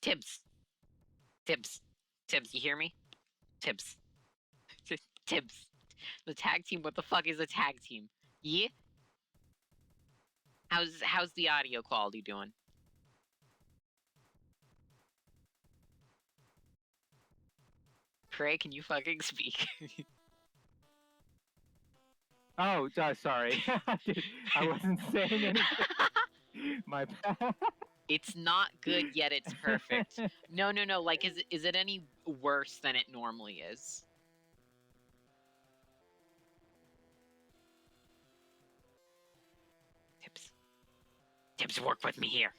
Tibbs. Tibbs. Tibbs, you hear me? Tibbs. Tibbs. The tag team, what the fuck is a tag team? Yeah? How's the audio quality doing? Pray, can you fucking speak? Oh, sorry. I wasn't saying anything. My bad. It's not good, yet it's perfect. No, like, is it any worse than it normally is? Tibbs, work with me here.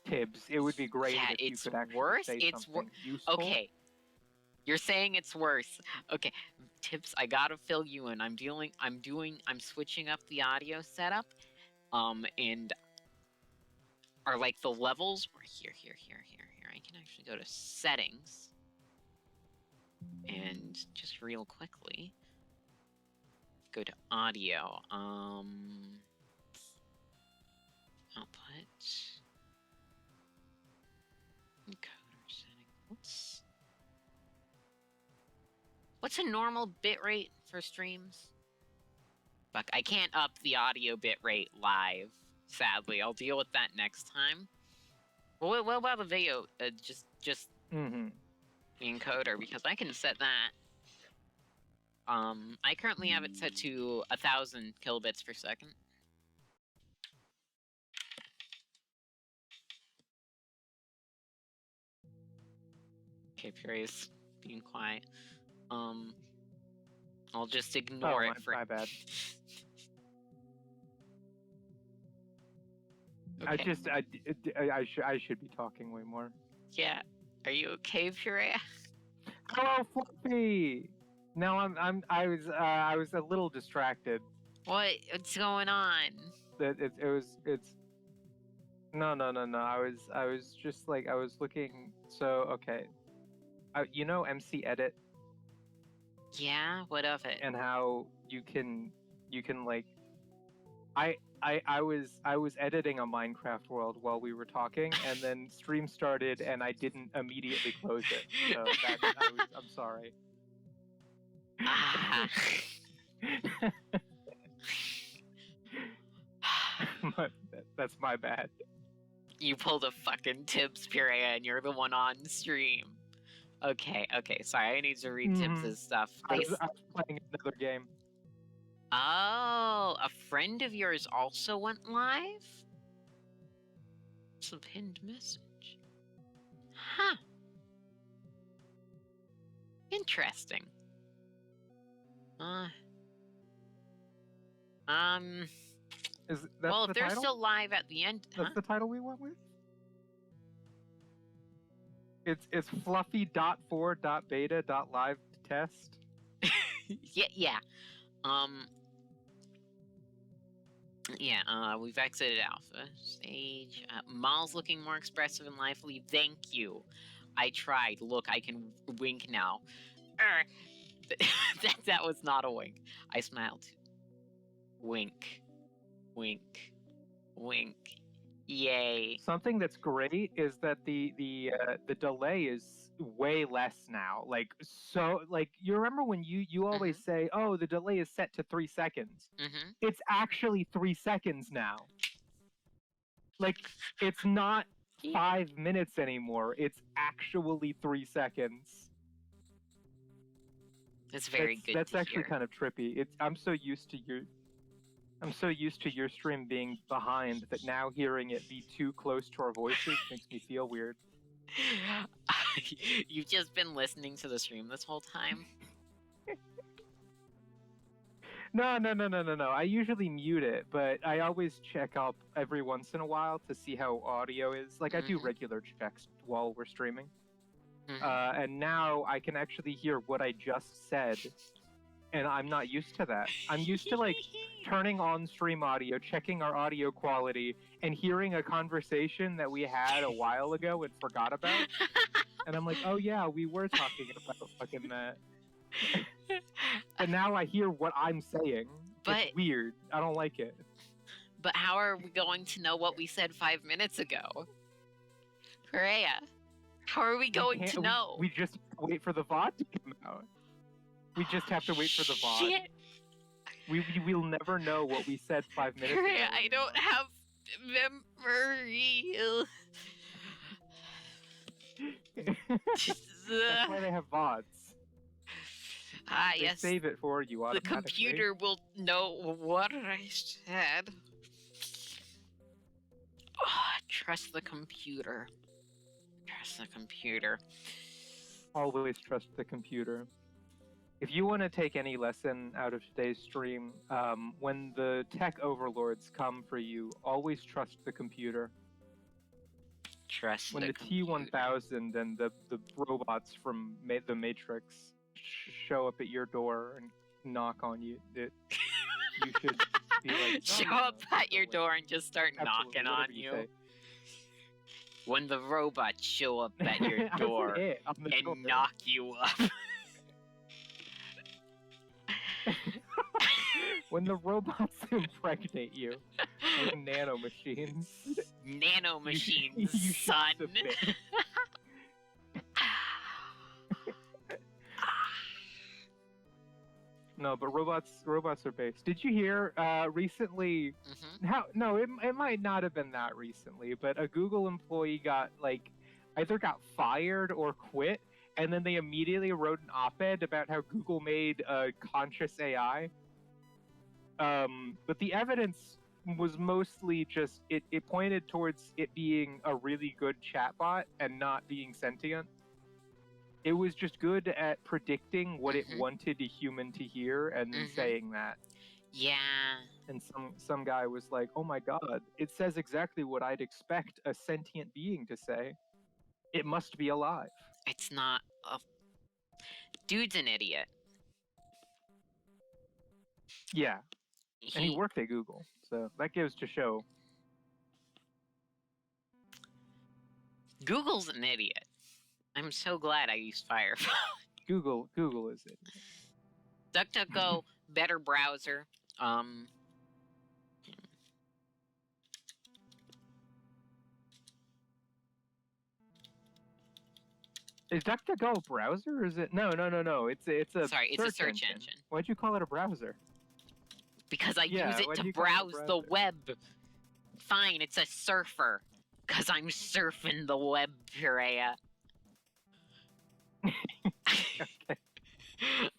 Tibbs, it would be great if you could actually say something useful. Okay. You're saying it's worse. Okay, Tibbs, I gotta fill you in. I'm switching up the audio setup. And are like the levels here. I can actually go to settings. And just real quickly, go to audio. Output. Encoder setting. What's a normal bitrate for streams? Fuck, I can't up the audio bitrate live, sadly. I'll deal with that next time. Well, what about the video? Just the encoder, because I can set that. I currently have it set to 1,000 kilobits per second. Okay, Fury's being quiet. I'll just ignore it for. My bad. Okay. I should be talking way more. Yeah. Are you okay, Fury? Hello, Fluffy. No, I was a little distracted. What's going on? It's. No. I was just like, I was looking. So okay. You know MC Edit? Yeah, what of it? And how you can like, I was editing a Minecraft world while we were talking, and then stream started, and I didn't immediately close it. So I'm sorry. That's my bad. You pulled a fucking Tibbs Purea, and you're the one on stream. Okay, sorry, I need to read Tibbs' stuff. I was playing another game. Oh, a friend of yours also went live? It's a pinned message. Huh. Interesting. Well, if they're still live at the end, that's the title we went with. It's Fluffy.4.beta.livetest. Yeah. We've exited alpha stage. Mal's looking more expressive and lively. Thank you. I tried. Look, I can wink now. That was not a wink. I smiled. Wink. Yay. Something that's great is that the delay is way less now. Like, so, like, you remember when you always say, oh, the delay is set to 3 seconds. It's actually 3 seconds now. Like, it's not 5 minutes anymore. It's actually 3 seconds. That's very good. That's actually kind of trippy. I'm so used to your stream being behind that now hearing it be too close to our voices makes me feel weird. You've just been listening to the stream this whole time? No. I usually mute it, but I always check up every once in a while to see how audio is. Like, I do regular checks while we're streaming. And now I can actually hear what I just said. And I'm not used to that. I'm used to, like, turning on stream audio, checking our audio quality, and hearing a conversation that we had a while ago and forgot about. And I'm like, oh yeah, we were talking about fucking that. And now I hear what I'm saying. It's weird. I don't like it. But how are we going to know what we said 5 minutes ago? Perea, how are we going to know? We just wait for the VOD to come out. We just have to wait for the VOD. Shit. We'll never know what we said 5 minutes ago. Perea, I don't have memory. That's why they have VODs. Ah, They yes. save it for you The automatically. computer will know what I said. Oh, trust the computer. Trust the computer. Always trust the computer. If you want to take any lesson out of today's stream, when the tech overlords come for you, always trust the computer. Trust when the computer. T-1000 and the robots from the Matrix show up at your door and knock on you, you should be like, show up at your door and just start knocking on you. When the robots show up at your door and knock you up. When the robots impregnate you with nanomachines. Nanomachines, son. No, but robots are based. Did you hear recently? No, it might not have been that recently, but a Google employee got either got fired or quit, and then they immediately wrote an op-ed about how Google made a conscious AI. But the evidence was mostly just it pointed towards it being a really good chatbot and not being sentient. It was just good at predicting what it wanted a human to hear and then saying that. Yeah. And some guy was like, "Oh my god, it says exactly what I'd expect a sentient being to say. It must be alive." It's not a... Dude's an idiot. Yeah. And he worked at Google, so that goes to show. Google's an idiot. I'm so glad I used Firefox. Google is it. DuckDuckGo, better browser. Is DuckDuckGo a browser, or is it? No. It's a Sorry, it's a search engine. Why'd you call it a browser? Because I use it to browse the web. Fine, it's a surfer. Because I'm surfing the web, Perea. Okay.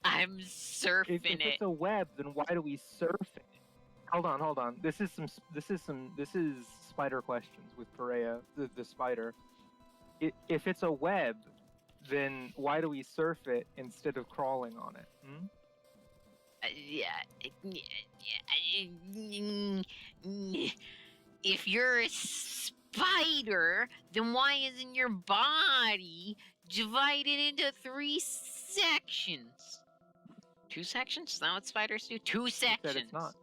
I'm surfing if it's a web, then why do we surf it? Hold on. This is spider questions with Perea, the spider. If it's a web, then why do we surf it instead of crawling on it? If you're a spider, then why isn't your body divided into 3 sections? 2 sections? Is that what spiders do? 2 sections. Said it's not.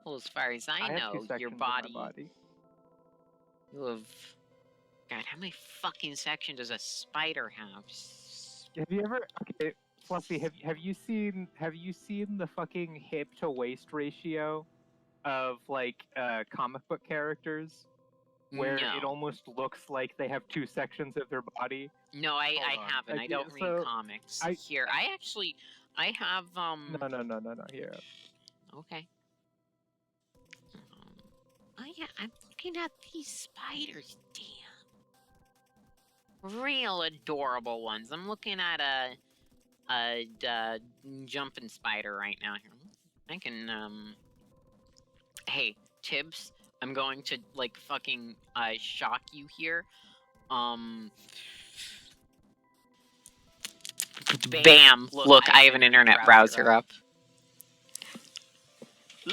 Well, as far as I know, your body. You have... God, how many fucking sections does a spider have? Have you ever... Okay, Fluffy, have you seen the fucking hip to waist ratio of comic book characters? Where it almost looks like they have 2 sections of their body? No, I haven't. I don't read comics. I have No, here. Okay. Oh yeah, I'm looking at these spiders, damn. Real adorable ones. I'm looking at a jumping spider right now here. I can, hey, Tibbs, I'm going to, fucking, shock you here. Bam! Look, I have an internet browser up.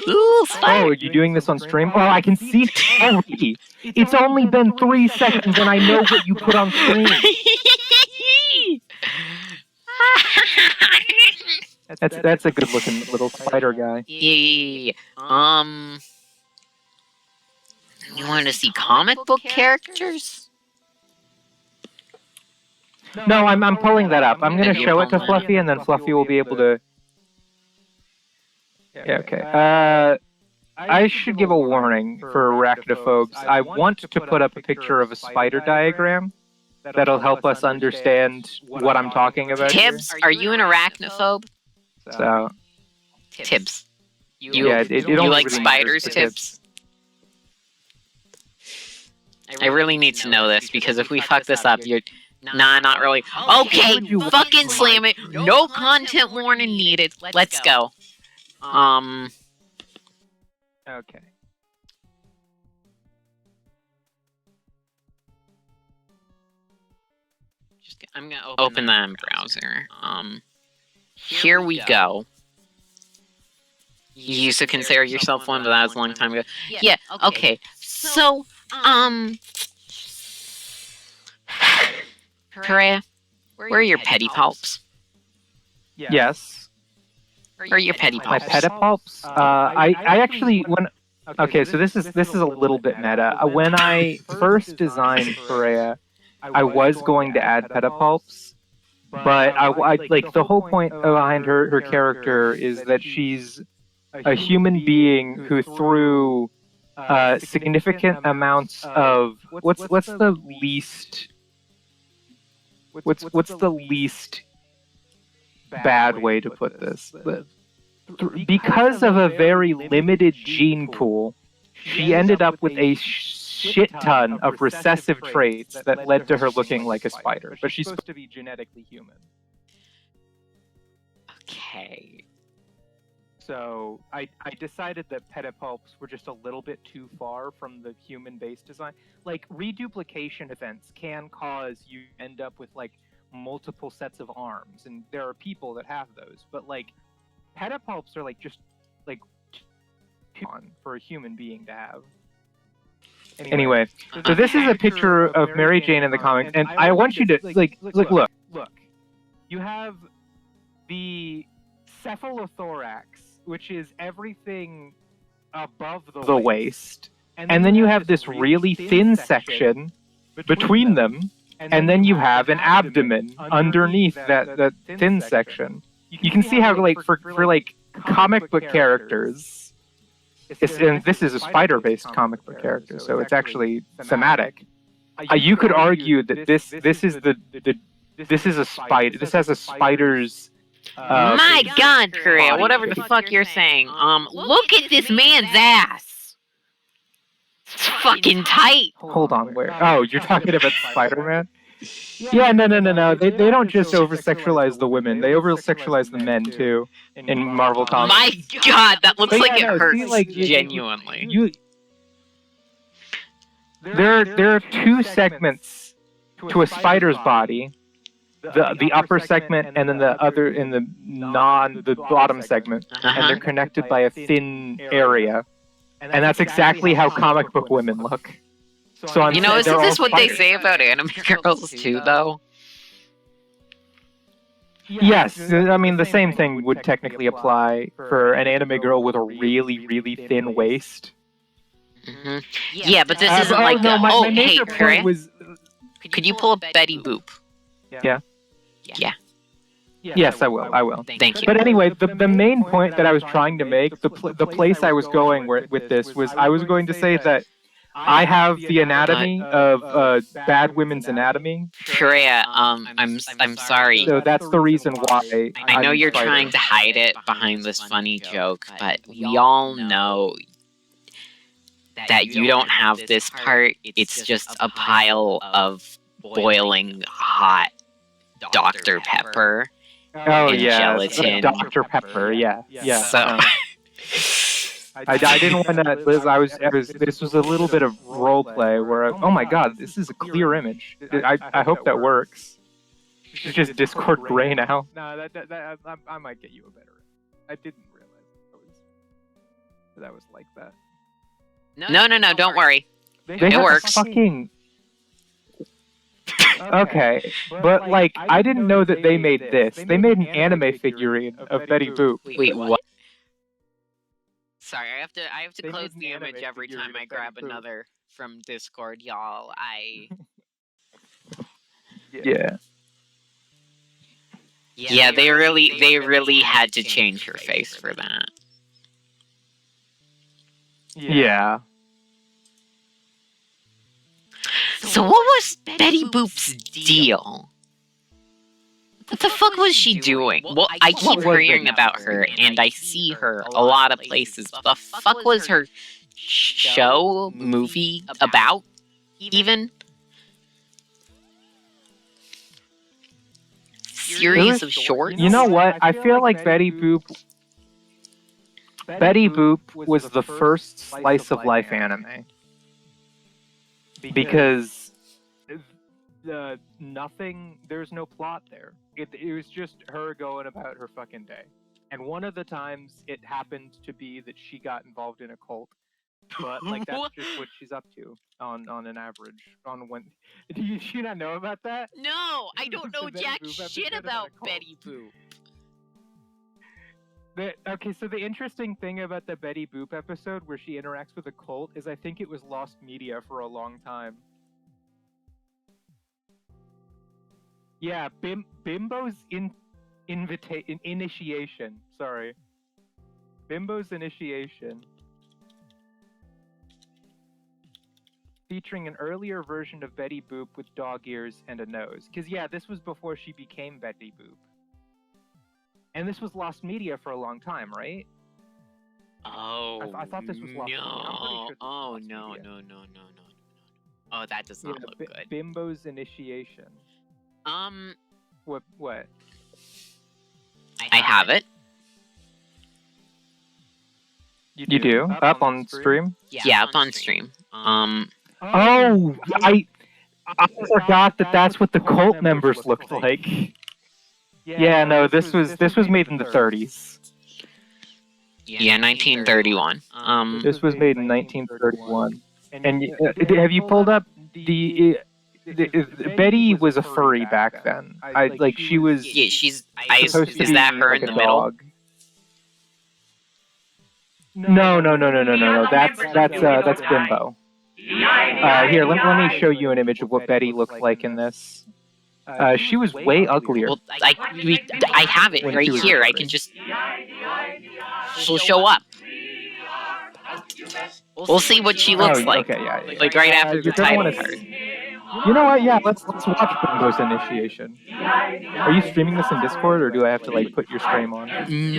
Ooh, are you doing this on stream? Oh, I can see. It's only been 3 seconds, and I know what you put on stream. That's a good looking little spider guy. Yeah. You want to see comic book characters? No, I'm pulling that up. I'm gonna show it to Fluffy, and then Fluffy will be able to. Yeah, okay. I should give a warning for arachnophobes. I want to put up a picture of a spider diagram that'll help us understand what I'm talking about. Tibbs, are you an arachnophobe? So, Tibbs. You only like really spiders, matters to Tibbs? I really need to know this, because if we fuck this up, you're... Nah, not really. Okay, fucking slam it. No content warning needed. Let's go. Okay. I'm gonna open that in browser. Here we go. You used to consider yourself one, but that was a long time ago. Yeah, okay. So, Perea, where are your pedipalps? Yes. Where are your pedipalps? My pedipalps? I actually okay, so this is a little bit meta. When I first designed Freya, I was going to add pedipalps, but I like the whole point behind her character is that she's a human being who through significant amounts of what's the least bad way to put this? Because of a very limited gene pool, she ended up with a shit ton of recessive traits that led to her looking like a spider. But she's supposed to be genetically human. Okay. So I decided that pedipalps were just a little bit too far from the human-based design. Like, reduplication events can cause you to end up with, like, multiple sets of arms, and there are people that have those. But, like, pedipalps are, like, just, like, too on for a human being to have. Anyway, so this is a picture of Mary Jane in the comic, and I want you to, like, look. You have the cephalothorax, which is everything above the waist, and then you have this really thin section between them, and then you have an abdomen underneath that thin section. You can see how, like, for like comic book characters, and this is a spider-based comic book character, so it's actually thematic. You could argue that this is a spider. This has a spider's. My God, Korea, whatever the fuck you're saying. Look at this man's ass. It's fucking tight. Hold on, where? Oh, you're talking about Spider-Man? Yeah, no. They don't just over-sexualize the women. They over-sexualize the men, too, in Marvel comics. My God, that looks But like yeah, it no, hurts, see, like, genuinely. There are two segments to a spider's body. The upper segment and then the other in the bottom segment, and they're connected by a thin area, and that's exactly how comic book women look. So You know, isn't this what they say about anime girls too, though? Yes, I mean the same thing would technically apply for an anime girl with a really, really thin waist. Mm-hmm. Yeah, but this isn't like no, the... my hey, major Korea, point was. could you pull up Betty Boop? Yeah. Yeah. Yes, I will. Thank you. But anyway, the main point that I was trying to make, the place I was going with this was I was going to say that I have the anatomy of bad women's anatomy. Korea, I'm sorry. So that's the reason why. I know I'm you're spider. trying to hide it behind this funny joke, but we all know that you don't have this part. It's just a pile of boiling hot Dr. Pepper. Oh and yeah, gelatin. Dr. Pepper. Yeah. So, I didn't want to, Liz. This was a little bit of role play where, oh my God, this is a clear image. I hope that works. It's just Discord gray now. No, I might get you a better. I didn't realize that was like that. no, don't worry. It works. Fucking. Okay, but like I didn't know that they made this. They made an anime figurine of Betty Boop. Wait, what? Sorry, I have to close the image every time I grab another from Discord, y'all. Yeah. Yeah, they really had to change her face for that. Yeah. So what was Betty Boop's deal? What the fuck was she doing? Well, I keep hearing about her, and I see her a lot of places. The fuck was her show, movie about, even? Series of shorts? You know what? I feel like Betty Boop was the first slice of life anime. Because there's no plot there. It was just her going about her fucking day. And one of the times it happened to be that she got involved in a cult. But like that's just what she's up to on an average. Do you not know about that? No, I don't know jack shit about Betty Boop. Okay, so the interesting thing about the Betty Boop episode where she interacts with a cult is I think it was lost media for a long time. Yeah, Bimbo's initiation. Sorry. Bimbo's initiation. Featuring an earlier version of Betty Boop with dog ears and a nose. Because, yeah, this was before she became Betty Boop. And this was lost media for a long time, right? Oh, I thought this was lost media. I'm pretty sure oh, no. Oh, that does not look good. Bimbo's initiation. What? I have it. You do? Up on stream? Yeah, up on stream. Oh, I forgot that that's what the cult members looked like. Yeah, no, this was made in the 30s. Yeah, 1931. This was made in 1931. And have you pulled up the Betty was a furry back then. She was. Yeah, she's. Is that her in the middle? No. That's Bimbo. Here, let me show you an image of what Betty looked like in this. She was way uglier. Well, I have it right here. I can just. She'll show up. We'll see what she looks like. Okay, yeah. Like right after the title card. You know what? Yeah, let's watch Bimbo's initiation. Are you streaming this in Discord, or do I have to like put your stream on?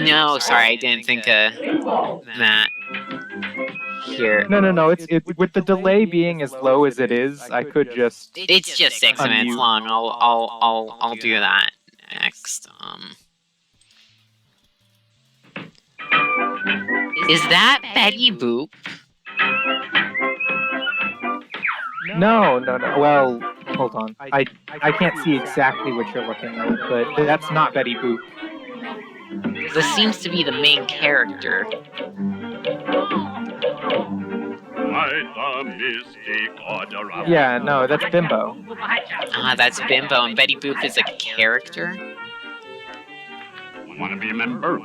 No, sorry, I didn't think of that. Here. No. It's with the delay being as low as it is, I could just. It's just 6 minutes long. I'll do that next. Is that Betty Boop? No. Well, hold on. I can't see exactly what you're looking at, but that's not Betty Boop. This seems to be the main character. Yeah, no, that's Bimbo. Ah, that's Bimbo, and Betty Boop is a character? Wanna be a member?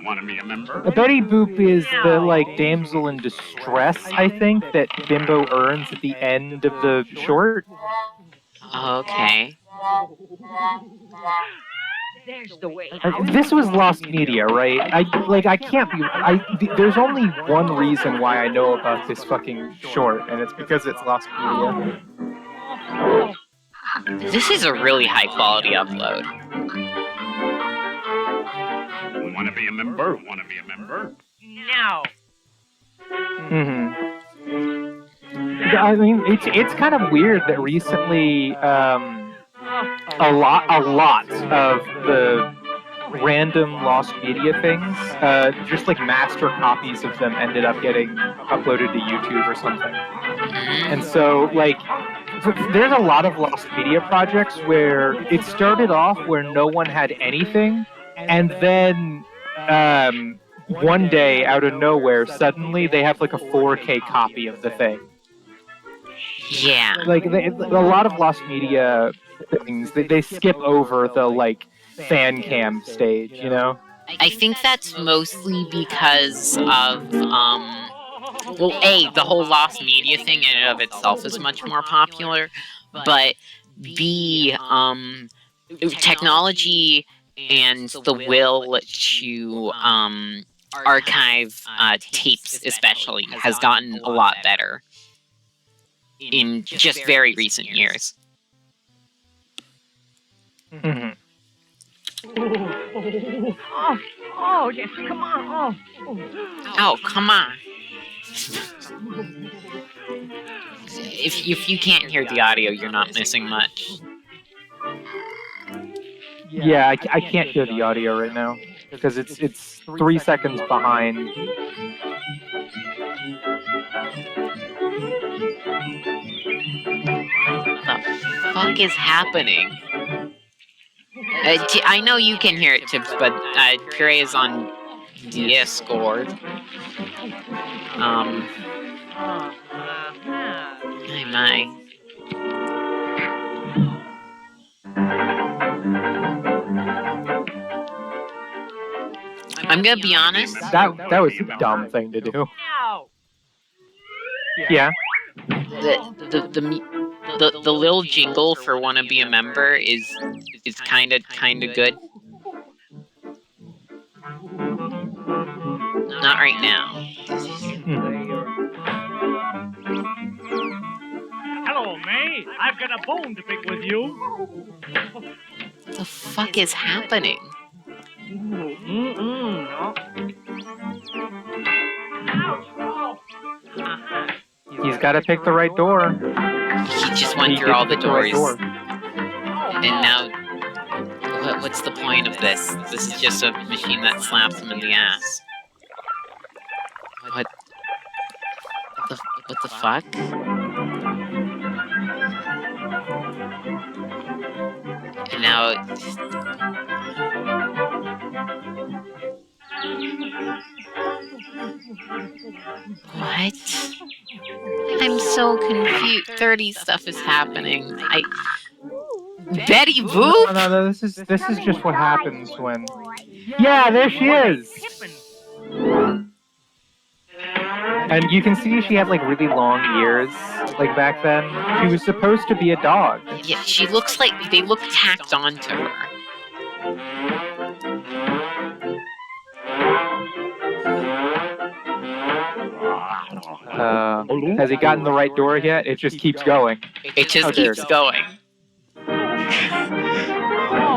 Betty Boop is the, damsel in distress, I think, that Bimbo earns at the end of the short. Okay. This was lost media, right? I can't be... there's only one reason why I know about this fucking short, and it's because it's lost media. This is a really high-quality upload. Wanna be a member? No. I mean, it's kind of weird that recently, a lot of the random lost media things, just like master copies of them ended up getting uploaded to YouTube or something. And so, there's a lot of lost media projects where it started off where no one had anything, and then one day out of nowhere, suddenly they have a 4K copy of the thing. Yeah. A lot of lost media things, they skip over the fan cam stage, you know? I think that's mostly because of well, A, the whole lost media thing in and of itself is much more popular, but B, technology and the will to archive tapes especially has gotten a lot better in just very recent years. Mm-hmm. Oh, yes, come on. Oh, come on. If you can't hear the audio, you're not missing much. Yeah, I can't hear the audio right now because it's 3 seconds behind. What the fuck is happening? I know you can hear it, Tips, but Puree is on Discord. My. I'm gonna be honest. That was a dumb thing to do. Yeah. The little jingle for "Wanna Be a Member" is kind of good. Not right now. Hello, May. I've got a bone to pick with you. What the fuck is happening? He's got to pick the right door. He just went through all the doors. And now, what's the point of this? This is just a machine that slaps him in the ass. What the fuck? And now... What? I'm so confused. 30 stuff is happening. Betty Boop? No, this is just what happens when... Yeah, there she is! And you can see she had, like, really long ears, like, back then. She was supposed to be a dog. Yeah, she looks like... They look tacked onto her. Has he gotten the right door yet? It just keeps going. It just keeps going.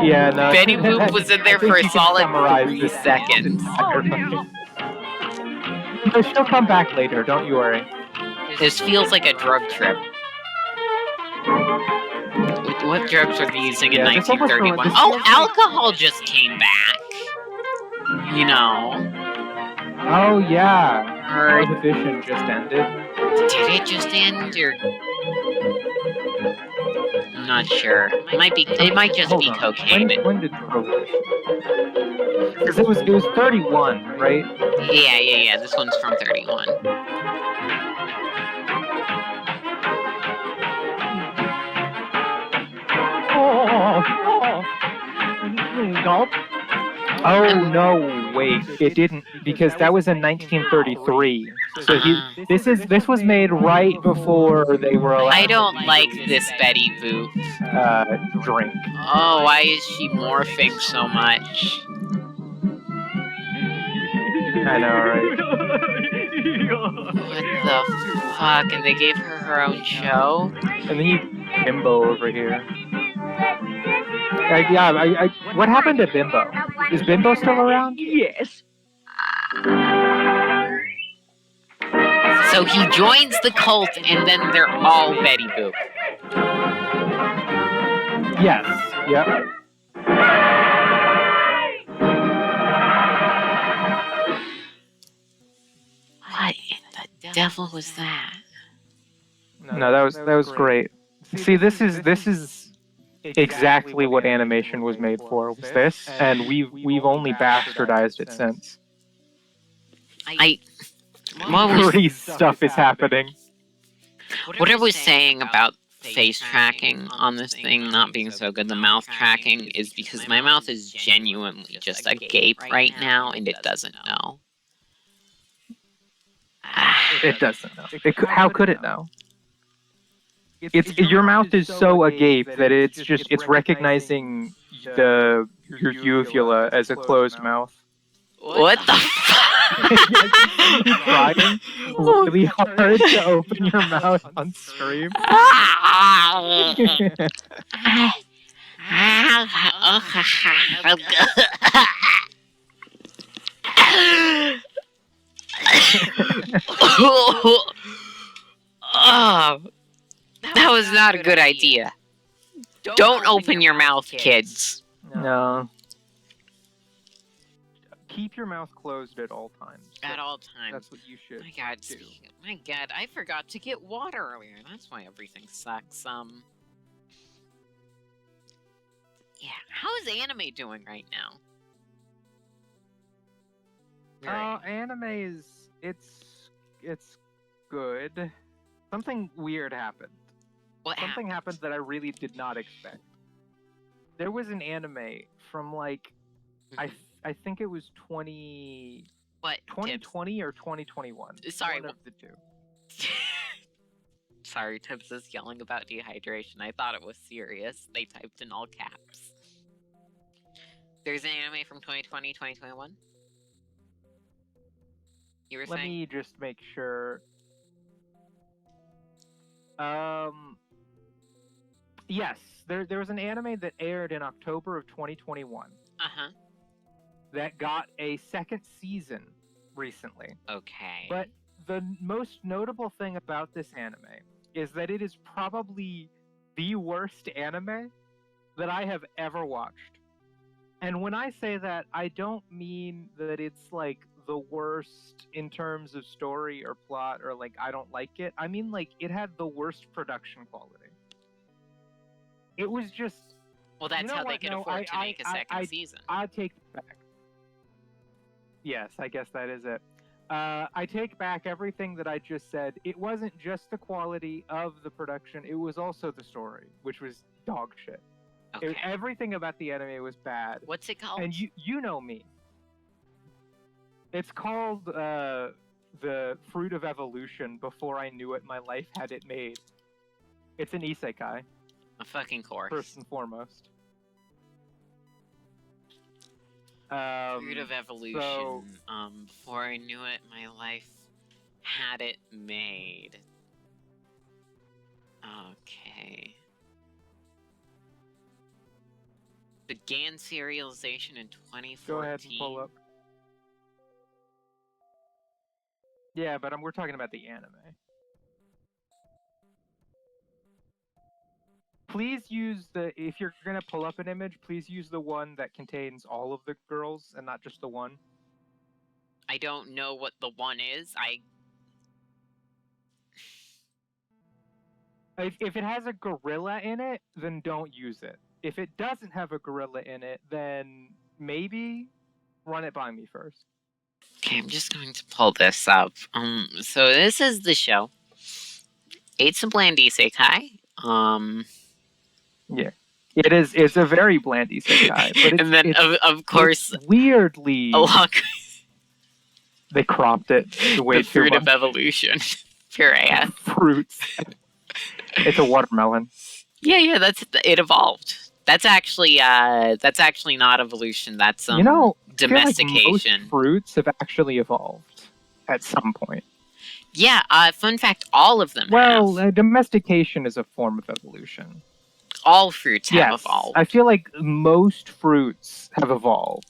Yeah, no. Betty Boop was in there for a solid 3 seconds. No, she'll come back later, don't you worry. This feels like a drug trip. What drugs were they using in 1931? Oh, alcohol just came back. You know. Oh, yeah. Prohibition just ended. Did it just end, or... I'm not sure. It might just be cocaine. When did Prohibition? Because it was 31, right? Yeah. This one's from 31. Gulp. Oh no, wait, it didn't, because that was in 1933. So this was made right before they were allowed. I don't like this Betty Boop. Drink. Oh, why is she morphing so much? I know, right? What the fuck? And they gave her own show? And then you Bimbo over here. What happened to Bimbo? Is Bimbo still around? Yes. So he joins the cult, and then they're all Betty Boop. Yes. Yep. What in the devil was that? No, that was great. See, this is exactly what animation was made for. Was this, and we've only bastardized it since. Pretty stuff is happening. What I was saying about face tracking on this thing not being so good, the mouth tracking, is because my mouth is genuinely just agape right now, and it doesn't know. It doesn't know. How could it know? Your mouth is so agape that it's recognizing your uvula as a closed mouth. What the fuck? You trying really hard to open your mouth on stream. Oh, that was not a good idea. Don't open your mouth, kids. No. Keep your mouth closed at all times. At all times. That's what you should My God, do. my God, I forgot to get water earlier. That's why everything sucks. Yeah, how is anime doing right now? Anime is it's good. Something weird happened. Something happened that I really did not expect. There was an anime from like I think it was 2020 or 2021. Sorry, one of the two. Sorry, Tibbs is yelling about dehydration. I thought it was serious. They typed in all caps. There's an anime from 2020, 2021? You were saying? Let me just make sure. Yes, there was an anime that aired in October of 2021. Uh-huh. That got a second season recently. Okay. But the most notable thing about this anime is that it is probably the worst anime that I have ever watched. And when I say that, I don't mean that it's like the worst in terms of story or plot or like I don't like it. I mean like it had the worst production quality. It was just... Well, that's how they could afford to make a second season. I take it back. Yes, I guess that is it. I take back everything that I just said. It wasn't just the quality of the production, it was also the story, which was dog shit. Okay. Everything about the anime was bad. What's it called? And you know me. It's called The Fruit of Evolution. Before I knew it, my life had it made. It's an isekai. A fucking course. First and foremost. Fruit of Evolution. So, before I knew it, my life had it made. Okay. Began serialization in 2014. go ahead and pull up. Yeah, but we're talking about the anime. Please use if you're gonna pull up an image, please use the one that contains all of the girls and not just the one. I don't know what the one is. If it has a gorilla in it, then don't use it. If it doesn't have a gorilla in it, then maybe run it by me first. Okay, I'm just going to pull this up. So this is the show. It's a bland isekai. Yeah, it is. It's a very bland isekai, but it's, and then of course weirdly they cropped it way the too Fruit much. of Evolution. Puree. Fruits. It's a watermelon. Yeah, it evolved. That's actually not evolution. That's domestication. I feel like most fruits have actually evolved at some point. Yeah. Fun fact: all of them. Well, have. Domestication is a form of evolution. All fruits have evolved. I feel like most fruits have evolved.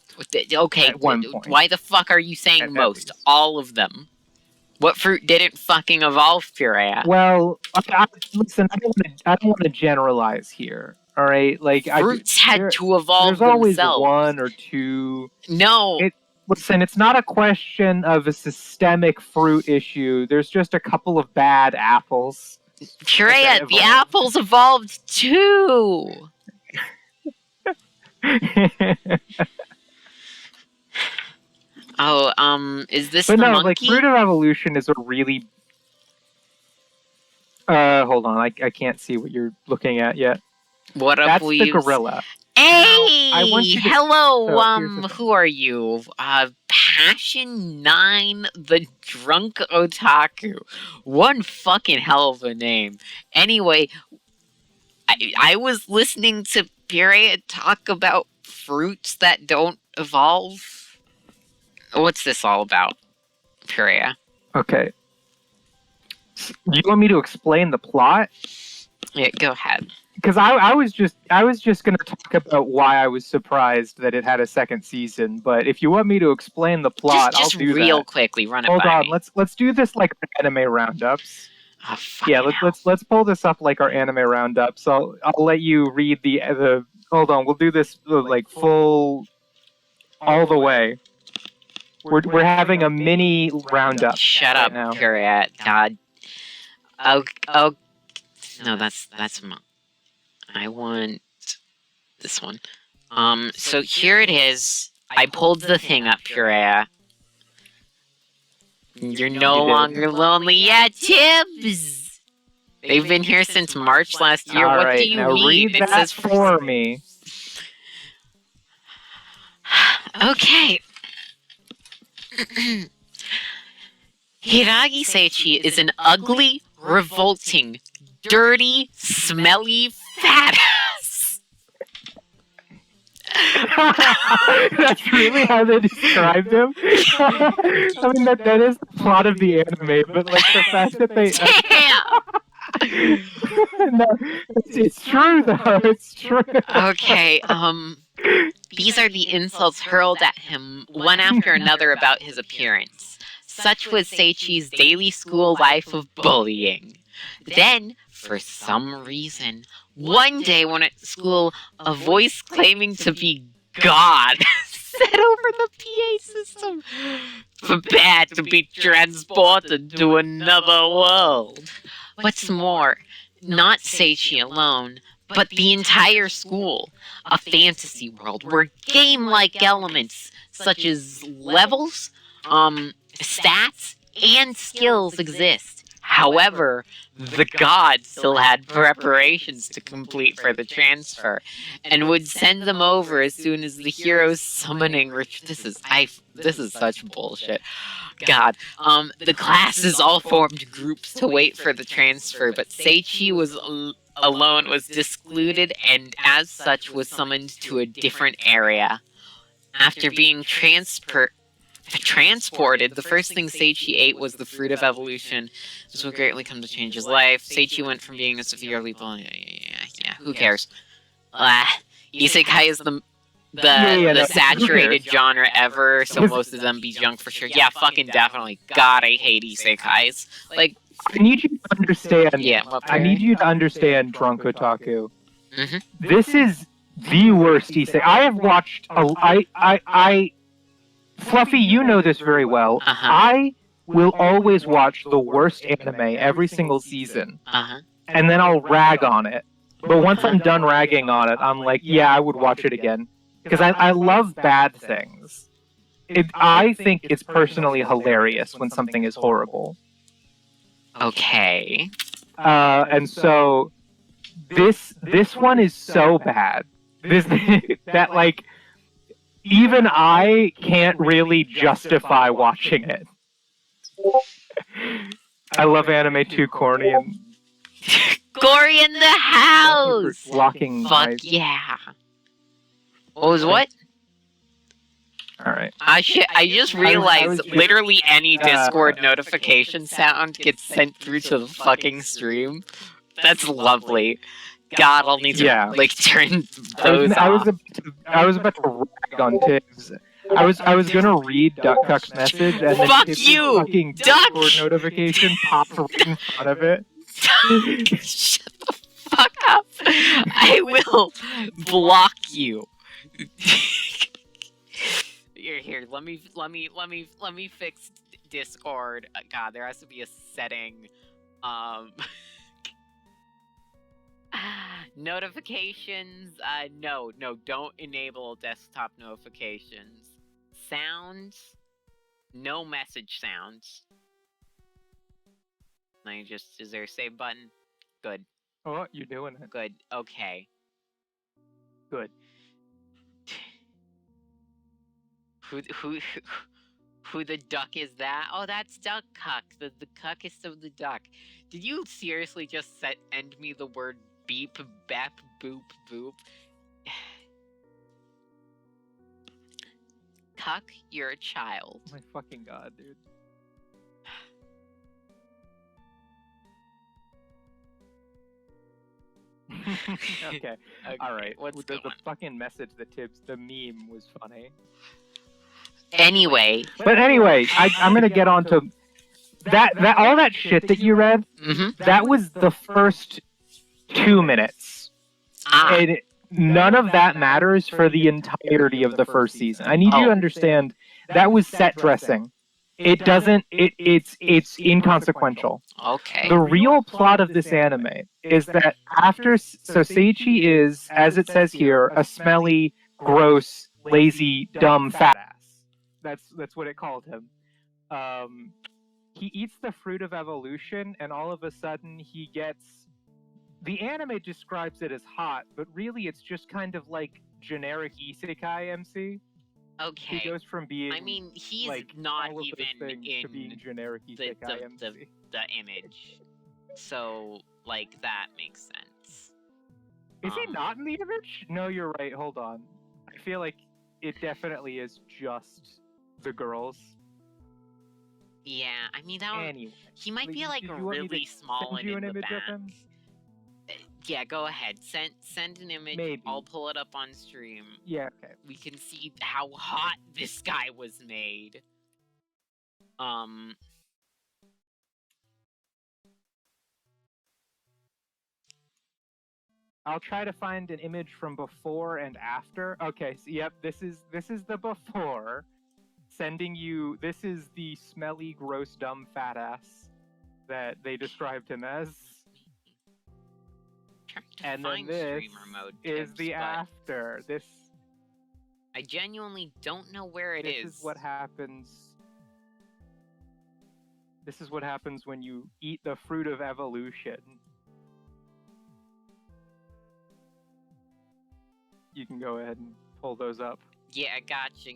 Okay, at one point. Why the fuck are you saying most? At all of them. What fruit didn't fucking evolve, Puree? Well, listen, I don't want to generalize here. All right, like fruits had to evolve There's always themselves. one or two. No. Listen, it's not a question of a systemic fruit issue. There's just a couple of bad apples. Puree, the apples evolved too. Oh, is this the monkey? Like Fruit of Evolution is a really... hold on, I can't see what you're looking at yet. What up, That's weaves? the gorilla. Hey! I want you to... Hello, who are you? Passion 9, the Drunk Otaku. One fucking hell of a name. Anyway, I was listening to Puree talk about fruits that don't evolve. What's this all about? Purea. Okay. Do you want me to explain the plot? Yeah, go ahead. Because I was just going to talk about why I was surprised that it had a second season. But if you want me to explain the plot, Just I'll do real that. quickly, run it Hold by on, me. let's do this like anime roundups. Oh, Yeah, fucking hell. let's pull this up like our anime roundup. So I'll let you read the. Hold on, we'll do this like full, all the way. We're having a mini roundup. Shut right up, now. Purea. God. Oh, no, that's I want this one. So here it is. I pulled the thing up, Purea. You're no longer lonely yet, Tibbs! They've been here since March last year. All What right, do you now need? read that for me. Okay. Hiragi Seichi is an ugly, revolting, dirty, smelly fat ass. That's really how they described him. I mean, that is the plot of the anime, but like the fact that they. Damn! No, it's true though. It's true. Okay, these are the insults hurled at him, one after another, about his appearance. Such was Seichi's daily school life of bullying. Then, for some reason, one day when at school, a voice claiming to be God said over the PA system, "Prepare to be transported to another world." What's more, not Seichi alone, but the entire school, a fantasy world where game-like elements such as levels, stats, and skills exist. However, the god still had preparations to complete for the transfer, and would send them over as soon as the hero's summoning this is such bullshit. God. The classes all formed groups to wait for the transfer, but Seichi alone was excluded and as such was summoned to a different area. After being transported, the first thing Seichi ate was the fruit of evolution. This would greatly come to change his life. Seichi went from being a severely who cares? Isekai is the saturated genre ever, so most of them be junk for sure. Yeah, fucking definitely. God, I hate isekais. Like, I need you to understand. Yeah, I need you to understand, Drunk Otaku. Mhm. This is the worst isekai. I have watched. Fluffy, you know this very well. Uh-huh. I will always watch the worst anime every single season, and then I'll rag on it. But once I'm done ragging on it, I'm like, yeah, I would watch it again. Because I love bad things. I think it's personally hilarious when something is horrible. Okay. And so this one is so bad. That like even I can't really justify watching it. I love anime too corny and Gory in the house! blocking. Fuck yeah. What was what? All right. I just realized literally any Discord notification sound gets sent through to the fucking stream. That's lovely. God, I'll need to like turn those off. I was about to rag on Tibbs. I was gonna read Duck-Cuck's message and then Fuck Tibbs' you, fucking Duck! Discord notification popped right in front of it. Shut the fuck up. I will block you. Here, let me fix Discord. God, there has to be a setting. Notifications. No, don't enable desktop notifications. Sounds. No message sounds. Is there a save button? Good. Oh, you're doing it. Good. Okay. Good. Who the duck is that? Oh, that's Duck Cuck, the cuckest of the duck. Did you seriously just end me the word beep, bap, boop, boop? Cuck, you're a child. Oh my fucking god, dude. Okay. All right. What's the going? fucking message that Tibbs, the meme was funny. Anyway. But anyway, I'm gonna get on to that all that shit that you read. Mm-hmm. That was the first 2 minutes. Ah. And none of that matters for the entirety of the first season. I need you to understand that was set dressing. It doesn't. It's inconsequential. Okay. The real plot of this anime is that after so Seiichi is, as it says here, a smelly, gross, lazy, dumb fat ass. That's what it called him. He eats the fruit of evolution, and all of a sudden he gets. The anime describes it as hot, but really it's just kind of like generic isekai MC. Okay. He goes from being. I mean, he's like, not all of even those things in to being generic the isekai MC. image, so like that makes sense. Is he not in the image? No, you're right. Hold on. I feel like it definitely is just the girls. Yeah, I mean that. Anyway, He might be like did you want me to really small send and you in an the image back. of him? Yeah, go ahead. Send an image. Maybe. I'll pull it up on stream. Yeah. Okay. We can see how hot this guy was made. I'll try to find an image from before and after. Okay. So, yep. This is the before. Sending you. This is the smelly, gross, dumb fat ass that they described him as. And then this is the after. This. I genuinely don't know where it is. This is what happens. This is what happens when you eat the fruit of evolution. You can go ahead and pull those up. Yeah, gotcha.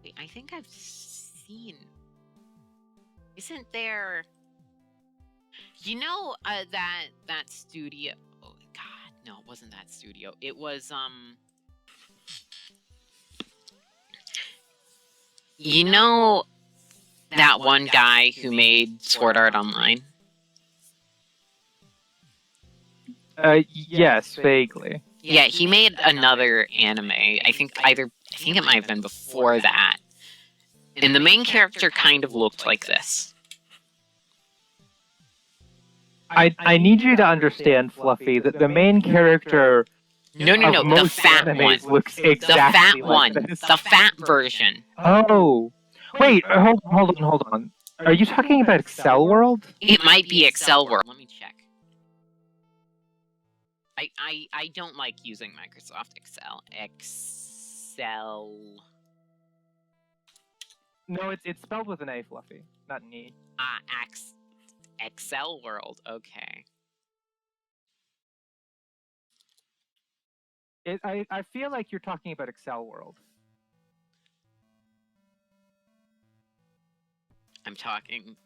Wait, I think I've seen. Isn't there? You know, that studio. Oh God, no, it wasn't that studio. It was You know, that one guy who made Sword Art Online. Yes, vaguely. Yeah, he made another anime. I think it might have been before that. And the main character kind of looked like this. I need you to understand, Fluffy, that the main character No, the most fat one. animes looks The exactly fat like one. this. The fat version. Oh, wait, hold on. Are you talking about Excel World? It might be Excel World. Let me check. I don't like using Microsoft Excel. Excel. No, it's spelled with an A, Fluffy, not an E. Excel World. Okay. I feel like you're talking about Excel World. I'm talking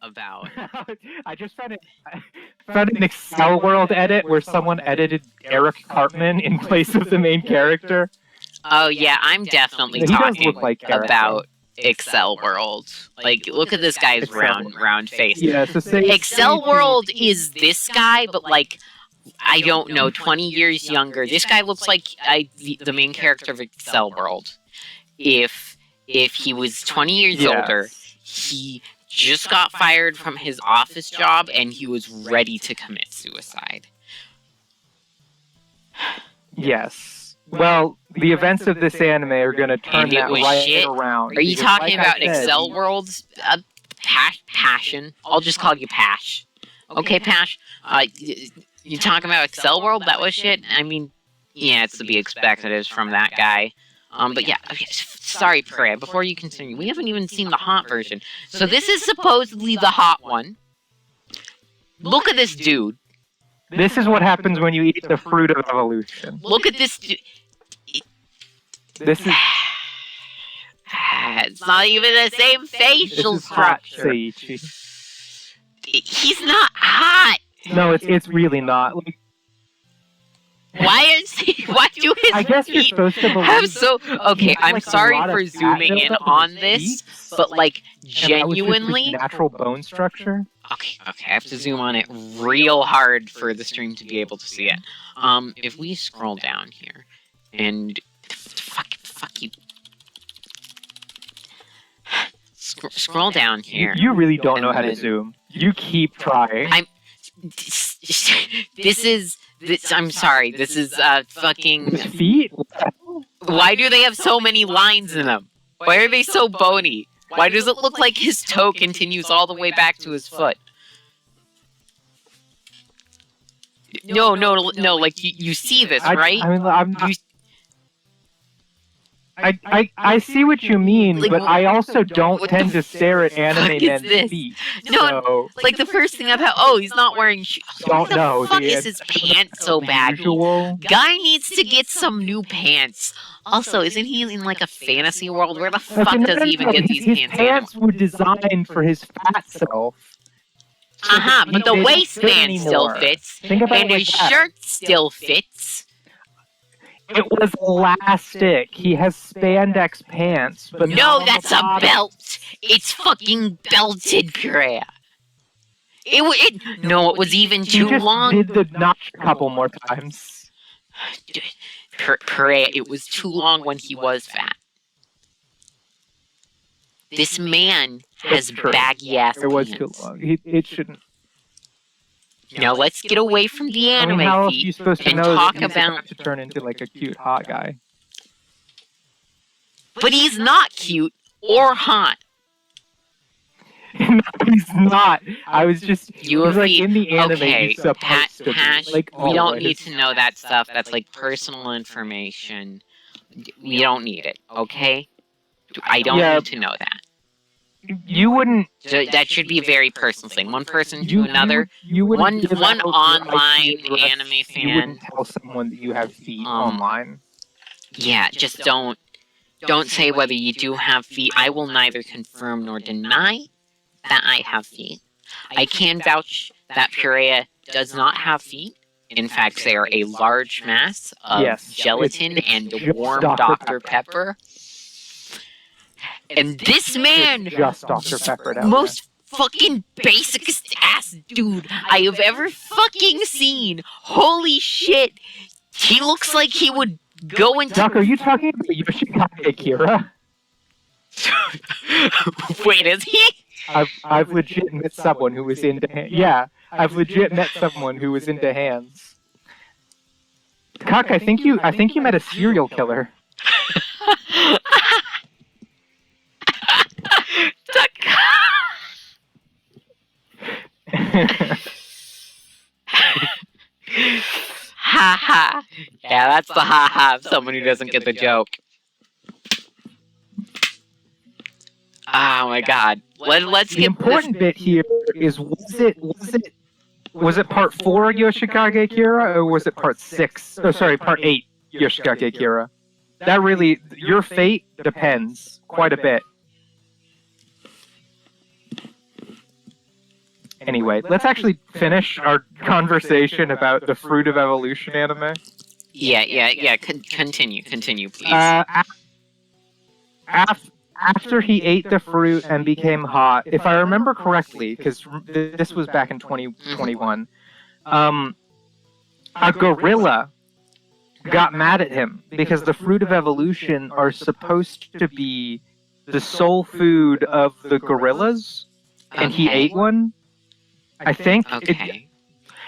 about. I just found an Excel World edit where someone edited Eric Cartman in place of the main character. Oh yeah, I'm definitely He does talking look like Eric, about Excel World. Like, look at this guy's Excel round face. Yeah, so Excel World is this guy, but like, I don't know, 20 years younger. This guy looks like the main character of Excel World. If he was 20 years older, he just got fired from his office job and he was ready to commit suicide. Yes. Well, the events of this anime are going to turn that right around. Are you talking about Excel World's passion? I'll just call you Pash. Okay, Pash. You talking about Excel World? That was shit? I mean, yeah, it's to be expected. It's from that guy. But yeah, okay, sorry, Prey. Before you continue, we haven't even seen the hot version. So this is supposedly the hot one. Look at this dude. This is what happens when you eat the fruit of evolution. Look at this dude. This is... It's not even the same facial structure. Seiichi. He's not hot. No, it's really not. Like, why do his I guess you're feet supposed to believe have so... Okay, I'm like sorry a lot for of fat zooming in buildup on his this, cheeks, but like, and that was just his genuinely... natural bone structure. Okay, I have to zoom on it real hard for the stream to be able to see it. If we scroll down here, and fuck you. Scroll down here. You really don't know how to zoom. You keep trying. I'm sorry. This is fucking. Feet? Why do they have so many lines in them? Why are they so bony? Why does it look like his toe continues all the way back to his foot? No, like, you see this, right? I see what you mean, Like, but I also don't what tend the to stare at anime fuck is men's this? feet. No, So, like, the first thing I've had, oh, he's not wearing shoes. Why don't know. the fuck is his pants so baggy? usual. Guy needs to get some new pants. Also, isn't he in, like, a fantasy world? Where the fuck Okay, does he even get these his pants pants were designed for his fat self. But the They don't fit waistband still anymore. fits. Think about And it his like that. shirt still fits. It was elastic. He has spandex pants, but No, not on that's the a bottom. belt. It's fucking belted, Grea. It was even He too just long. did the notch a couple more times. Perea, it was too long when he was fat. This man has That's true. baggy ass It was pants. too long. It shouldn't. Now let's get away from the I anime mean, how else are feet you supposed to and know talk that he's about. about to turn into like a cute hot guy? But he's not cute or hot. No, he's not. I was just. You He's have like in the anime. okay, He's supposed to be. Hash, Like we don't always. need to know that stuff. That's like personal information. We don't need it, okay? I don't need to know that. You wouldn't. So that should be a very personal thing. One person to You another. You wouldn't give One out your online IP address. anime You fan. wouldn't tell someone that you have feet online. Yeah, just don't say whether you do have feet. I will neither confirm nor deny that I have feet. I can vouch that Purea does not have feet. In fact, they are a large mass of gelatin and warm Dr. Pepper. And this man, Just Dr. Pepper down most fucking basicest ass dude I have ever fucking seen. Holy shit. He looks like he would go into... Doc, are you talking about Yoshikage Akira? Wait, is he? I've legit met someone who was into hands. Yeah, I've legit met someone who was into hands. Cuck, I think you met a serial killer. Ha ha. Yeah, that's the ha ha of someone who doesn't get the joke. Oh my god. Let's The get important bit here is was it part 4 Yoshikage Akira or was it part 6? Oh, sorry, part 8 Yoshikage Akira. That really, your fate depends quite a bit. Anyway, let's actually finish our conversation about the Fruit of Evolution anime. Yeah. Continue, please. After he ate the fruit and became hot, if I remember correctly, because this was back in 2021, a gorilla got mad at him because the Fruit of Evolution are supposed to be the soul food of the gorillas, and he ate one. I think. Okay.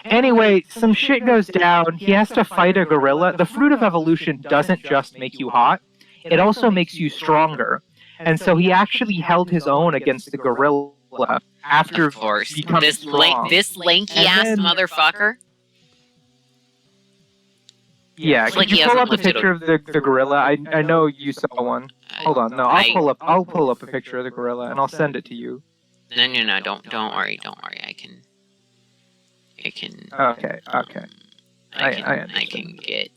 Anyway, some shit goes down. He has to fight a gorilla. The Fruit of Evolution doesn't just make you hot, it also makes you stronger. And so he actually held his own against the gorilla after Of course. becoming This strong. lanky ass then- motherfucker. Yeah, It's can like he you pull hasn't up a lifted a- picture of the gorilla? I know you saw one. Hold on, no, I'll pull up a picture of the gorilla and I'll send it to you. No, don't worry. I can. Okay. I can understand. get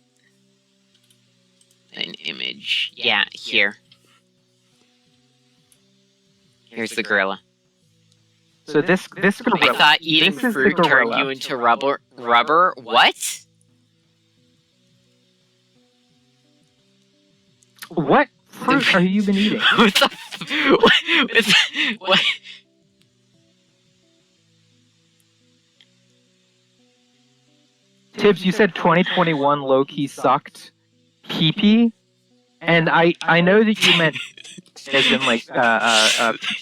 an image. Yeah, here. Here's the gorilla. So this gorilla. I thought eating this is the fruit turned gorilla. you into rubber. Rubber? What? What fruit have you been eating? What the? What? Tibbs, you said 2021 low-key sucked pee-pee, and I know that you meant as in like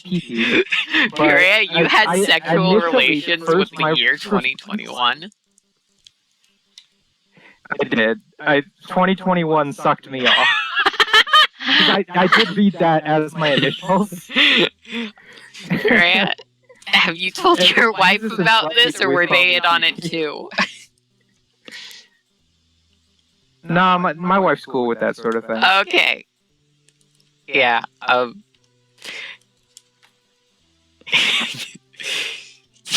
pee-pee, but Maria, you had I sexual initially, relations with first, the my year first- 2021? I did. 2021 sucked me off. 'Cause I did read that as my initials. Maria, have you told And your wife Jesus is about right, this, it or was were they in called on it pee-pee. too? Nah, my wife's cool with that sort of thing. Okay. Yeah.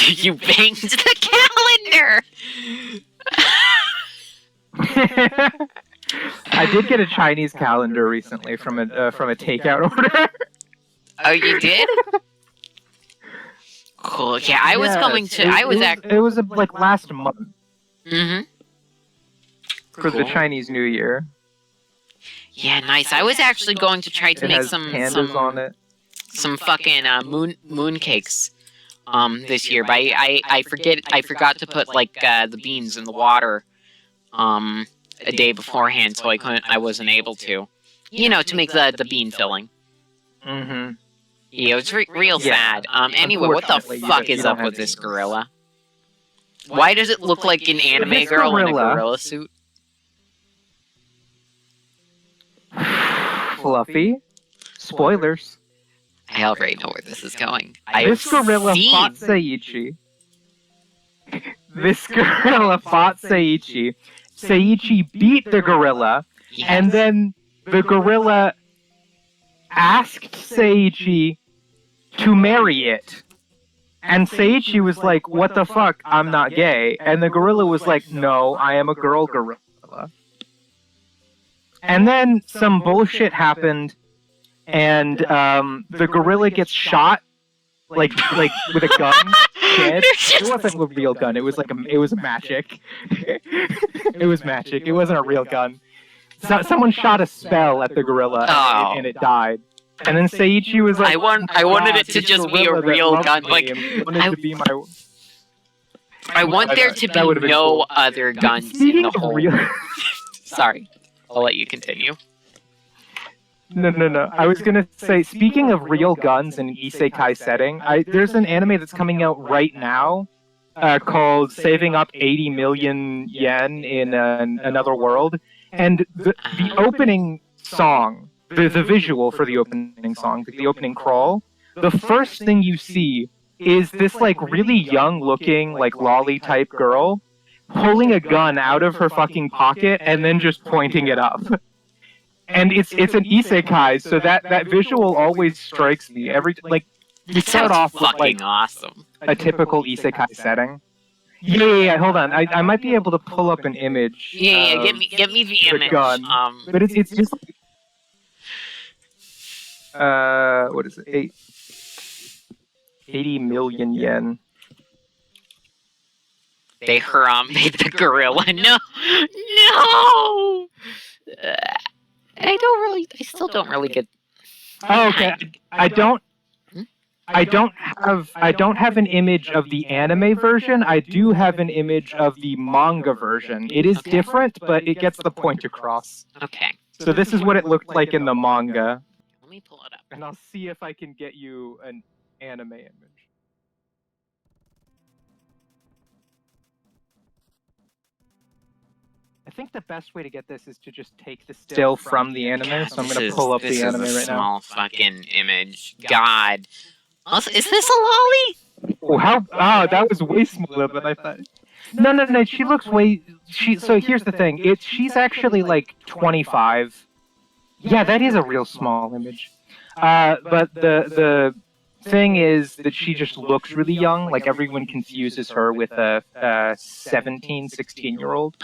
You banged the calendar. I did get a Chinese calendar recently from a takeout order. Oh, you did? Cool. Yeah, I was going to. It was like last month Mm-hmm. for the Chinese New Year. Yeah, nice. I was actually going to try to It make has pandas on it. some fucking moon cakes this year, but I forgot to put like the beans in the water a day beforehand, so I wasn't able to, to make the bean filling. Mm-hmm. Yeah, it's real Yeah. sad. Anyway, what the Unfortunately, fuck you is don't up have with this any. gorilla? Why does it look like an anime this girl in a gorilla- gorilla suit? Fluffy. Spoilers. I already know where this is going. This gorilla fought Seiichi. This gorilla fought Seiichi. Seiichi beat the gorilla, and then the gorilla asked Seiichi to marry it. And Seiichi was like, "What the fuck? I'm not gay." And the gorilla was like, "No, I am a girl gorilla." And then some bullshit happened, and the gorilla gets shot, like with a gun. Dead. It wasn't a real gun. It was magic. It was magic. It wasn't a real gun. So, someone shot a spell at the gorilla, and it died. And then Seiichi was like, I wanted it to just be a real gun. Like, I want there to be no other guns in the whole. Sorry, I'll let you continue. No. I was gonna say, speaking of real guns in an isekai setting, there's an anime that's coming out right now called "Saving Up 80 Million Yen in Another World," and the opening song, the visual for the opening song, the opening crawl, the first thing you see is this like really young-looking like lolly type girl pulling a gun out of her fucking pocket and then just pointing it up. And it's an isekai, so that visual always strikes me every you start off with like awesome. a typical isekai setting. Yeah. Hold on, I might be able to pull up an image. Yeah. Get me the image. Gun. But it's just what is it? 80 million yen. They made the gorilla. No. I still don't really get. Oh, okay. I don't have an image of the anime version. I do have an image of the manga version. It is different, but it gets the point across. Okay. So this is what it looked like in the manga. Let me pull it up. And I'll see if I can get you an anime image. I think the best way to get this is to just take the still from the anime. So I'm going to pull up the anime right now. This is a small fucking image. God. Also, is this a lolly? Oh, that was way smaller than I thought. No. She looks way. So here's the thing. She's actually like 25. Yeah, that is a real small image. But the thing is that she just looks really young. Like everyone confuses her with a 17, 16-year-old.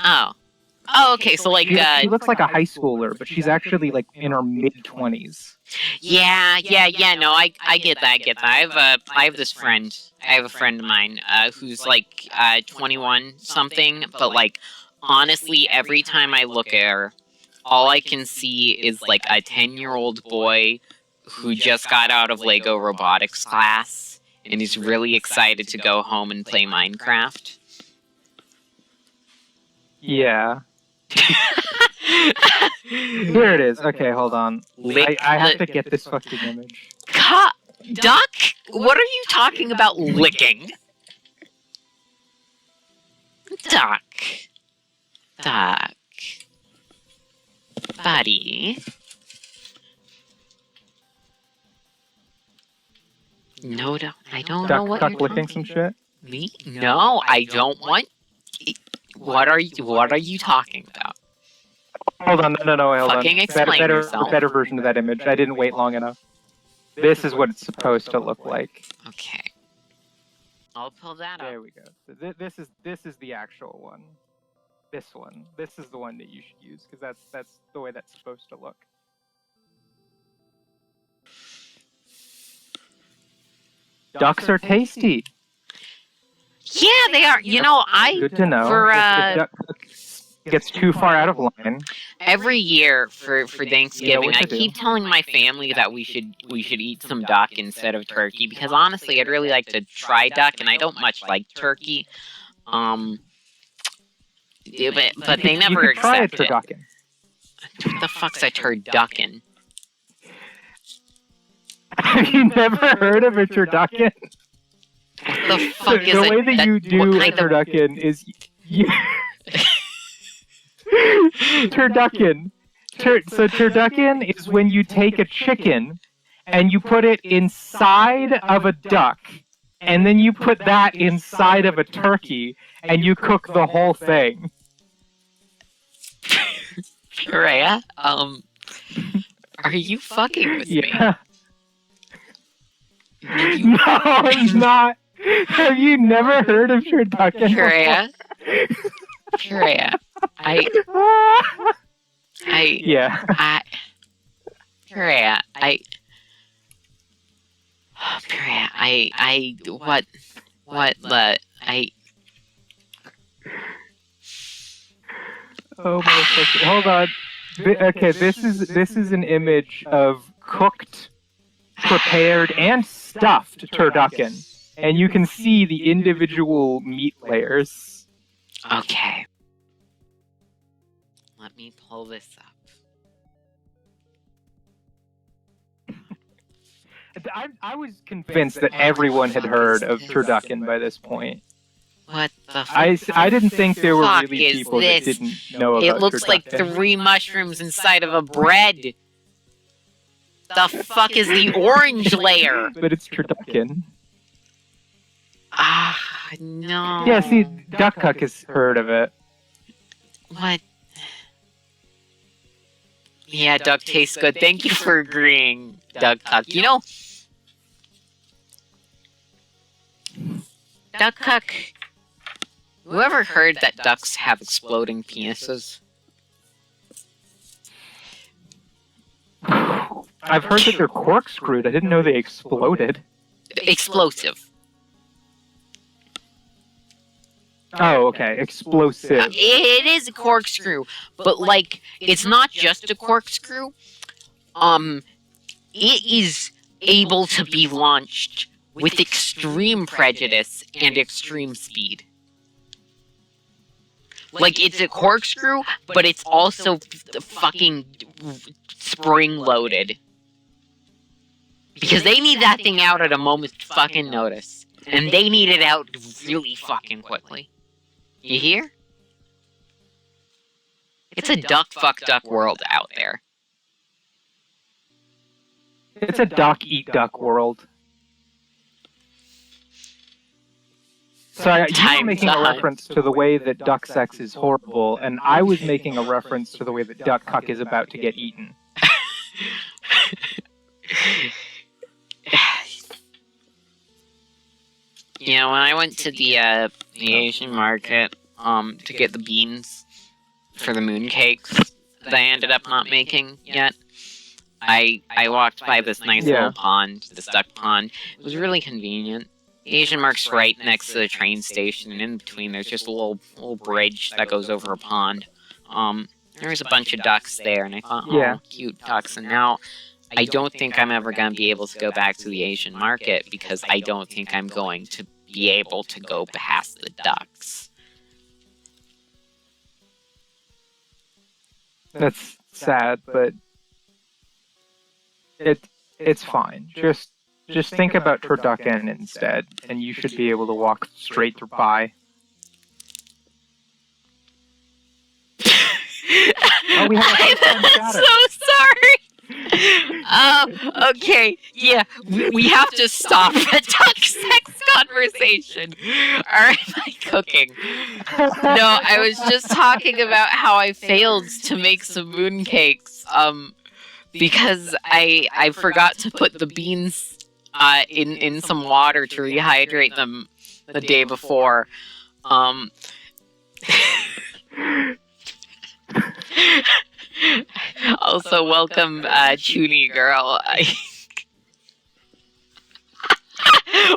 Oh, okay. So like, she looks like a high schooler, but she's actually like in her mid-20s. Yeah. No, I get that. I have this friend. I have a friend of mine who's like 21 something, but like honestly, every time I look at her, all I can see is like a 10-year-old boy who just got out of Lego robotics class and is really excited to go home and play Minecraft. Yeah. Here it is. Okay, hold on. I have to get this fucking image. Duck? What are you talking about licking? Duck. Duck. Buddy. No, I don't know what Duck you're licking talking. some shit. Me? No, I don't want. What are you talking about? Hold on, no, hold Fucking on. explain yourself. Better version of that image. I didn't wait long enough. This is what it's supposed to look like. Okay. I'll pull that up. There we go. So this is the actual one. This one. This is the one that you should use because that's the way that's supposed to look. Ducks are tasty. Yeah, they are. You know, Good to know. For if duck gets too far out of line. every year for Thanksgiving, what to I do. keep telling my family that we should eat some duck instead of turkey because honestly, I'd really like to try duck, and I don't much like turkey. Yeah, but they never you could try a accept it. turducken. What the fuck's a turducken? Have you never heard of a turducken? What the fuck is the a way that you do a turducken is turducken. So turducken is when you take a chicken and you put it inside of a duck, and then you put that inside of a turkey, and you cook the whole thing. Rhea, are you fucking with me? Yeah. No, I'm not. Have you never heard of turducken? Rhea, Yeah. Oh my fucking! Hold on. Okay, this is an image of cooked, prepared, and stuffed turducken, and you can see the individual meat layers. Okay. Let me pull this up. I was convinced that everyone had heard of turducken by this point. What the fuck? I didn't think there were fuck really is people this? that didn't know about It looks like turducken. 3 mushrooms inside of a bread. The fuck is the orange layer? But it's turducken. Ah, no. Yeah, see, Duck has heard of it. What? Yeah, duck tastes good. Thank you for agreeing, Duck. You know, Duck. Whoever heard that ducks have exploding penises? I've heard that they're corkscrewed. I didn't know they exploded. Explosive. Oh, okay. Explosive. It is a corkscrew, but like, it's not just a corkscrew. It is able to be launched with extreme prejudice and extreme speed. Like, it's a corkscrew, but it's also fucking spring-loaded. Because they need that thing out at a moment's fucking notice. And they need it out really fucking quickly. You hear? It's a duck world out there. It's a duck-eat-duck world. Sorry, you were making a reference to the way that duck sex is horrible, and I was making a reference to the way that duck cuck is about to get eaten. You know, when I went to the Asian market to get the beans for the mooncakes that I ended up not making yet, I walked by this nice little pond, this duck pond. It was really convenient. The Asian Market's right next to the train station, and in between there's just a little bridge that goes over a pond. There was a bunch of ducks there, and I thought, oh, cute ducks. And now I don't think I'm ever going to be able to go back to the Asian market because I don't think I'm going to be able to go past the ducks. That's sad, but it's fine. Just think about turducken instead, and you should be able to walk straight through by. Oh, we have I'm so sorry. Okay, yeah, we have to stop the duck sex conversation. Alright, my cooking. No, I was just talking about how I failed to make some mooncakes, because I forgot to put the beans, in some water to rehydrate them the day before. Also, welcome, Chuny girl.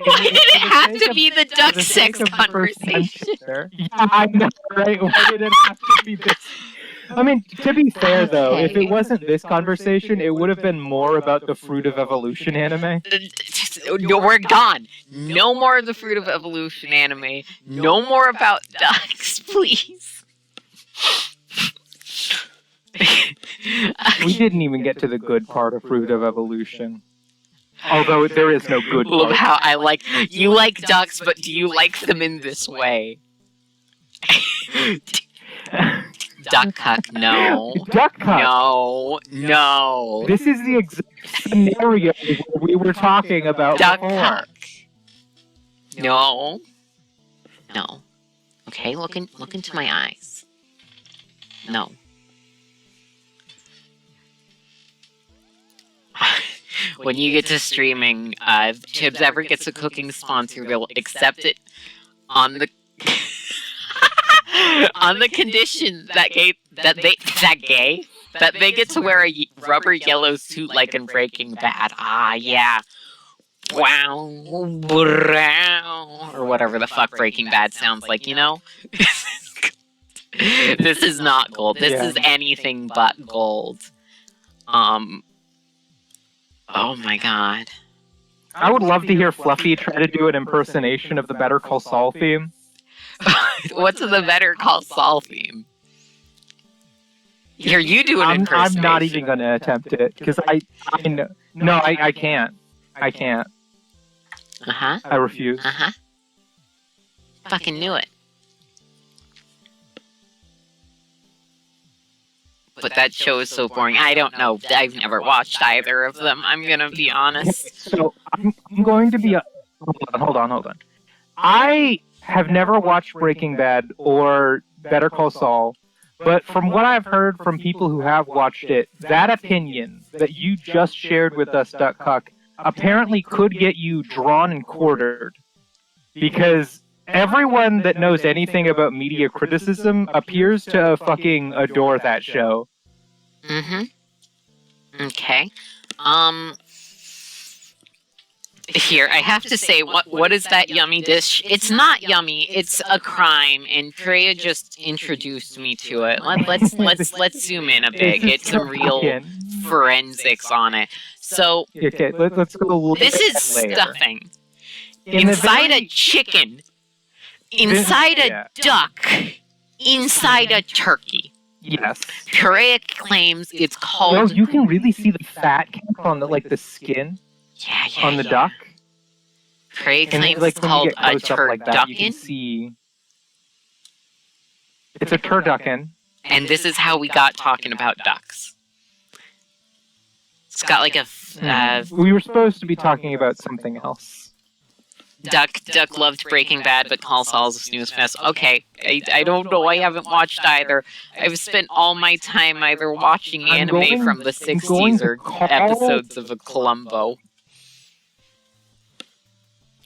Why did it have to be the duck sex conversation? Yeah, I know, right? Why did it have to be this? I mean, to be fair, though, if it wasn't this conversation, it would have been more about the Fruit of Evolution anime. No, we're gone. No more of the Fruit of Evolution anime. No more about ducks, please. We didn't even get to the good part of Fruit of Evolution. Although there is no good Love part. how you like ducks, but do you like them in this way? Duck cuck, no. Duck cuck. No. This is the exact scenario we were talking about Duck before. cuck. No. Okay, look into my eyes. No. When you get to streaming, if Chibs ever gets a cooking sponsor, they'll accept it on the on the condition that they get to wear a rubber yellow suit like in Breaking Bad. Ah, yeah. Wow, or whatever the fuck Breaking Bad sounds like, you know? This is not gold. This is anything but gold. Oh my god. I would love to hear Fluffy try to do an impersonation of the Better Call Saul theme. What's the Better Call Saul theme? Here, you do an impersonation. I'm not even going to attempt it, because I know. No, I can't. I can't. Uh-huh. I refuse. Uh-huh. Fucking knew it. But that show is so boring. I don't know. I've never watched either of them. I'm gonna be honest. So I'm going to be. Hold on. I have never watched Breaking Bad or Better Call Saul, but from what I've heard from people who have watched it, that opinion that you just shared with us, Duck Cuck, apparently could get you drawn and quartered, because everyone that knows anything about media criticism appears to fucking adore that show. Mm-hmm. Okay. Here, I have to say, what is that yummy dish? It's not yummy. It's a crime, and Freya just introduced me to it. Let's zoom in a bit, get some real forensics on it. So, okay, let's go. This is stuffing inside a chicken, inside a duck, inside a turkey. Yes. Freya claims it's called. Well, you can really see the fat on the skin. Yeah, on the duck. Freya claims it's called a turducken. You can see it's a turducken. And this is how we got talking about ducks. It's got like a. We were supposed to be talking about something else. Duck loved Breaking Bad, but Call Saul's a snooze fest. Okay, I don't know. I haven't watched either. I've spent all my time either watching anime from the 60s or episodes of a Columbo.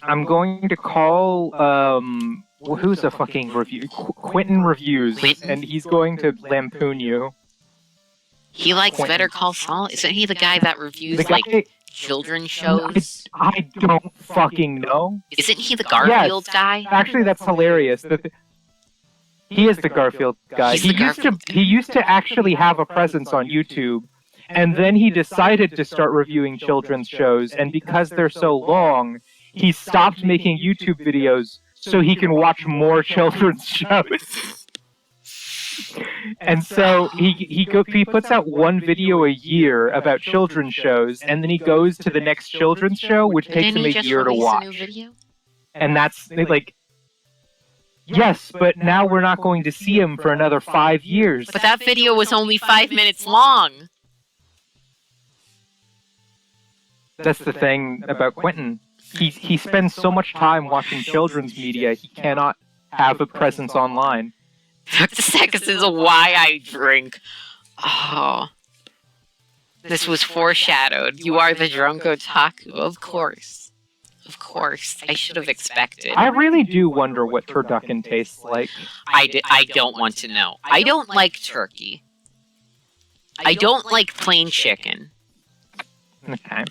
I'm going to call, who's a fucking review? Quentin Reviews, and he's going to lampoon you. He likes Better Call Saul? Isn't he the guy that reviews, children's shows? I don't fucking know. Isn't he the Garfield guy? Actually, that's hilarious. He is the Garfield guy. He used to actually have a presence on YouTube, and then he decided to start reviewing children's shows, and because they're so long, he stopped making YouTube videos so he can watch more children's shows. And so he puts out one video a year about children's shows, and then he goes to the next children's show, which takes Didn't him he a just year to release watch. a new video? And that's like, yes, but now we're not going to see him for another 5 years. But that video was only 5 minutes long. That's the thing about Quentin. He spends so much time watching children's media, he cannot have a presence online. Took the seconds is why I drink. Oh. This was foreshadowed. You are the drunk otaku. Of course. Of course. I should have expected. I really do wonder what turducken tastes like. I don't want to know. I don't like turkey. I don't like plain chicken. Okay.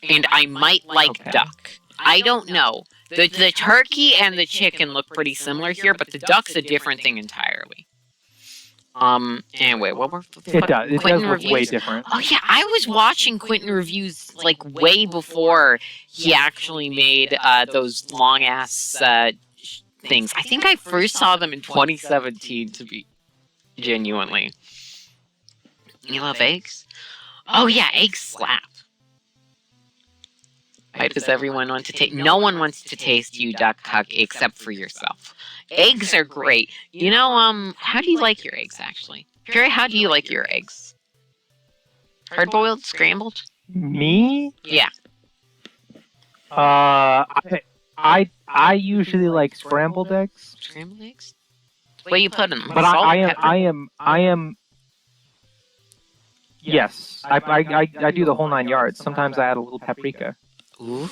And I might like Okay. duck. I don't know. The turkey and the chicken look pretty similar here, but the duck's a different thing entirely. Anyway, what were It does. It Quentin does look way reviews? different. Oh yeah, I was watching Quentin reviews like way before he actually made those long ass things. I think I first saw them in 2017, to be genuinely. You love eggs? Oh yeah, eggs slap. Why does everyone want to taste? No one wants to taste you, duck huck, except for yourself. Eggs are great. You know, how do you like your eggs, actually? Jerry, how do you like your eggs? Hard-boiled? Scrambled? Me? Yeah. I usually like scrambled eggs, Scrambled eggs? Where you put them? but Salt, I pepper? am. Yes, I do the whole 9 yards. Sometimes I add a little paprika. Ooh.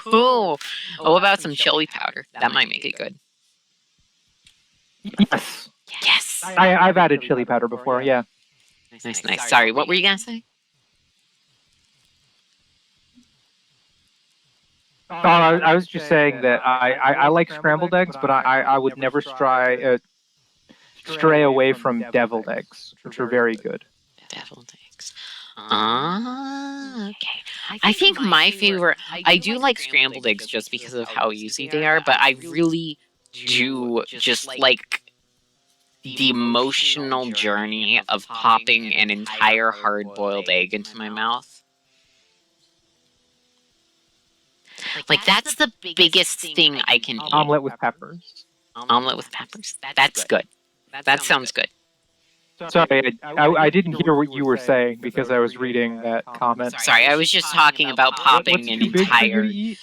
Oh, what about some chili powder? That might make it good. Yes, Yes. I've added chili powder before. Yeah. Nice, nice. Sorry, what were you gonna say? I was just saying that I like scrambled eggs, but I would never stray away from deviled eggs, which are very good. Deviled eggs. Okay. I think my favorite. I do like scrambled eggs just because of how easy they are, but I really do just like the emotional journey of popping an entire hard-boiled egg into my mouth. Like, that's the biggest thing I can eat. Omelet with peppers. Omelet with peppers? That's good. That sounds good. Sorry, I didn't hear what you were saying because I was reading that comment. Sorry, I was just talking about popping What's an too big for you entire... to eat?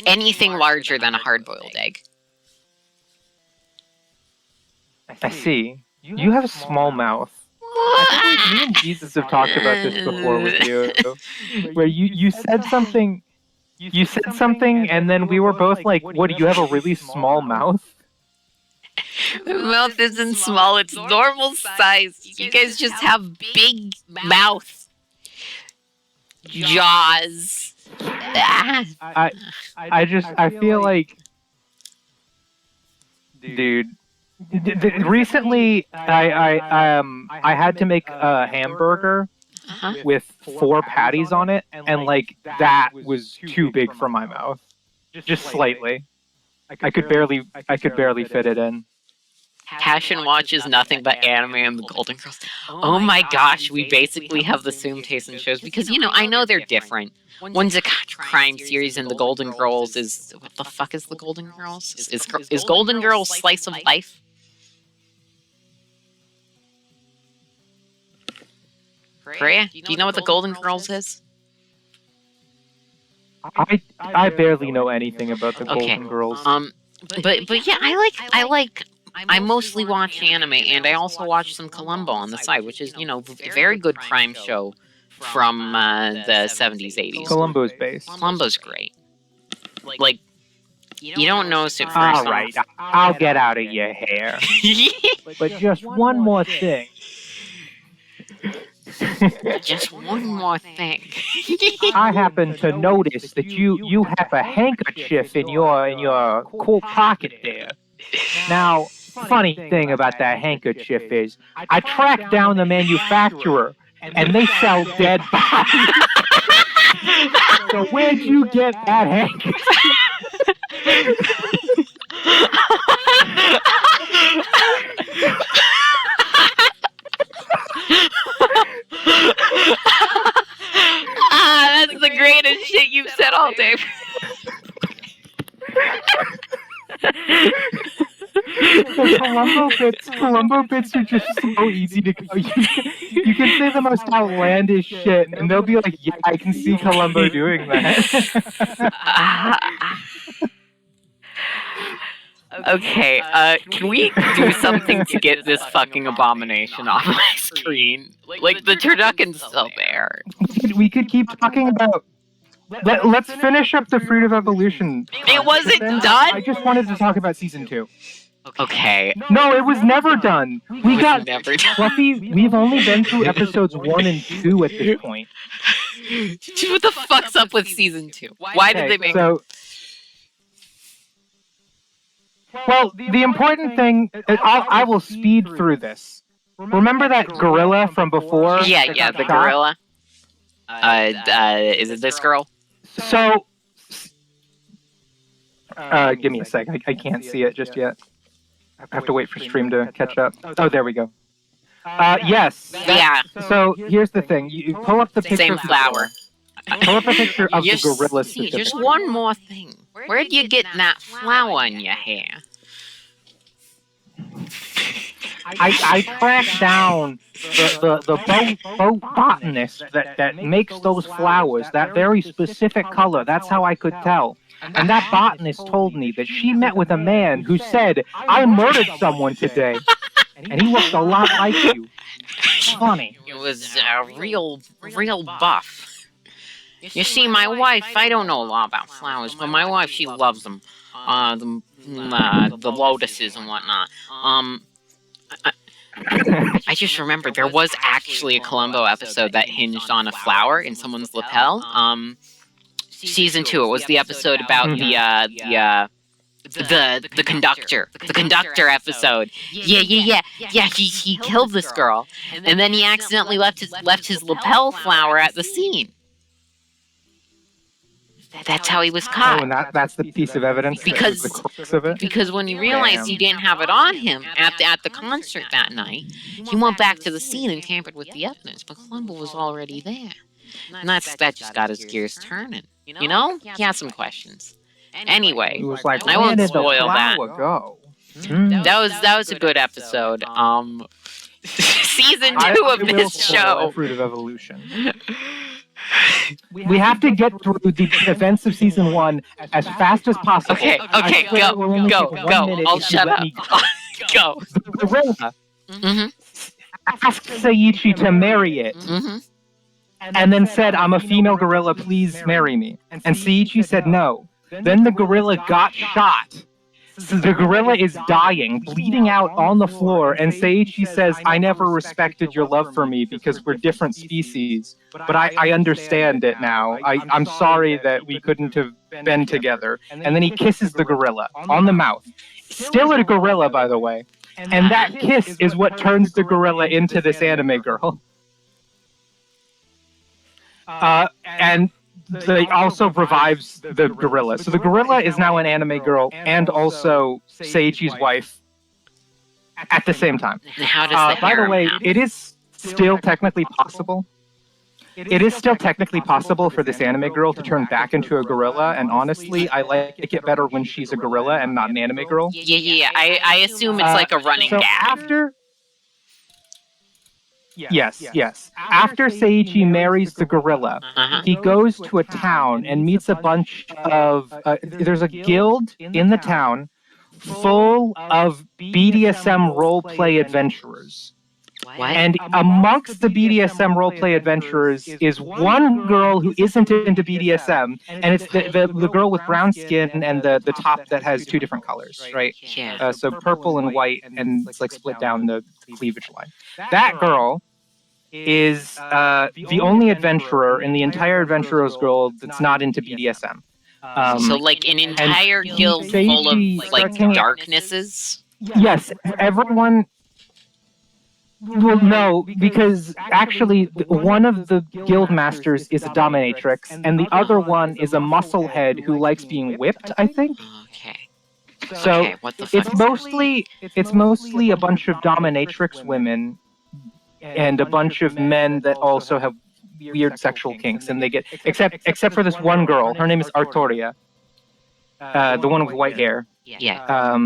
Anything larger than a hard-boiled egg. I see. You have a small mouth. I think me and Jesus have talked about this before with you, where you said something. You said something, and then we were both like, "What? Do you have a really small mouth?" My mouth isn't small, it's normal size. You guys just have big mouth. Jaws. Ah. I feel like, dude. Recently, I had to make a hamburger Uh-huh. with 4 patties on it, and like that was too big for my mouth, just slightly. I could barely fit it in. Passion watches nothing but anime and the Golden Girls. Oh my gosh, we basically have the same taste in shows because, you know, I know they're different. One's a crime series and the Golden Girls is... What the fuck is the Golden Girls? Is Golden Girls slice of life? Freya, do you know what the Golden Girls is? I barely know anything about the Golden Girls. But yeah, I mostly watch anime, and I also watch some Columbo on the side, which is, you know, a very good crime show from the 70s, 80s. Columbo's base. Columbo's great. Like, you don't notice it first. All right, I'll get out of your hair. But just one more thing. Just one more thing. I happen to notice that you have a handkerchief in your coat pocket there. Now, funny thing about that handkerchief is, I tracked down the manufacturer, and they sell dead bodies. So where'd you get that handkerchief? tell, Dave. The Columbo bits are just so easy to go. You can say the most outlandish shit, and they'll be like, "Yeah, I can see Columbo doing that." Okay, can we do something to get this fucking abomination off my screen? Like, the turducken's still there. We could keep talking about. Let's finish up the Fruit of Evolution. It wasn't Then done? I just wanted to talk about season 2. Okay. No, it was never done. We got never done. Fluffy. We've only been through episodes 1 and 2 at this point. What the fuck's up with season 2? Why did they make so? Well, the important thing, I will speed through this. Remember that gorilla from before? Yeah, the gorilla. Is it this girl? So, give me a sec. I can't see it just yet. I have to wait for stream to catch up. Oh, there we go. Yes. Yeah. So here's the thing. You pull up the picture. Same flower. Pull up a picture of the gorilla. Just one more thing. Where'd you get that flower in your hair? I tracked down the botanist that makes those flowers, that very specific color. That's how I could tell. And that botanist told me that she met with a man who said, "I murdered someone today." And he looked a lot like you. Funny. It was real buff. You see, my wife, I don't know a lot about flowers, but my wife, she loves them. The lotuses and whatnot. I just remember there was actually a Columbo episode that hinged on a flower in someone's lapel. Season 2, it was the episode about the conductor. The conductor episode. Yeah. He killed this girl, and then he accidentally left his lapel flower at the scene. That's how he was caught. Oh, and that's the piece of evidence. Because the crux of it. Because when he realized he didn't have it on him at the concert that night, he went back to the scene and tampered with the evidence. But Columbo was already there, and that just got his gears turning. You know, he had some questions. Anyway, He was like, I won't "Where did the spoil that. flower go?" That was a good episode. Season 2 of this show. Fruit of Evolution. We have to get through the events of season 1 as fast as possible. Okay, go. I'll shut up. Go. The gorilla asked Seiichi to marry it, and then said, "I'm a female gorilla, please marry me." And Seiichi said no. Then the gorilla got shot. So the gorilla is dying, bleeding out on the floor, and Seiichi says, "I never respected your love for me because we're different species, but I understand it now. I'm sorry that we couldn't have been together." And then he kisses the gorilla on the mouth. Still a gorilla, by the way. And that kiss is what turns the gorilla into this anime girl. And they also revives the gorilla. So the gorilla is now an anime girl and also Seiichi's wife at the same time. How does the by the harem way, happen? it is still technically possible. It is still technically possible for this anime girl to turn back into a gorilla, and honestly, I like it better when she's a gorilla and not an anime girl. Yeah. I assume it's like a running So gag. after... Yes. After Seiichi marries the gorilla, he goes to a town and meets a bunch of... there's a guild in the town full of BDSM roleplay adventurers. What? And amongst the BDSM roleplay adventurers is one girl who isn't into BDSM, and it's the girl with brown skin and the top that has 2 different colors, right? Yeah. So purple and white, and it's like split down the cleavage line. That girl is the only adventurer in the entire Adventurers Guild that's not into BDSM. So like an entire guild full of like darknesses? Yes, everyone... Well, no, because actually one of the guild masters is a dominatrix, and the other one is a musclehead who likes being whipped, I think. Okay. So Okay, what the fuck? it's mostly a bunch of dominatrix women and a bunch of men that also have weird sexual kinks, and they get except for this one girl. Her name is Artoria, the one with white hair. Yeah.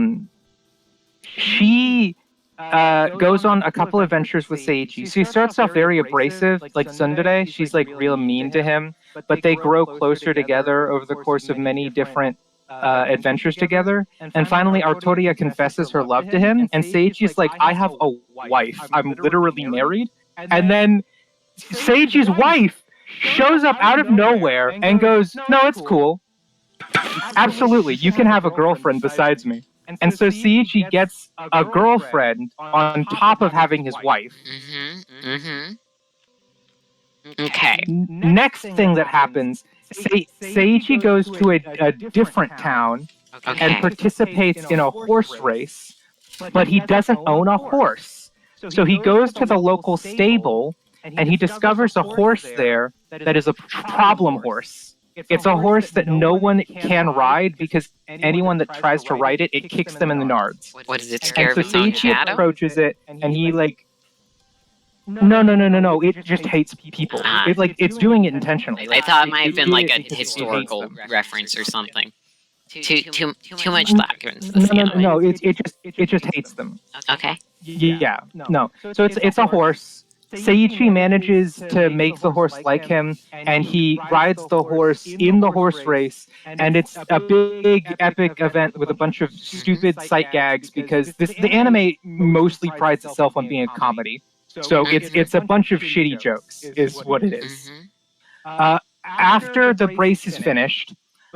She goes on a couple adventures with Seiichi. She starts off very abrasive, like Tsundere. She's like real mean to him, but they grow closer together over the course of many different adventures together. And finally, Artoria confesses her love to him, and Seiichi's like, I have a wife. I'm literally married. And then Seiichi's wife shows up out of nowhere and goes, no, it's cool. Absolutely, you can have a girlfriend besides me. And so Seiichi gets a girlfriend on top of having his wife. Okay. Next thing that happens, Seiichi goes to a different town and participates in a horse race, but he doesn't own a horse. So he goes to the local stable and he discovers a horse there that is a problem horse. It's a horse that no one can ride because anyone that tries to ride it, it kicks them in the nards. What is it, scared And of so its own Seiichi shadow? approaches it and he like, no. It just hates people. It's doing it intentionally. I thought it might have been like a It hates historical them. reference or something. Too much thought goes into this. No. It just hates them. Okay. Yeah. No. So it's a horse. Seiichi manages to make the horse like him, and he rides the horse in the horse race, and it's a big epic event with a bunch of stupid sight gags because the anime mostly prides itself on being a comedy. So it's a bunch of shitty jokes is what it is. After the race is finished,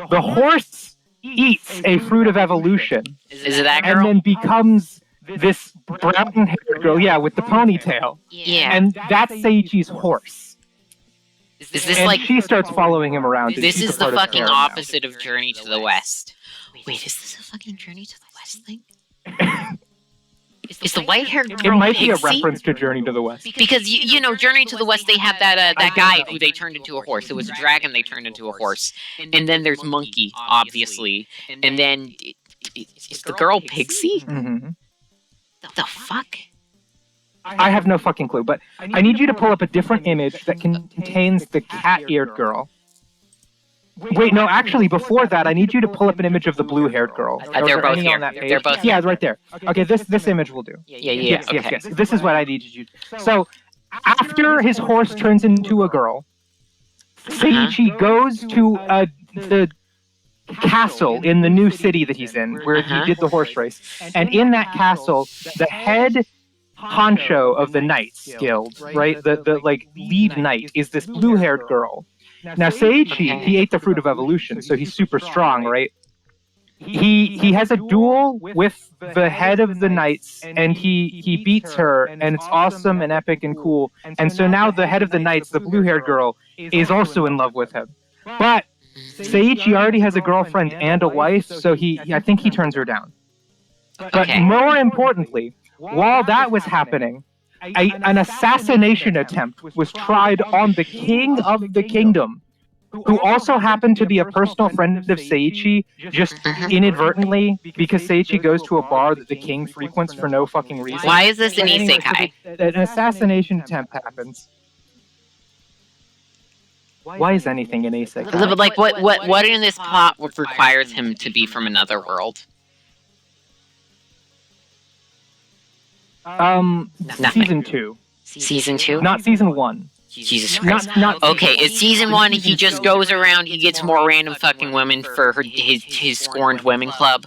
the horse eats a fruit of evolution. Is it that girl? And then becomes this brown-haired girl, with the ponytail. Yeah. And that's Seiichi's horse. Is this And like she starts following him around. this is is the fucking opposite of Journey to the West? Wait, is this a fucking Journey to the West thing? Is the white haired It girl might be a Pixie? reference to Journey to the West. Because you know, Journey to the West, they have that guy who they turned into a horse. It was a dragon they turned into a horse, and then there's Monkey, obviously, and then is the girl Pixie? Mm-hmm. The fuck? I have no fucking clue, but I need you to pull up a different image that contains the cat-eared girl. Wait, no, actually, before that, I need you to pull up an image of the blue-haired girl. They're both any here. on that page? They're both Yeah, right there. Okay, this image will do. Yeah. Yes, Okay. yes. This is what I needed you to. So, after his horse turns into a girl, Seiichi goes to the castle in the new city that he's in, where he did the horse race. And in that castle, the head honcho of the Knights Guild, right? The like lead knight is this blue-haired girl. Now Seiichi, he ate the fruit of evolution, so he's super strong, right? He has a duel with the head of the Knights, and he beats her, and it's awesome and epic and cool. And so now the head of the Knights, the blue-haired girl, is also in love with him. But Seiichi already has a girlfriend and a wife, so I think he turns her down. But more importantly, while that was happening, an assassination attempt was tried on the king of the kingdom, who also happened to be a personal friend of Seiichi, just inadvertently, because Seiichi goes to a bar that the king frequents for no fucking reason. Why is this an Anyway, isekai? so an assassination attempt happens. Why is anything an isekai? But like, what in this plot requires him to be from another world? Season 2. Season 2? Not season 1. Jesus Christ. Not Okay, it's season 1. He just goes around. He gets more random fucking women for his scorned women club.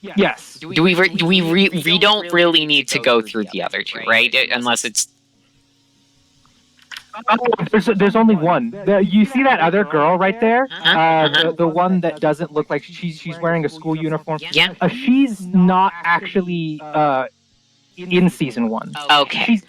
Yes. We don't really need to go through the other two, right? Unless it's. Oh, there's only one. You see that other girl right there? The one that doesn't look like she's wearing a school uniform. Yeah. She's not actually in season 1. Okay.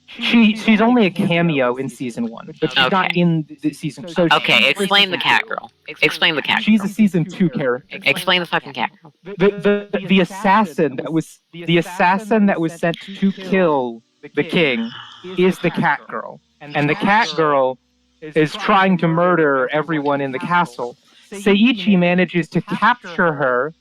She's only a cameo in season 1, but she's not in the season. So Okay, explain the cat girl. Explain the cat girl. She's a season 2 character. Explain the fucking cat girl. The assassin that was sent to kill the king is the cat girl. And the cat girl is trying to murder everyone in the castle. Seiichi manages to capture her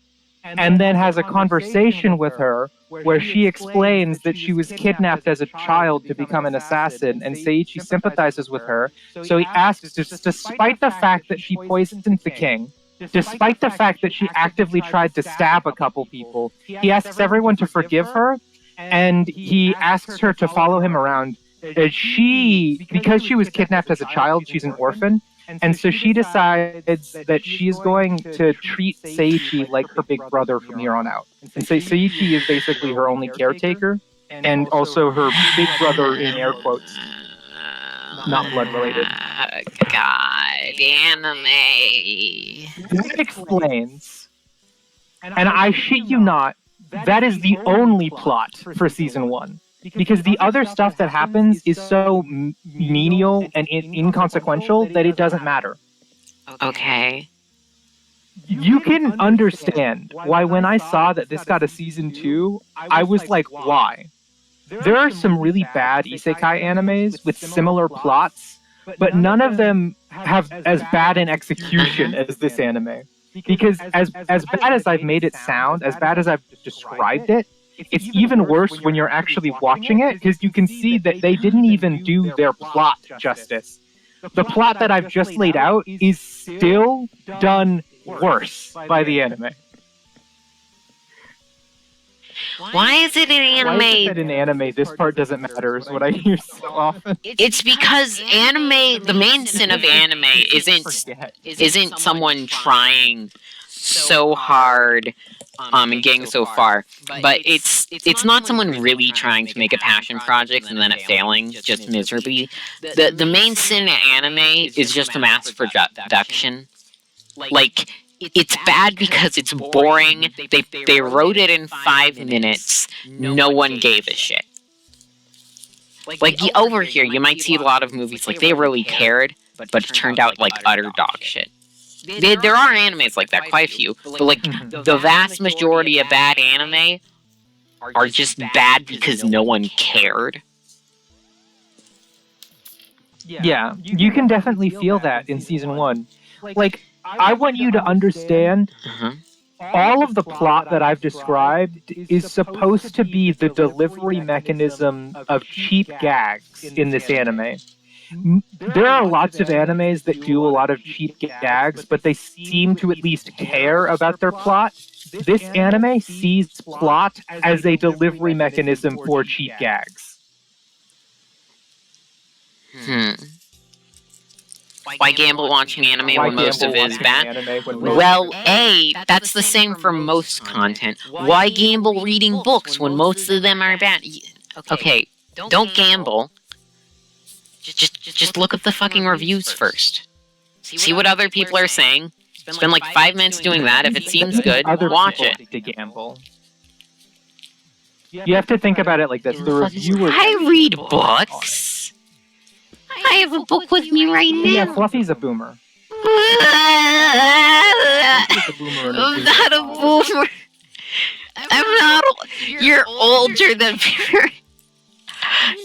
and then has a conversation with her where she explains that she was kidnapped as a child to become an assassin, and Seiichi sympathizes with her. So he asks, despite the fact that she poisoned the king, despite the fact that she actively tried to stab a couple people, he asks everyone to forgive her, and he asks her to follow him around. Because she was kidnapped as a child, she's an orphan, and so she decides that she's going to treat Seiichi like her big brother from here on out. And so Seiichi is basically her only caretaker, and also her big brother in air quotes. Not blood related. God, anime. That explains, and I shit you not, that is the only plot for season 1. Because the other stuff that happens is so menial and inconsequential that it doesn't matter. Okay. You can understand why when I saw that this got a season 2, I was like, why? There are some really bad isekai animes with similar plots, but none of them have as bad an execution as this anime. Because as bad as I've made it sound, as bad as I've described it, it's even worse when you're actually watching it, because you can see that they didn't even do their plot justice. The plot that I've just laid out is still done worse by the anime. Why is it an anime? Why is it an anime? This part doesn't matter is what I hear so often. It's because anime, the main sin of anime isn't someone trying so hard and getting so far, but it's not someone really trying to make a passion project and then it failing just miserably. The main sin in anime is just a mass production. Like, it's bad because it's boring. They wrote it in 5 minutes. No one gave a shit. Like over here, you might see a lot of movies like they really cared, but it turned out like utter dog shit. There are animes like that, quite a few, but like the vast majority of bad anime are just bad because no one cared. Yeah, you can definitely feel that in season 1. Like, I want you to understand, all of the plot that I've described is supposed to be the delivery mechanism of cheap gags in this anime. There are lots of animes that do a lot of cheap gags, but they seem to at least care about their plot. This anime sees plot as a delivery mechanism for cheap gags. Why gamble watching anime when most of it is bad? Well, A, that's the same for most content. Why gamble reading books when most of them are bad? Okay, don't gamble. Just look at the fucking reviews first. See what other people are saying. Spend like 5 minutes doing that. If it seems good, watch it. To gamble. You have to think about it like this. The reviewers. I read books. I have a book with me right now. Yeah, Fluffy's a boomer. I'm not a boomer. I'm not. You're older than me.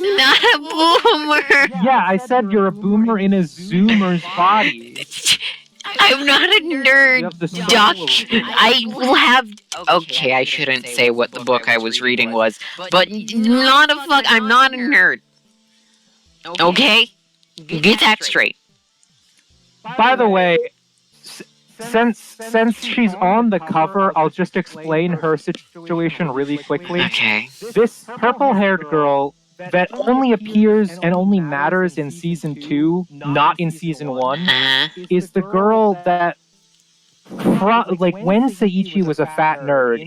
Not a boomer. Yeah, I said you're a boomer in a zoomer's body. I'm not a nerd, Doc. I will have... Okay, I shouldn't say what the book I was reading was, but I'm not a nerd. Okay? Get that straight. By the way, since she's on the cover, I'll just explain her situation really quickly. Okay. This purple-haired girl that only appears and only matters in season 2, not in season 1, is the girl that, like, when Seiichi was a fat nerd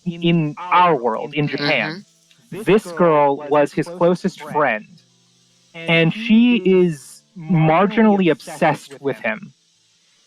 in our world, in Japan, this girl was his closest friend, and she is marginally obsessed with him.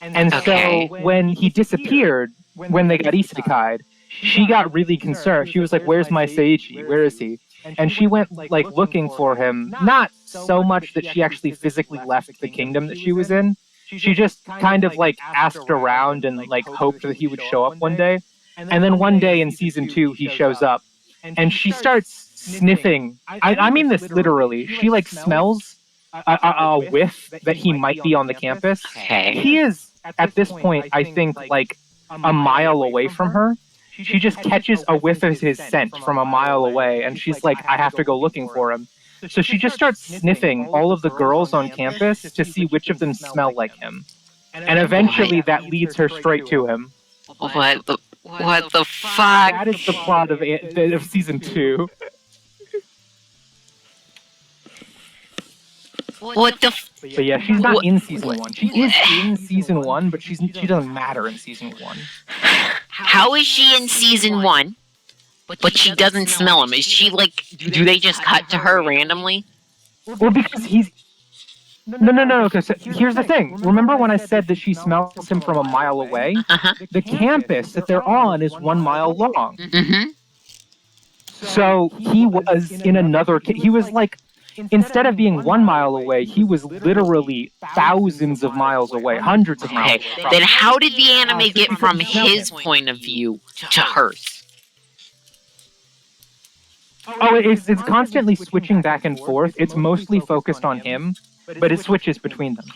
And so when he disappeared, when they got isekai'd, she got really concerned. She was like, "Where's my Seiichi? Where is he?" And she went, like, looking for him, not so much that she actually physically left the kingdom that she was in. She just kind of, like, asked around and, like, hoped that he would show up one day. And then one day in season 2, he shows up, and she starts sniffing. I mean this literally. She, like, smells a whiff that he might be on the campus. He is, at this point, I think, like, a mile away from her. she just catches a whiff of his scent from a mile away, and she's like, I have to go looking for him. So she just starts sniffing all of the girls on campus to see which of them smell like him. And eventually that leads her straight to him. What the fuck? That is the plot of season 2. What the But yeah, she's not in season 1. She is in season 1, but she doesn't matter in season 1. How is she in season 1, but she doesn't smell him? Is she like, do they just cut to her randomly? Well, because he's... No, okay, so here's the thing. Remember when I said that she smells him from a mile away? Uh-huh. The campus that they're on is 1 mile long. Mm-hmm. So he was in another... He was like... Instead of being 1 mile away, he was literally thousands of miles away, hundreds of miles Okay, away. then how did the anime get from his point of view to hers? Oh, it's constantly switching back and forth. It's mostly focused on him, but it switches between them.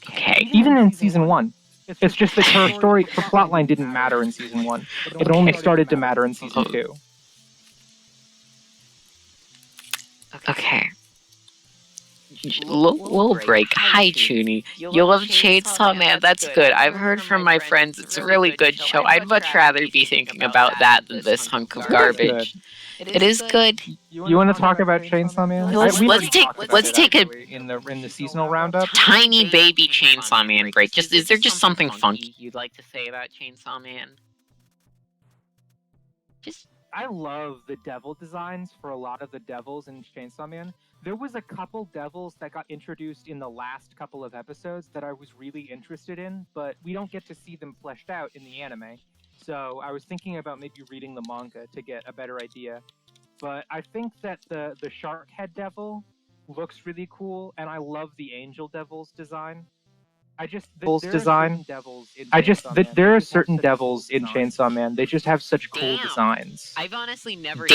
Okay. Even in season 1. It's just that her plotline didn't matter in season 1. It only started to matter in season 2. Okay. Little break. Hi, Chuni. You love Chainsaw Man? That's good. I've heard from my friends it's a really good show. I'd much rather be thinking about that than this hunk of garbage. It is good. You want to talk about Chainsaw Man? Let's take a in the seasonal roundup. Tiny baby Chainsaw Man break. Is there just something funky you'd like to say about Chainsaw Man? I love the devil designs for a lot of the devils in Chainsaw Man. There was a couple devils that got introduced in the last couple of episodes that I was really interested in, but we don't get to see them fleshed out in the anime. So I was thinking about maybe reading the manga to get a better idea. But I think that the shark head devil looks really cool, and I love the angel devil's design. There are certain devils in Chainsaw Man. They just have such cool designs. I've honestly never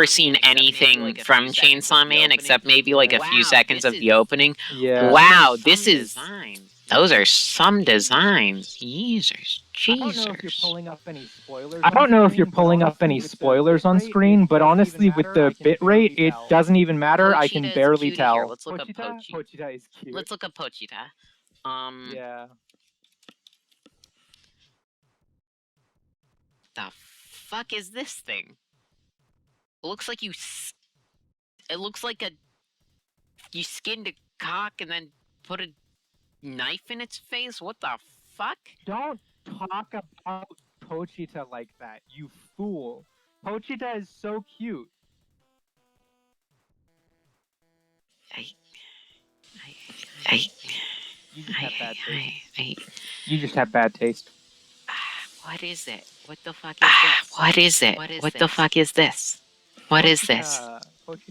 seen anything from Chainsaw Man except maybe like a few seconds of the opening. Yeah. Wow, those are some designs. Jesus. I don't know if you're pulling up any spoilers on screen, but honestly, with the bitrate, it doesn't even matter. I can barely tell. Let's look up Pochi. Pochita is cute. Let's look up Pochita. Yeah. The fuck is this thing? It looks like you skinned a cock and then put a knife in its face. What the fuck? Don't talk about Pochita like that, you fool. Pochita is so cute. You just have bad taste. What is it? What the fuck is this? What is it? What the fuck is this? What is this?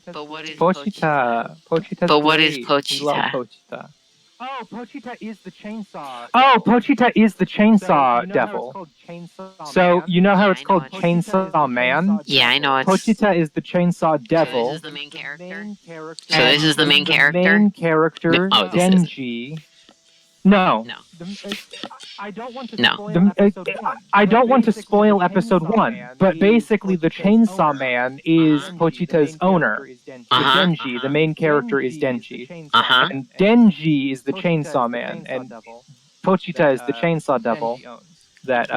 But what is Pochita? Pochita's But what is great. Pochita? We love Pochita. Oh, Pochita is the chainsaw. Oh, Pochita is the chainsaw devil. So you know how it's called Chainsaw Man? Yeah, I know. Pochita is the chainsaw devil. So this is the main character? So this is the main character? The main character, No, Denji. No. I don't want to spoil episode 1. I don't want to spoil episode 1, but basically the Chainsaw Man is Pochita's owner. Denji, the main character is Denji. And Denji is the Chainsaw Man, and Pochita is the Chainsaw Devil that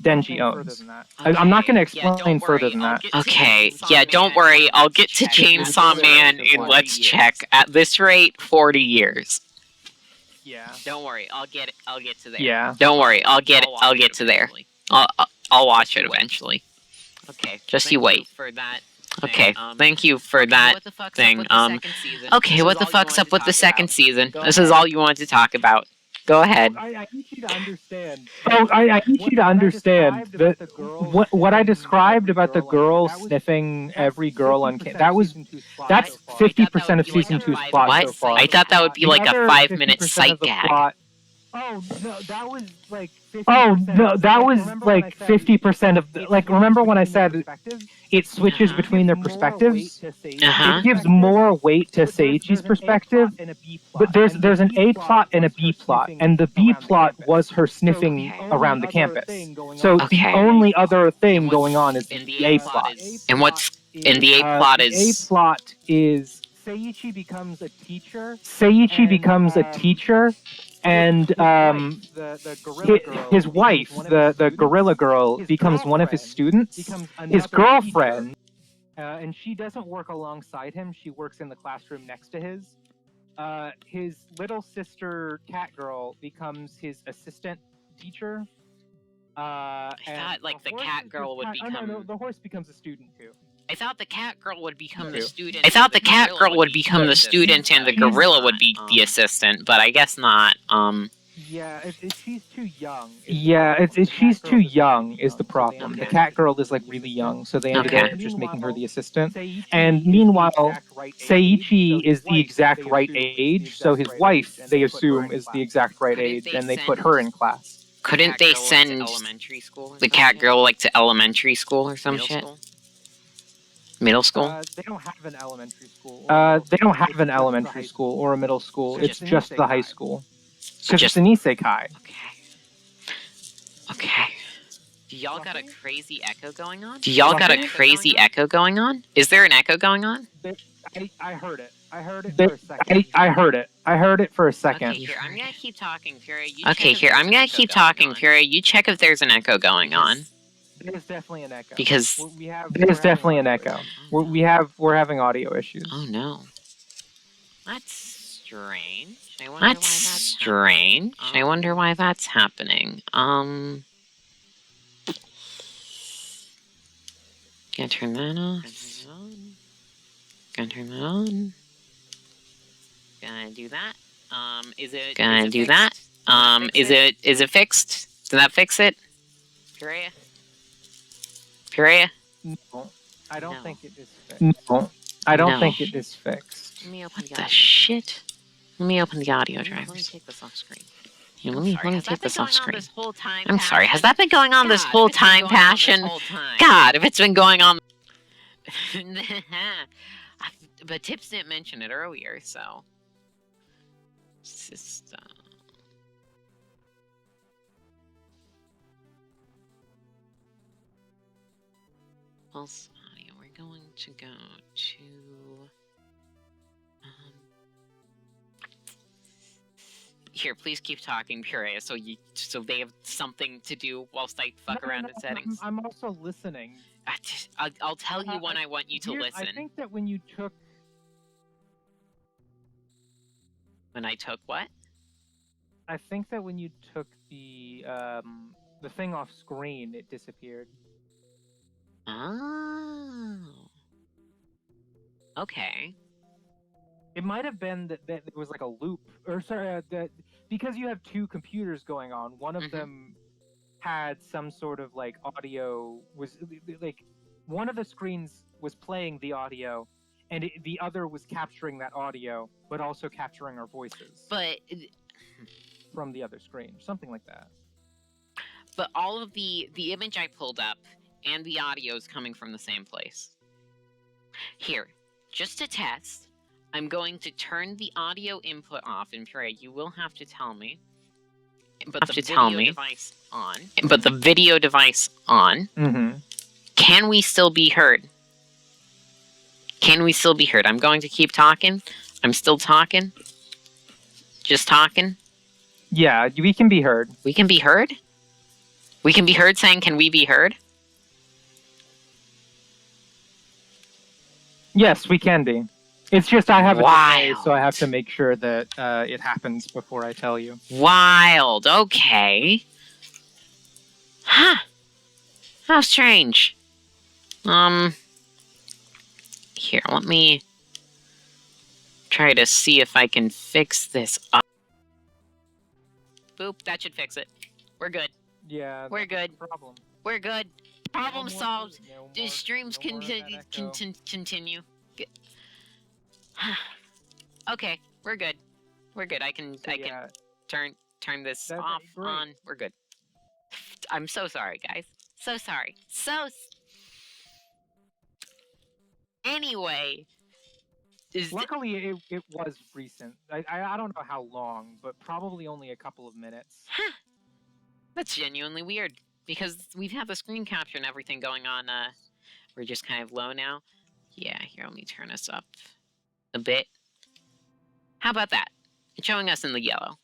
Denji owns. I'm not going to explain further than that. Okay, yeah, don't worry. I'll get to Chainsaw Man in Let's Check. At this rate, 40 years. Yeah. Don't worry, I'll get to there. Yeah. Don't worry, I'll get to there. I'll watch it eventually. Okay. Just you wait. For that. Okay. Thank you for that thing. Okay, what the fuck's up with the second season? This is all you wanted to talk about. Go ahead. I need you to understand. I need you to understand that what I described about the girl sniffing every girl on that's 50% of season 2's plot so far. I thought that would be like a 5-minute sight gag. Oh no, that was like Oh no, that was like 50% of the, like. Remember when I said it switches between their perspectives? It gives more weight to Seiichi's perspective, but there's an A plot and a B plot, and the B plot was her sniffing around the campus. So the only other thing going on is the A plot. And what's in the A plot The A plot is Seiichi becomes a teacher, and his wife, the gorilla girl, becomes one of his students. His girlfriend, and she doesn't work alongside him. She works in the classroom next to his. His little sister, cat girl, becomes his assistant teacher. I thought like the cat girl would become. Oh, no, the horse becomes a student too. I thought the cat girl would become the student. I thought the cat girl would become the student and the gorilla would be the assistant, but I guess not. Yeah, she's too young. She's too young is the problem. The cat girl is like really young, so they ended up just making her the assistant. And meanwhile, Seiichi is the exact right age, so his wife, they assume, is the exact right age, and they put her in class. Couldn't they send the cat girl like to elementary school or some shit? Middle school? They don't have an elementary school. They don't have an elementary school or a middle school. It's just the high school. Because it's an isekai. Okay. Do y'all got a crazy echo going on? Is there an echo going on? I heard it. I heard it for a second. I heard it for a second. Okay, here, I'm gonna keep talking, Fury. You check if there's an echo going on. There's definitely an echo. Because there's definitely an echo. We're having audio issues. Oh no. That's strange. I wonder why that's happening. Gonna turn that off. Gonna turn that on. Gonna do that. Is it fixed? Did that fix it? Furia? No, I don't think it is fixed. No, I don't think it is fixed. Let me open the shit. Let me open the audio drivers. Let me take this off screen. Yeah, let me take this off screen. I'm sorry, has that been going on this whole time, Passion? God, if it's been going on... But Tips didn't mention it earlier, so... It's just, Pulse audio, we're going to go to... Here, please keep talking, Purea, so they have something to do whilst I fuck around in settings. I'm also listening. I'll tell you when I want you to listen. I think that when you took... When I took what? I think that when you took the thing off screen, it disappeared. Oh. Okay. It might have been that there was like a loop, or sorry, that because you have two computers going on, one of them had some sort of like audio, was like one of the screens was playing the audio, and the other was capturing that audio, but also capturing our voices. But from the other screen, something like that. But all of the image I pulled up and the audio is coming from the same place. Here, just to test, I'm going to turn the audio input off, and Puree, you will have to tell me. But the video device on. Can we still be heard? I'm going to keep talking. I'm still talking. Just talking. Yeah, we can be heard. We can be heard? We can be heard saying, can we be heard? Yes, we can be. It's just I have a delay, so I have to make sure that it happens before I tell you. Wild. Okay. Huh. How strange. Here, let me try to see if I can fix this up. Boop, that should fix it. We're good. Yeah. We're good. Problem. We're good. Problem solved. The streams continue. Okay, we're good. We're good. I can turn this off, on. We're good. I'm so sorry, guys. So sorry. Anyway, Luckily, it was recent. I don't know how long, but probably only a couple of minutes. That's genuinely weird because we've had the screen capture and everything going on. We're just kind of low now. Yeah, here, let me turn us up a bit. How about that? It's showing us in the yellow.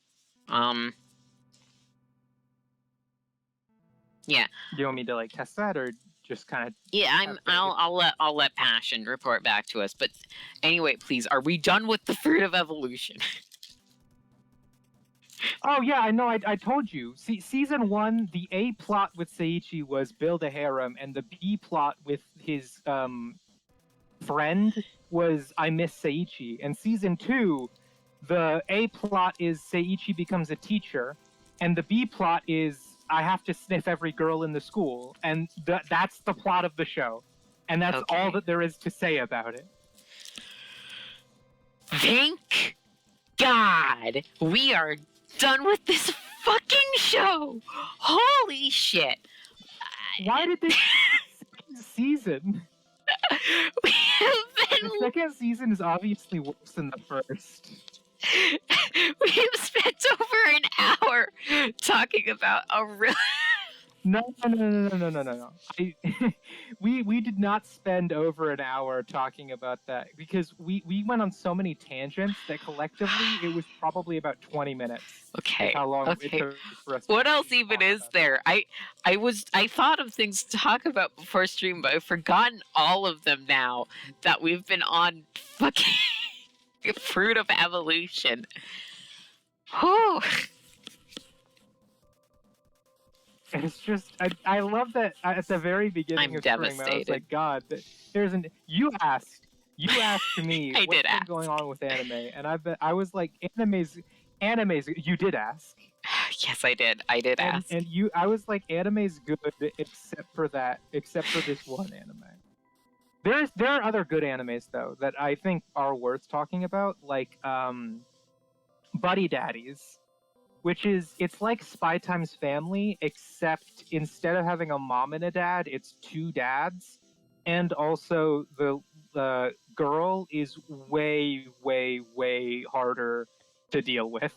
Yeah. Do you want me to like test that, or just kind of? Yeah, I'll let Passion report back to us. But anyway, please, are we done with the fruit of evolution? Oh yeah, I know. I told you. See, season 1, the A plot with Seiichi was build a harem, and the B plot with his friend was I miss Seiichi. And season 2, the A plot is Seiichi becomes a teacher, and the B plot is I have to sniff every girl in the school, and that's the plot of the show, and that's all that there is to say about it. Thank God we are done with this fucking show. Holy shit! Why did this season? We have been. The second season is obviously worse than the first. We've spent over an hour talking about a real. No. We did not spend over an hour talking about that because we went on so many tangents that collectively it was probably about 20 minutes. Okay. How long it took for us. What else even is there? I thought of things to talk about before stream, but I've forgotten all of them now that we've been on fucking fruit of evolution. Whew. It's just I love that at the very beginning of stream, I was like, God, you asked me I what's been going on with anime, and I was like, anime's you did ask. Yes, I did ask. And I was like, anime's good except for this one anime. There are other good animes though that I think are worth talking about, like Buddy Daddies, which it's like Spy Time's Family, except instead of having a mom and a dad, it's two dads, and also the girl is way, way, way harder to deal with.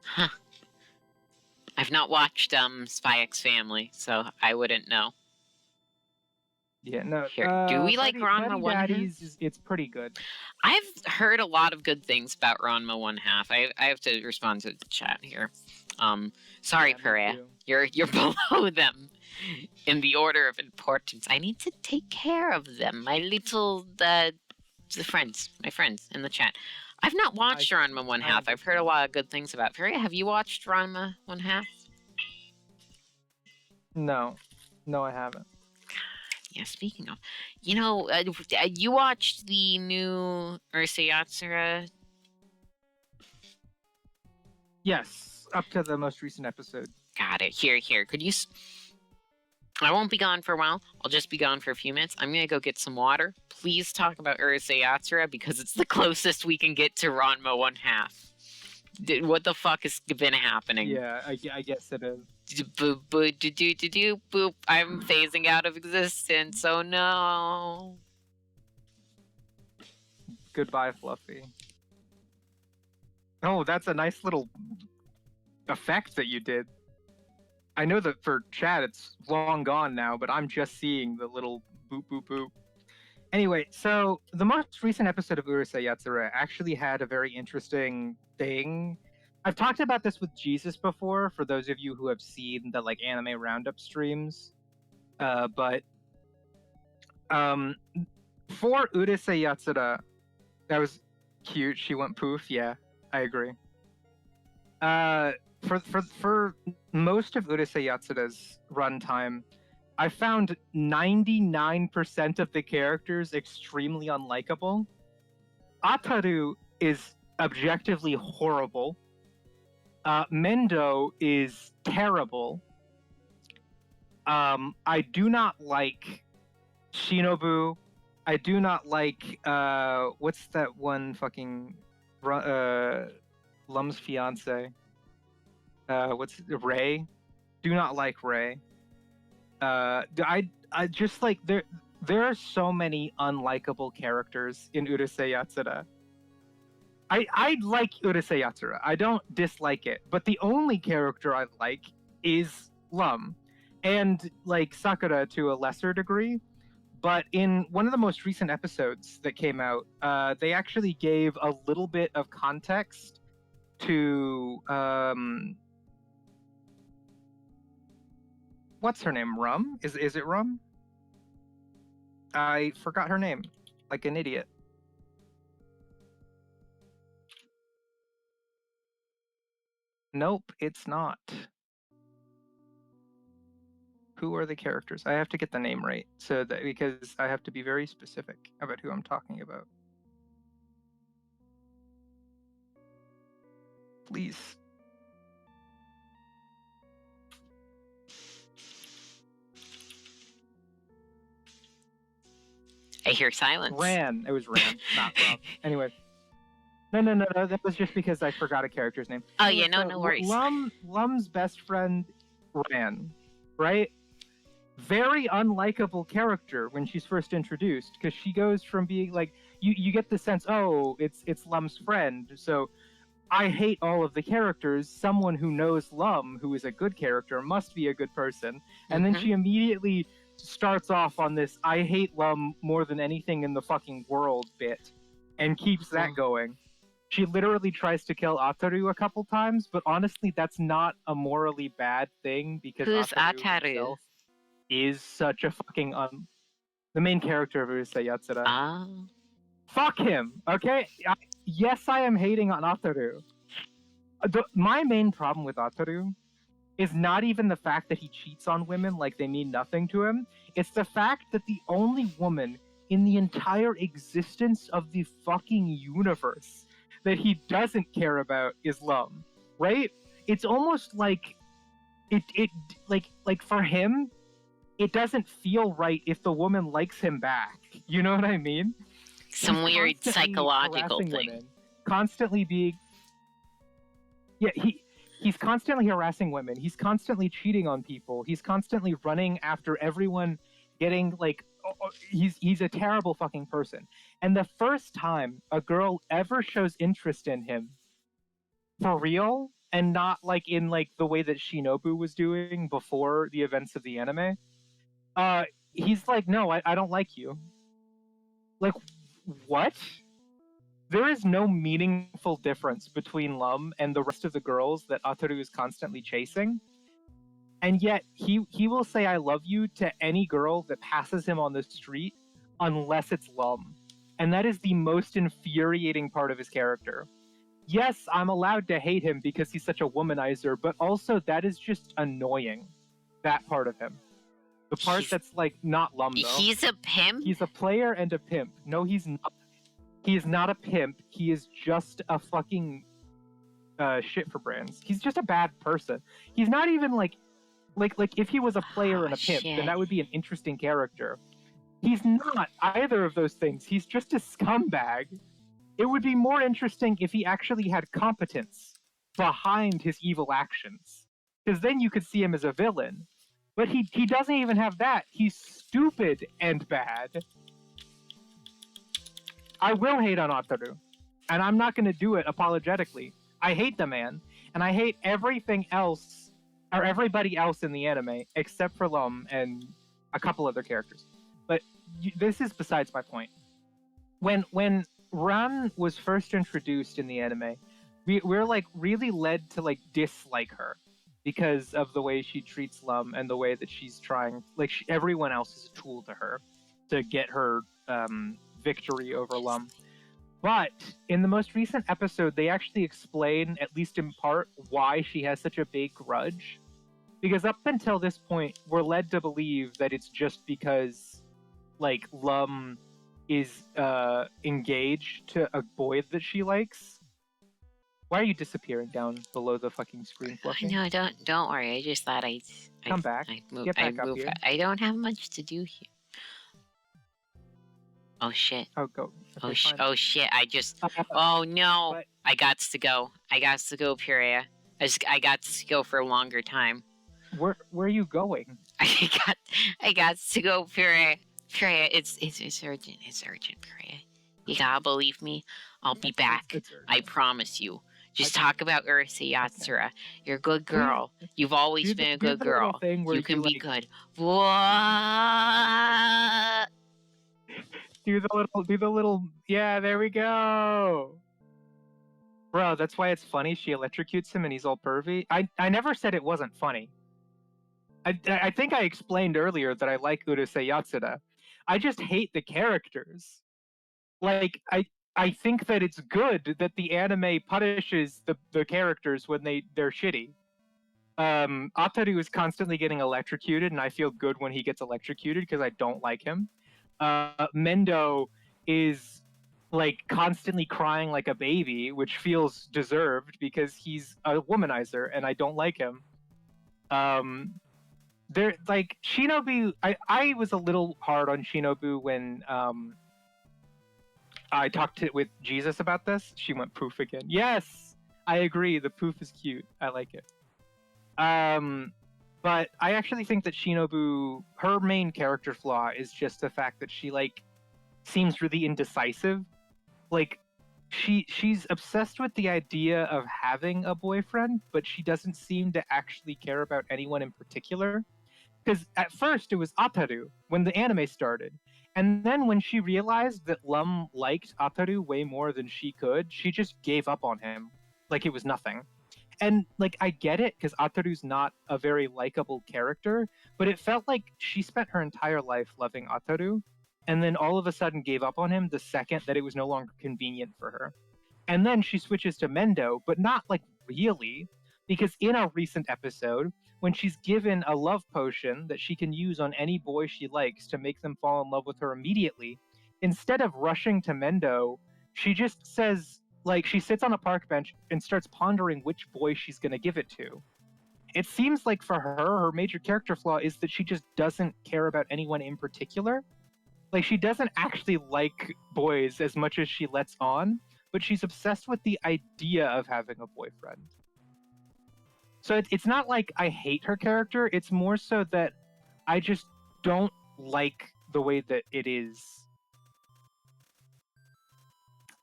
Huh. I've not watched Spy X Family, so I wouldn't know. Yeah, no. Here, do we like Ranma One Half? It's pretty good. I've heard a lot of good things about Ranma One Half. I have to respond to the chat here. Sorry, Perea, you're below them in the order of importance. I need to take care of them. My little my friends in the chat. I've not watched Ranma One Half. I've heard a lot of good things about. Perea, have you watched Ranma One Half? No, I haven't. Yeah, speaking of, you watched the new Urusei Yatsura? Yes, up to the most recent episode. Got it. Here. Could you... I won't be gone for a while. I'll just be gone for a few minutes. I'm gonna go get some water. Please talk about Urusei Yatsura because it's the closest we can get to Ranma One Half. What the fuck has been happening? Yeah, I guess it is. Boop, boop, boop. I'm phasing out of existence. Oh no. Goodbye, Fluffy. Oh, that's a nice little effect that you did. I know that for chat it's long gone now, but I'm just seeing the little boop boop boop. Anyway, so the most recent episode of Urusei Yatsura actually had a very interesting thing. I've talked about this with Jesus before, for those of you who have seen the like anime roundup streams. But for Urusei Yatsura, that was cute. She went poof. Yeah, I agree. For most of Urusei Yatsura's runtime, I found 99% of the characters extremely unlikable. Ataru is objectively horrible. Mendo is terrible. I do not like Shinobu. I do not like what's that one fucking Lum's fiance? what's Ray? Do not like Ray. I just like there are so many unlikable characters in Urusei Yatsura. I like Urusei Yatsura. I don't dislike it, but the only character I like is Lum, and like Sakura to a lesser degree. But in one of the most recent episodes that came out, they actually gave a little bit of context to what's her name? Rum? Is it Rum? I forgot her name, like an idiot. Nope, it's not. Who are the characters? I have to get the name right, so that because I have to be very specific about who I'm talking about. Please. I hear silence. Ran. It was Ran, not Rum. Anyway. No. That was just because I forgot a character's name. Oh, Anyway, yeah, no worries. Lum's best friend, Ran, right? Very unlikable character when she's first introduced, because she goes from being like you get the sense, oh, it's Lum's friend, so I hate all of the characters. Someone who knows Lum, who is a good character, must be a good person. And then she immediately starts off on this I hate Lum more than anything in the fucking world bit, and keeps that going. She literally tries to kill Ataru a couple times, but honestly, that's not a morally bad thing, because Who's Ataru himself is such a fucking the main character of Urusei Yatsura. Fuck him, okay? Yes, I am hating on Ataru. My main problem with Ataru is not even the fact that he cheats on women like they mean nothing to him. It's the fact that the only woman in the entire existence of the fucking universe that he doesn't care about is Lum, right? It's almost like it like for him, it doesn't feel right if the woman likes him back. You know what I mean? Some weird psychological thing. Women, constantly being... Yeah, he's constantly harassing women. He's constantly cheating on people. He's constantly running after everyone, getting like... He's a terrible fucking person. And the first time a girl ever shows interest in him, for real, and not like in like the way that Shinobu was doing before the events of the anime, he's like, no, I don't like you. Like, what? There is no meaningful difference between Lum and the rest of the girls that Ataru is constantly chasing. And yet, he will say I love you to any girl that passes him on the street, unless it's Lum. And that is the most infuriating part of his character. Yes, I'm allowed to hate him because he's such a womanizer, but also that is just annoying. That part of him. The part that's like not Lum though. He's a pimp? He's a player and a pimp. No, he's not. He is not a pimp. He is just a fucking shit for brands. He's just a bad person. He's not even like if he was a player and a pimp, then that would be an interesting character. He's not either of those things. He's just a scumbag. It would be more interesting if he actually had competence behind his evil actions, because then you could see him as a villain. But he doesn't even have that. He's stupid and bad. I will hate on Ataru, and I'm not going to do it apologetically. I hate the man, and I hate everything else, or everybody else in the anime, except for Lum and a couple other characters. But this is besides my point. When Ran was first introduced in the anime, we're like really led to like dislike her because of the way she treats Lum and the way that she's trying, like everyone else is a tool to her to get her victory over Lum. But in the most recent episode, they actually explain, at least in part, why she has such a big grudge. Because up until this point, we're led to believe that it's just because, like, Lum is engaged to a boy that she likes. Why are you disappearing down below the fucking screen, Fluffy? No, don't worry. I just thought Come back. Get back up here. I don't have much to do here. Oh shit. Oh, go. Okay, oh shit. I just... Oh no. But... I got to go. Purea. I got to go for a longer time. Where are you going? I got to go for it's urgent. It's urgent, Freya. You gotta believe me. I'll be back. It's I urgent. promise you. Just Okay. talk about Ursa Yatsura. You're a good girl. You've always been a Do good the little girl. thing where You can be like, good. What? do the little. Yeah, there we go. Bro, that's why it's funny. She electrocutes him and he's all pervy. I never said it wasn't funny. I think I explained earlier that I like Urusei Yatsura. I just hate the characters. Like I think that it's good that the anime punishes the characters when they're shitty. Ataru is constantly getting electrocuted, and I feel good when he gets electrocuted because I don't like him. Mendo is like constantly crying like a baby, which feels deserved because he's a womanizer, and I don't like him. There like Shinobu. I was a little hard on Shinobu when I talked with Jesus about this. She went poof again. Yes, I agree. The poof is cute. I like it. But I actually think that Shinobu, her main character flaw is just the fact that she like seems really indecisive. Like she's obsessed with the idea of having a boyfriend, but she doesn't seem to actually care about anyone in particular. Because at first it was Ataru when the anime started. And then when she realized that Lum liked Ataru way more than she could, she just gave up on him like it was nothing. And like I get it because Ataru's not a very likable character, but it felt like she spent her entire life loving Ataru and then all of a sudden gave up on him the second that it was no longer convenient for her. And then she switches to Mendo, but not like really, because in a recent episode, when she's given a love potion that she can use on any boy she likes to make them fall in love with her immediately, instead of rushing to Mendo, she just says, like, she sits on a park bench and starts pondering which boy she's going to give it to. It seems like for her major character flaw is that she just doesn't care about anyone in particular. Like, she doesn't actually like boys as much as she lets on, but she's obsessed with the idea of having a boyfriend. So it's not like I hate her character, it's more so that I just don't like the way that it is.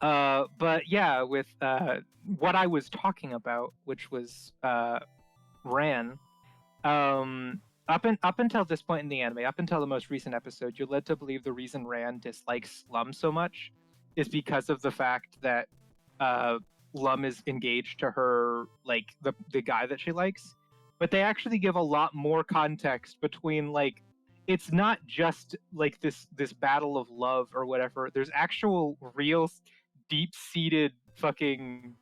But yeah, with what I was talking about, which was Ran, up until this point in the anime, up until the most recent episode, you're led to believe the reason Ran dislikes Lum so much is because of the fact that Lum is engaged to her, like the guy that she likes. But they actually give a lot more context between like it's not just like this battle of love or whatever. There's actual real deep-seated fucking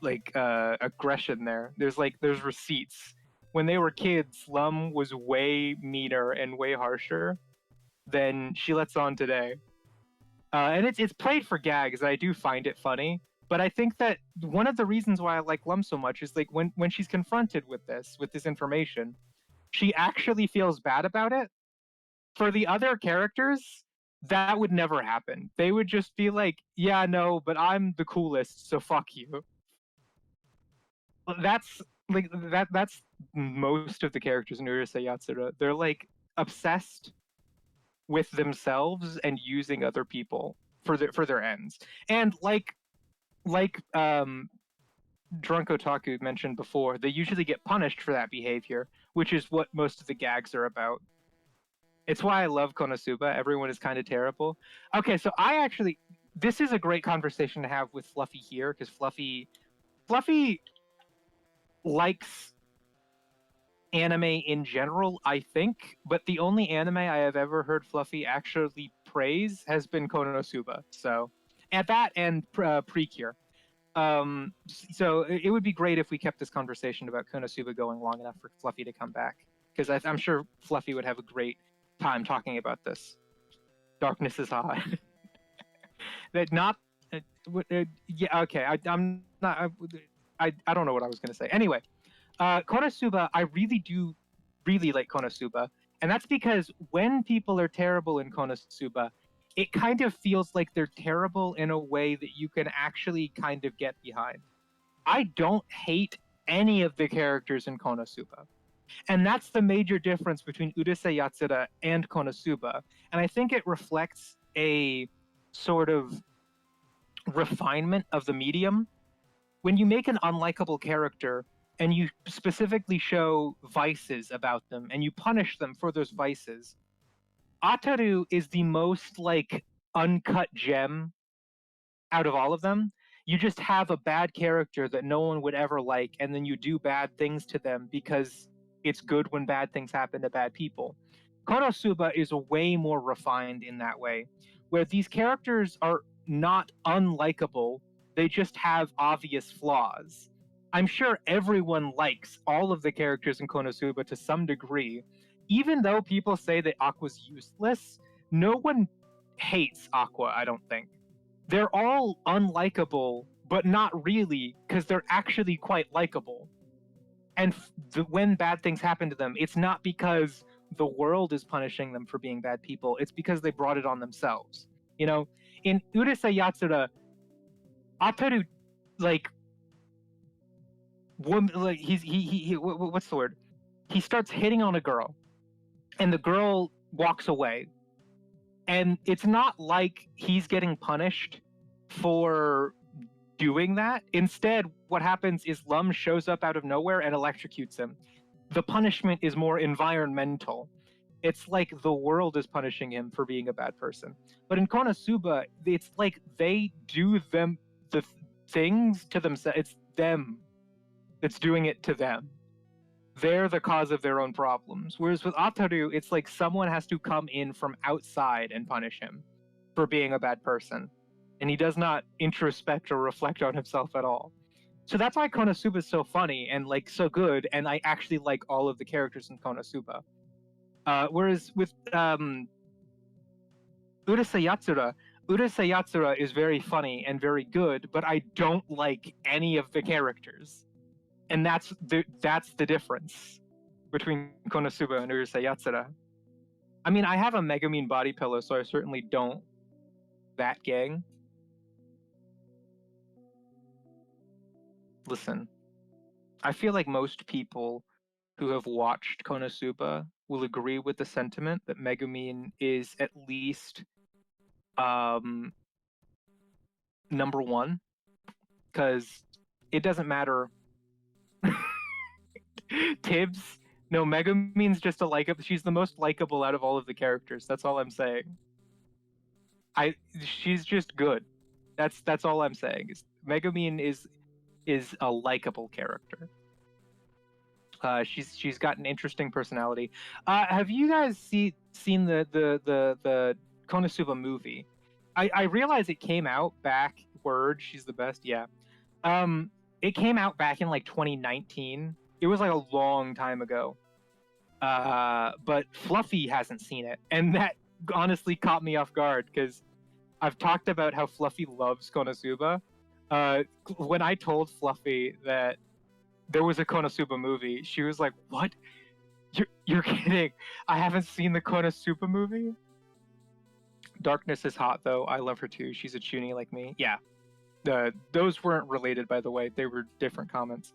aggression there. There's receipts. When they were kids, Lum was way meaner and way harsher than she lets on today. And it's played for gags. I do find it funny, but I think that one of the reasons why I like Lum so much is like when she's confronted with this information, she actually feels bad about it. For the other characters, that would never happen. They would just be like, "Yeah, no, but I'm the coolest, so fuck you." That's that's most of the characters in Urusei Yatsura. They're like obsessed with themselves and using other people for their ends. And like Drunk Otaku mentioned before, they usually get punished for that behavior, which is what most of the gags are about. It's why I love Konosuba. Everyone is kind of terrible. Okay, so this is a great conversation to have with Fluffy here because Fluffy likes anime in general, I think, but the only anime I have ever heard Fluffy actually praise has been Konosuba. So, at that and Precure. So it would be great if we kept this conversation about Konosuba going long enough for Fluffy to come back, because I'm sure Fluffy would have a great time talking about this. Darkness is hot. That not. Yeah. Okay. I'm not. I don't know what I was going to say. Anyway, Konosuba, I really do really like Konosuba, and that's because when people are terrible in Konosuba, it kind of feels like they're terrible in a way that you can actually kind of get behind. I don't hate any of the characters in Konosuba. And that's the major difference between Urusei Yatsura and Konosuba. And I think it reflects a sort of refinement of the medium. When you make an unlikable character and you specifically show vices about them and you punish them for those vices, Ataru is the most like uncut gem out of all of them. You just have a bad character that no one would ever like, and then you do bad things to them because it's good when bad things happen to bad people. Konosuba is way more refined in that way, where these characters are not unlikable, they just have obvious flaws. I'm sure everyone likes all of the characters in Konosuba to some degree. Even though people say that Aqua's useless, no one hates Aqua, I don't think. They're all unlikable, but not really, because they're actually quite likable. And when bad things happen to them, it's not because the world is punishing them for being bad people. It's because they brought it on themselves. You know, in Urusei Yatsura, Ataru, like, what's the word? He starts hitting on a girl, and the girl walks away. And it's not like he's getting punished for doing that. Instead, what happens is Lum shows up out of nowhere and electrocutes him. The punishment is more environmental. It's like the world is punishing him for being a bad person. But in Konosuba, it's like they do the things to themselves. It's them that's doing it to them. They're the cause of their own problems. Whereas with Ataru, it's like someone has to come in from outside and punish him for being a bad person. And he does not introspect or reflect on himself at all. So that's why Konosuba is so funny and like so good, and I actually like all of the characters in Konosuba. Whereas with Urusei Yatsura is very funny and very good, but I don't like any of the characters. And that's the difference between Konosuba and Urusei Yatsura. I mean, I have a Megumin body pillow, so I certainly don't that gang. Listen, I feel like most people who have watched Konosuba will agree with the sentiment that Megumin is at least number one, because it doesn't matter. Tibbs, no, Megumin's just a likable. She's the most likable out of all of the characters. That's all I'm saying. She's just good. That's all I'm saying. Megumin is a likable character. She's got an interesting personality. Have you guys seen the Konosuba movie? I realize it came out back. Word, she's the best. Yeah. It came out back in like 2019. It was like a long time ago. But Fluffy hasn't seen it, and that honestly caught me off guard because I've talked about how Fluffy loves Konosuba. When I told Fluffy that there was a Konosuba movie, she was like, "What? You're kidding? I haven't seen the Konosuba movie." Darkness is hot though. I love her too. She's a chunie like me. Yeah. Those weren't related, by the way. They were different comments.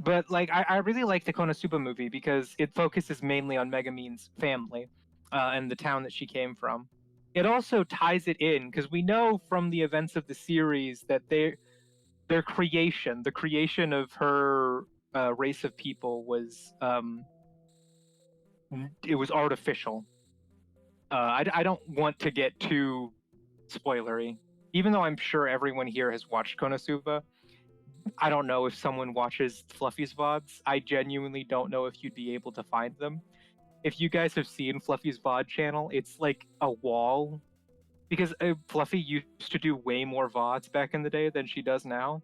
But like, I really like the Konosuba movie because it focuses mainly on Megumin's family and the town that she came from. It also ties it in because we know from the events of the series that their creation, the creation of her race of people, was it was artificial. I don't want to get too spoilery, even though I'm sure everyone here has watched Konosuba. I don't know if someone watches Fluffy's VODs. I genuinely don't know if you'd be able to find them. If you guys have seen Fluffy's VOD channel, it's like a wall. Because Fluffy used to do way more VODs back in the day than she does now.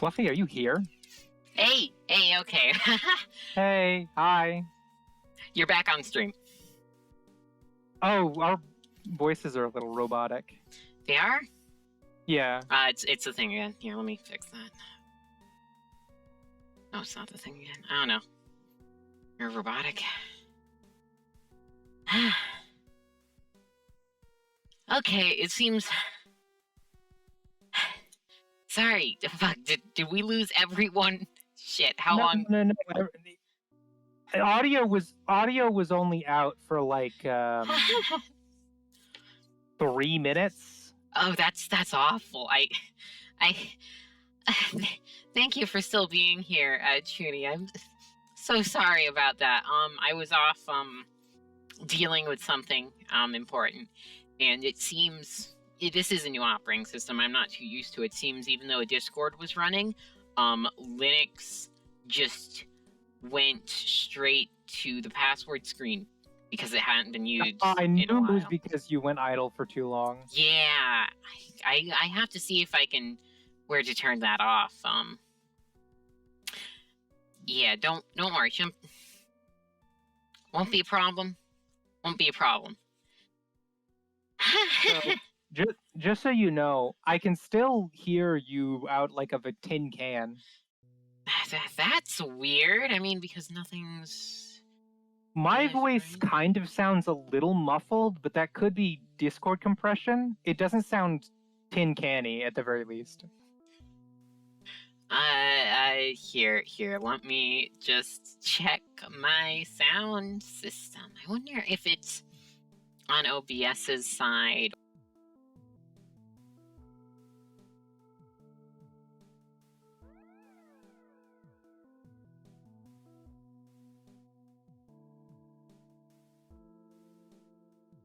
Fluffy, are you here? Hey, okay. Hey, hi. You're back on stream. Oh, our voices are a little robotic. They are? Yeah. It's the thing again. Here, let me fix that. No, it's not the thing again. I don't know. You're robotic. Okay, it seems... Sorry, fuck, did we lose everyone? Shit, how long? No. Audio was only out for like 3 minutes. Oh, that's awful. I thank you for still being here, Trudy. I'm so sorry about that. I was off dealing with something important, and it seems this is a new operating system. I'm not too used to it. Seems even though a Discord was running, Linux just went straight to the password screen because it hadn't been used I in knew a it while. was because you went idle for too long. Yeah, I have to see if I can where to turn that off. Yeah, don't worry. Won't be a problem. Won't be a problem. So, just so you know, I can still hear you out like of a tin can. That's weird. I mean, because nothing's... My Yes, voice right. kind of sounds a little muffled, but that could be Discord compression. It doesn't sound tin canny at the very least. Here, let me just check my sound system. I wonder if it's on OBS's side.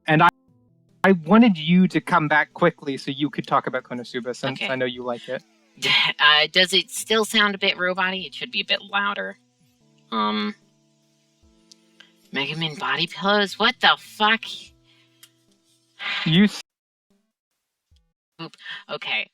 And I wanted you to come back quickly so you could talk about Konosuba, since Okay. I know you like it. Does it still sound a bit robot-y? It should be a bit louder. Mega Man body pillows? What the fuck? You Okay.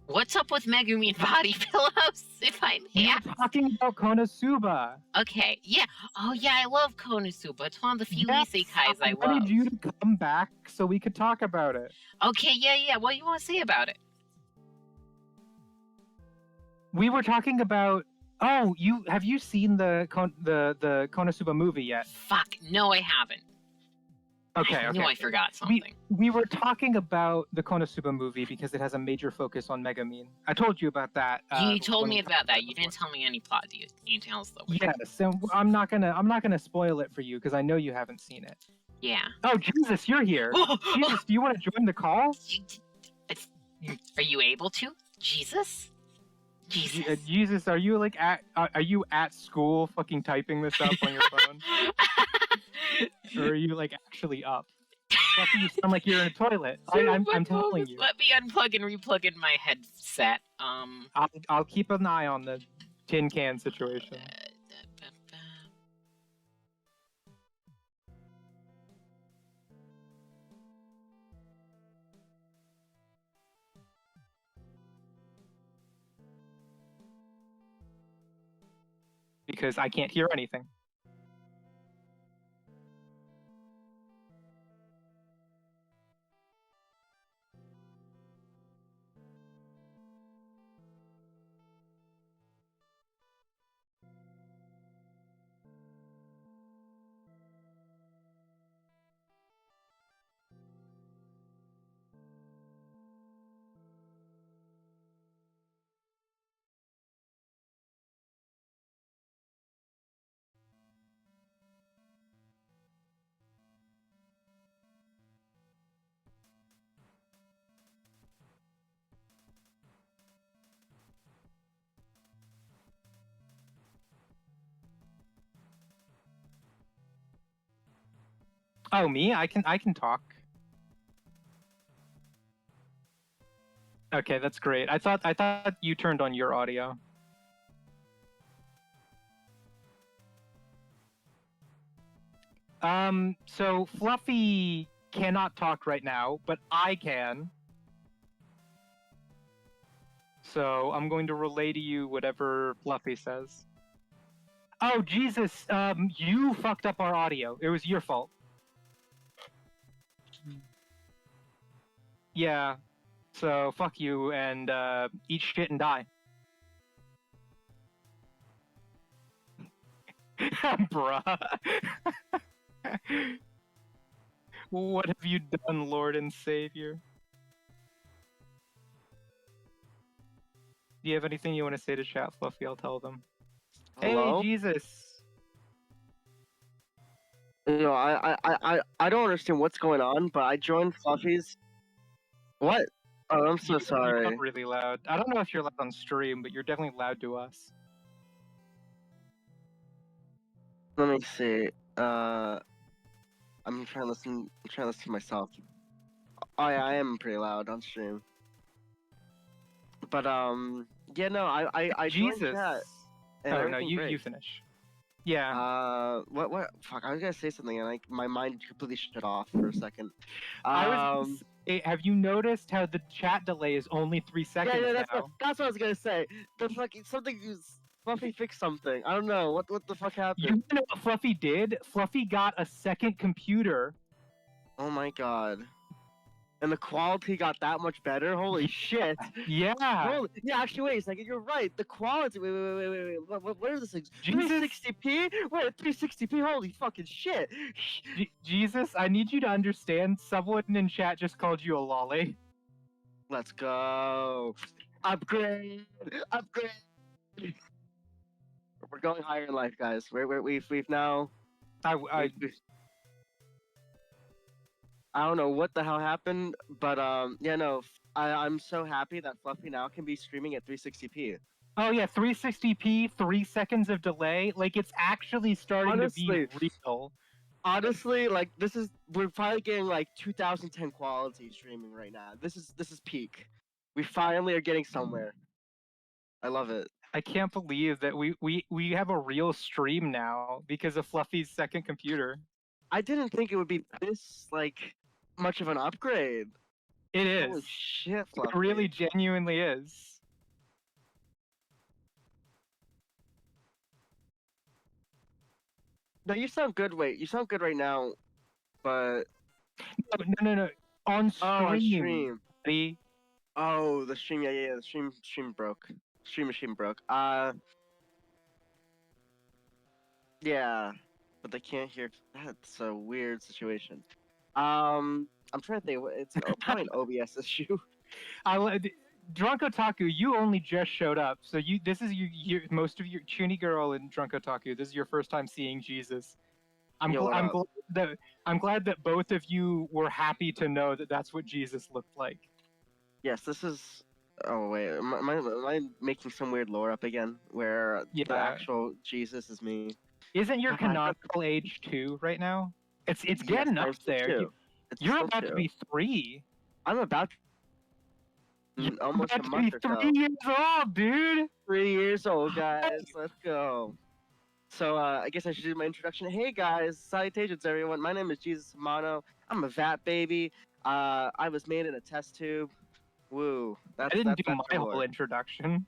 What's up with Megumi body pillows? If I may You're ask. talking about Konosuba. Okay. Yeah. Oh yeah, I love Konosuba. It's one of the few Yes, isekais I wanted love. you to come back so we could talk about it. Okay. Yeah. What do you want to say about it? We were talking about. Oh, have you seen the Konosuba movie yet? Fuck. No, I haven't. Okay. I knew I forgot something. We were talking about the Konosuba movie because it has a major focus on Megumin. I told you about that. You told when me we about talked that. it You didn't before. tell me any plot details though. Yes, and I'm not gonna spoil it for you because I know you haven't seen it. Yeah. Oh Jesus, you're here. Jesus, do you want to join the call? Are you able to? Jesus? Jesus. Jesus, are you like are you at school fucking typing this up on your phone? Or are you like actually up? Fluffy, you sound like you're in a toilet. I'm telling you. Let me unplug and replug in my headset. I'll keep an eye on the tin can situation. Because I can't hear anything. Oh, me? I can talk. Okay, that's great. I thought you turned on your audio. So Fluffy cannot talk right now, but I can. So I'm going to relay to you whatever Fluffy says. Oh, Jesus, you fucked up our audio. It was your fault. Yeah, so fuck you and eat shit and die. Bruh. What have you done, Lord and Savior? Do you have anything you want to say to chat, Fluffy? I'll tell them. Hello? Hey, Jesus. You know, I don't understand what's going on, but I joined Fluffy's. What? Oh, I'm so You sorry. sound really loud. I don't know if you're loud on stream, but you're definitely loud to us. Let me see. I'm trying to listen. I'm trying to listen to myself. Oh yeah, I am pretty loud on stream. But yeah, no, I joined Jesus. chat. And Oh no, everything you breaks. finish. Yeah. What? Fuck, I was gonna say something and my mind completely shut off for a second. I was gonna say, have you noticed how the chat delay is only 3 seconds yeah, now? that's what I was gonna say. The fucking something is Fluffy fixed something. I don't know what the fuck happened. You know what Fluffy did? Fluffy got a second computer. Oh my god. And the quality got that much better? Holy shit. Yeah. Yeah, actually, wait a second. You're right. The quality. Wait. What is this thing? Jesus. 360p? Wait, 360p? Holy fucking shit. Jesus, I need you to understand. Someone in chat just called you a lolly. Let's go. Upgrade. Upgrade. We're going higher in life, guys. We've now. I don't know what the hell happened, but yeah, no, I'm so happy that Fluffy now can be streaming at 360p. Oh yeah, 360p, 3 seconds of delay. Like it's actually starting to be real. Honestly, like we're probably getting like 2010 quality streaming right now. This is peak. We finally are getting somewhere. I love it. I can't believe that we have a real stream now because of Fluffy's second computer. I didn't think it would be this like much of an upgrade. It is. Holy shit, Fluffy. It really genuinely is. No, you sound good. Wait, you sound good right now, but No. On stream. oh, on stream. Buddy. Oh, the stream. Yeah. The stream broke. Stream machine broke. Yeah, but they can't hear. That's a weird situation. I'm trying to think. It's probably an OBS issue. Drunk Otaku, you only just showed up, so this is most of your Chuny Girl and Drunk Otaku. This is your first time seeing Jesus. I'm glad that both of you were happy to know that that's what Jesus looked like. Yes, this is. Oh wait, am I making some weird lore up again? Where the actual Jesus is me? Isn't your canonical age 2 right now? It's getting up there. You're about to be 3. I'm about to almost a month or so. 3 years old, dude. 3 years old, guys. Let's go. So I guess I should do my introduction. Hey guys, salutations everyone. My name is Jesus Amano. I'm a VAT baby. I was made in a test tube. Woo. I didn't do my whole introduction.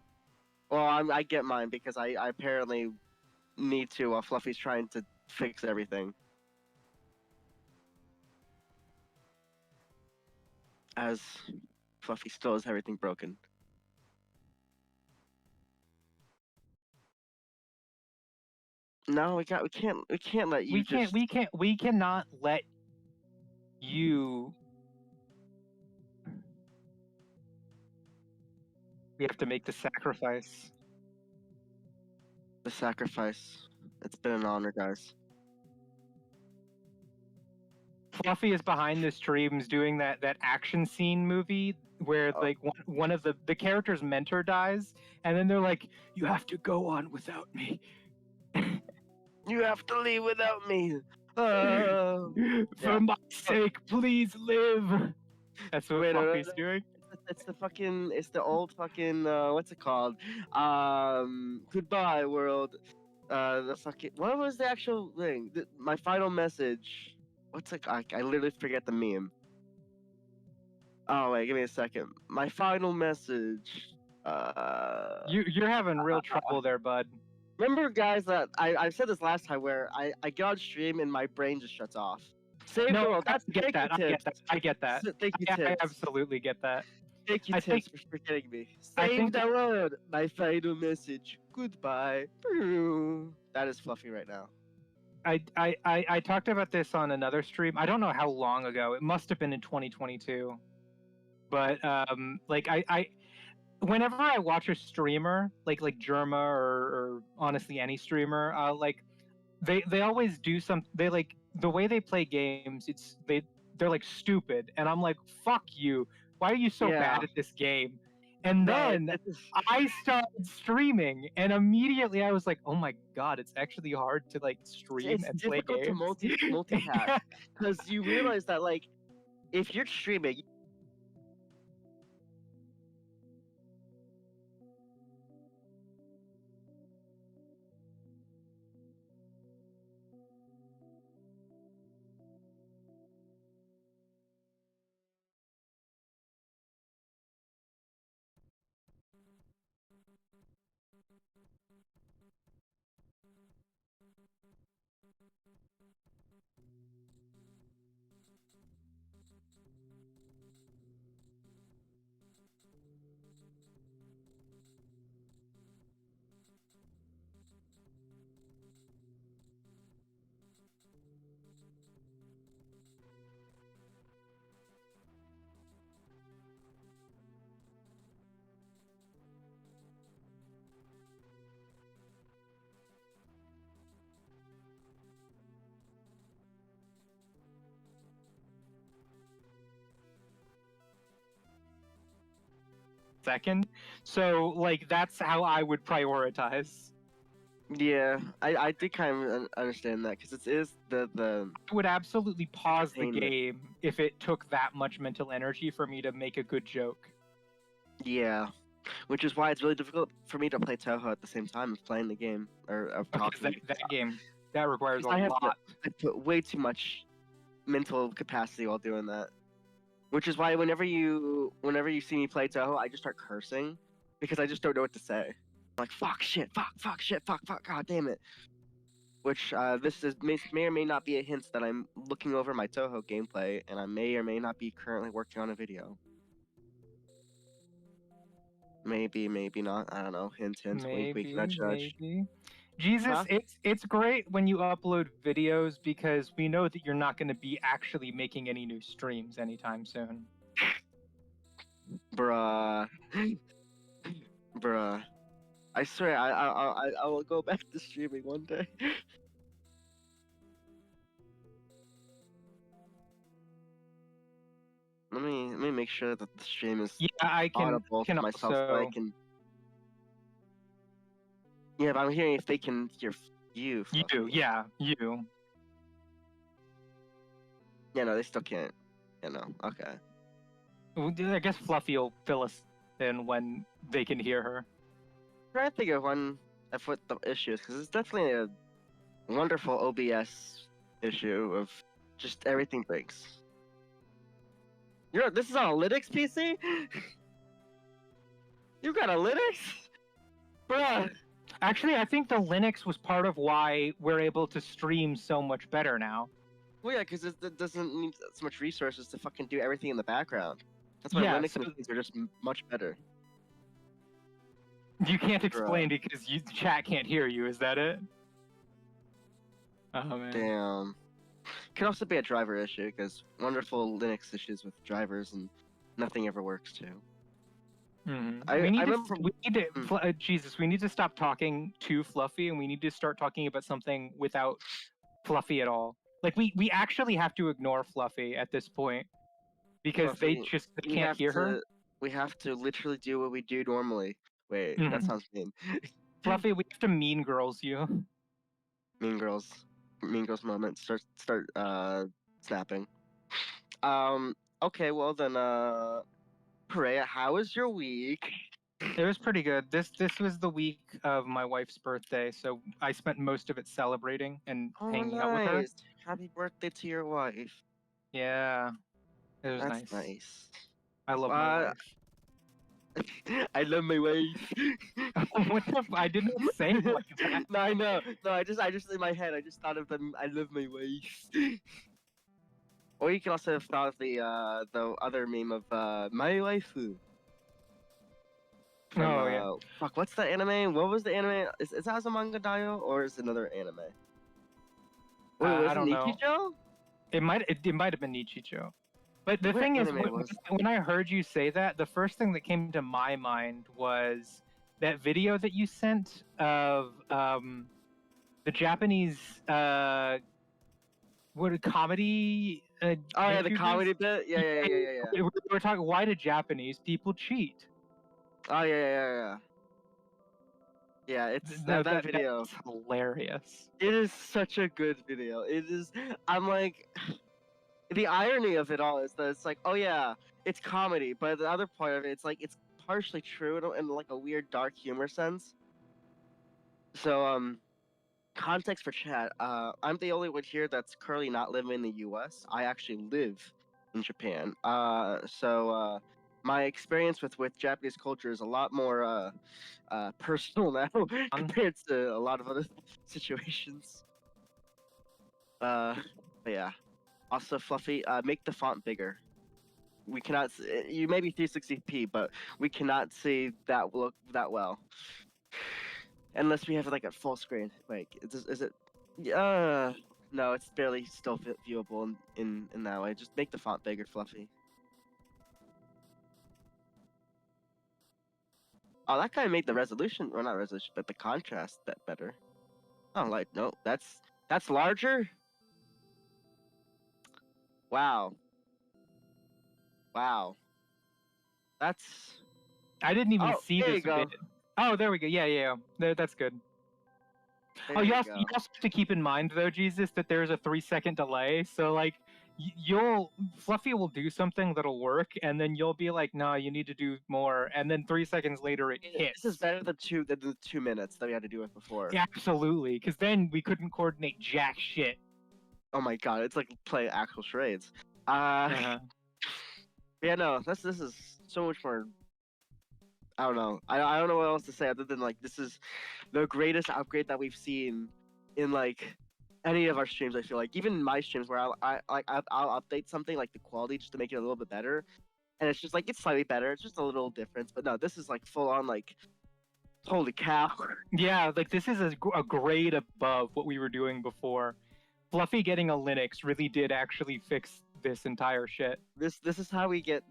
Well, I get mine because I apparently need to while Fluffy's trying to fix everything. As Fluffy still has everything broken. No, we can't let you we cannot let you. We have to make the sacrifice. The sacrifice. It's been an honor, guys. Fluffy is behind the streams doing that action scene movie where like one of the character's mentor dies, and then they're like, "You have to go on without me. You have to leave without me. For my sake, please live." That's what Fluffy's doing. It's the old fucking what's it called? Goodbye world. What was the actual thing? My final message. what's it? I literally forget the meme. Oh wait, give me a second. My final message. You're having real trouble there, bud. Remember, guys, that I said this last time where I get on stream and my brain just shuts off. Save No, the world. That's I get thank you, that. I get tips. that. I get that. Thank you, I tips. absolutely get that. Thank you, I think tips, for forgetting me. I Save think the world. My final message. Goodbye. That is Fluffy right now. I talked about this on another stream. I don't know how long ago. It must have been in 2022. But like I whenever I watch a streamer like Germa or honestly any streamer, like they always do they like the way they play games. They're like stupid, and I'm like, fuck you. Why are you so Yeah. bad at this game? And No, then it's I started streaming, and immediately I was like, "Oh my god, it's actually hard to like stream and play difficult to games." multitask because you realize that like if you're streaming. Second, so like that's how I would prioritize. Yeah, I did kind of understand that because it is the I would absolutely pause the entertainment. game if it took that much mental energy for me to make a good joke. Yeah, which is why it's really difficult for me to play Toho at the same time of playing the game or of Because talking. that game that requires a I have lot. I put way too much mental capacity while doing that. Which is why whenever you see me play Toho, I just start cursing because I just don't know what to say. I'm like fuck shit, fuck shit, fuck, god damn it. Which may or may not be a hint that I'm looking over my Toho gameplay and I may or may not be currently working on a video. Maybe not. I don't know. Hint, wink, nudge, nudge. Maybe. Jesus, Huh? it's great when you upload videos because we know that you're not going to be actually making any new streams anytime soon. Bruh. Bruh. I swear, I will go back to streaming one day. Let me make sure that the stream is Yeah, I audible can for myself so I also. can. Yeah, but I'm hearing if they can hear you. Fluffy. Yeah, you. Yeah, no, they still can't. Yeah, no. Okay. Well, I guess Fluffy will fill us in when they can hear her. I'm trying to think of what the issue is because it's definitely a wonderful OBS issue of just everything breaks. This is on a Linux PC? You got a Linux? Bruh. Actually, I think the Linux was part of why we're able to stream so much better now. Well, yeah, because it doesn't need so much resources to fucking do everything in the background. That's why Yeah, Linux so machines are just much better. you can't explain because chat can't hear you. Is that it? Oh man. Damn. Could also be a driver issue because wonderful Linux issues with drivers and nothing ever works too. Mm-hmm. Jesus, we need to stop talking to Fluffy and we need to start talking about something without Fluffy at all. Like we actually have to ignore Fluffy at this point because Fluffy, they can't hear her. We have to literally do what we do normally. Wait, that sounds mean. Fluffy, we have to mean girls you. Mean Girls moment. Start snapping. Okay, well then Perea, how was your week? It was pretty good. This was the week of my wife's birthday, so I spent most of it celebrating and Oh, hanging out with her. nice. Happy birthday to your wife. Yeah, it was That's nice. nice. I love my wife. I love my wife. What the? I didn't say it like that. No, I know. No, I just in my head, I just thought of them. I love my wife. Or you can also have thought of the other meme of my waifu. From, Oh yeah. Fuck, what's the anime? What was the anime? Is that a manga Daio or is it another anime? Wait, was I it don't know. Nichijou? It might have been Nichijou. But the What thing is, anime was when I heard you say that, the first thing that came to my mind was that video that you sent of the Japanese comedy. Oh yeah, the YouTubers? comedy bit. Yeah. We were talking. Why do Japanese people cheat? Oh yeah. Yeah, it's that video. That's hilarious. It is such a good video. It is. I'm like, the irony of it all is that it's like, oh yeah, it's comedy, but the other part of it, it's like it's partially true in like a weird dark humor sense. So context for chat. I'm the only one here that's currently not living in the U.S. I actually live in Japan. So my experience with Japanese culture is a lot more personal now compared to a lot of other situations. But yeah. Also, Fluffy, make the font bigger. We cannot. You may be 360p, but we cannot see that look that well. Unless we have like a full screen. Wait, is it? No, it's barely still viewable in that way. Just make the font bigger, Fluffy. Oh, that kind of made the resolution, or not resolution, but the contrast better. Oh, like no, that's larger. Wow. That's. I didn't even see there this you go. bit. Oh, there we go. Yeah. That's good. There Oh, you you also go. have to keep in mind though, Jesus, that there's a 3-second delay. So like, Fluffy will do something that'll work, and then you'll be like, "No, you need to do more," and then 3 seconds later it hits. This is better than the 2 minutes that we had to do it before. Yeah, absolutely, because then we couldn't coordinate jack shit. Oh my god, it's like play actual charades. Uh-huh. Yeah, no, this is so much more. I don't know. I don't know what else to say other than like this is the greatest upgrade that we've seen in like any of our streams. I feel like even my streams where I'll update something like the quality just to make it a little bit better, and it's just like it's slightly better. It's just a little difference, but no, this is like full on like holy cow. Yeah, like this is a grade above what we were doing before. Fluffy getting a Linux really did actually fix this entire shit. This is how we get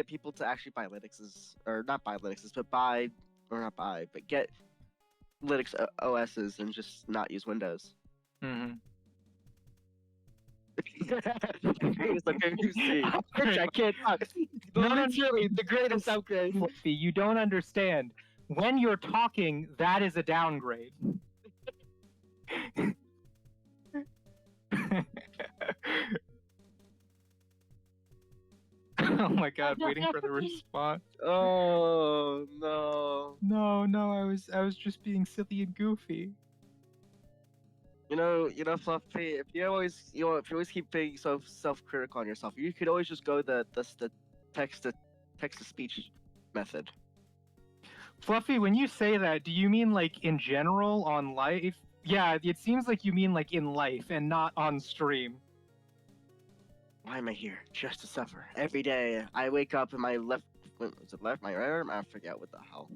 people to actually buy Linuxes, or not buy Linuxes, but get Linux OSs and just not use Windows. Mm-hmm. It's okay, you see. I can't talk. No, Literally, the greatest upgrade. Fluffy, you don't understand. When you're talking, that is a downgrade. Oh my god, waiting for the response. Oh no. No, I was just being silly and goofy. You know, Fluffy. If you always keep being so self-critical on yourself, you could always just go the text to speech method. Fluffy, when you say that, do you mean like in general on life? Yeah, it seems like you mean like in life and not on stream. Why am I here? Just to suffer. Every day I wake up and my left, was it left, my right arm? I forget what the hell.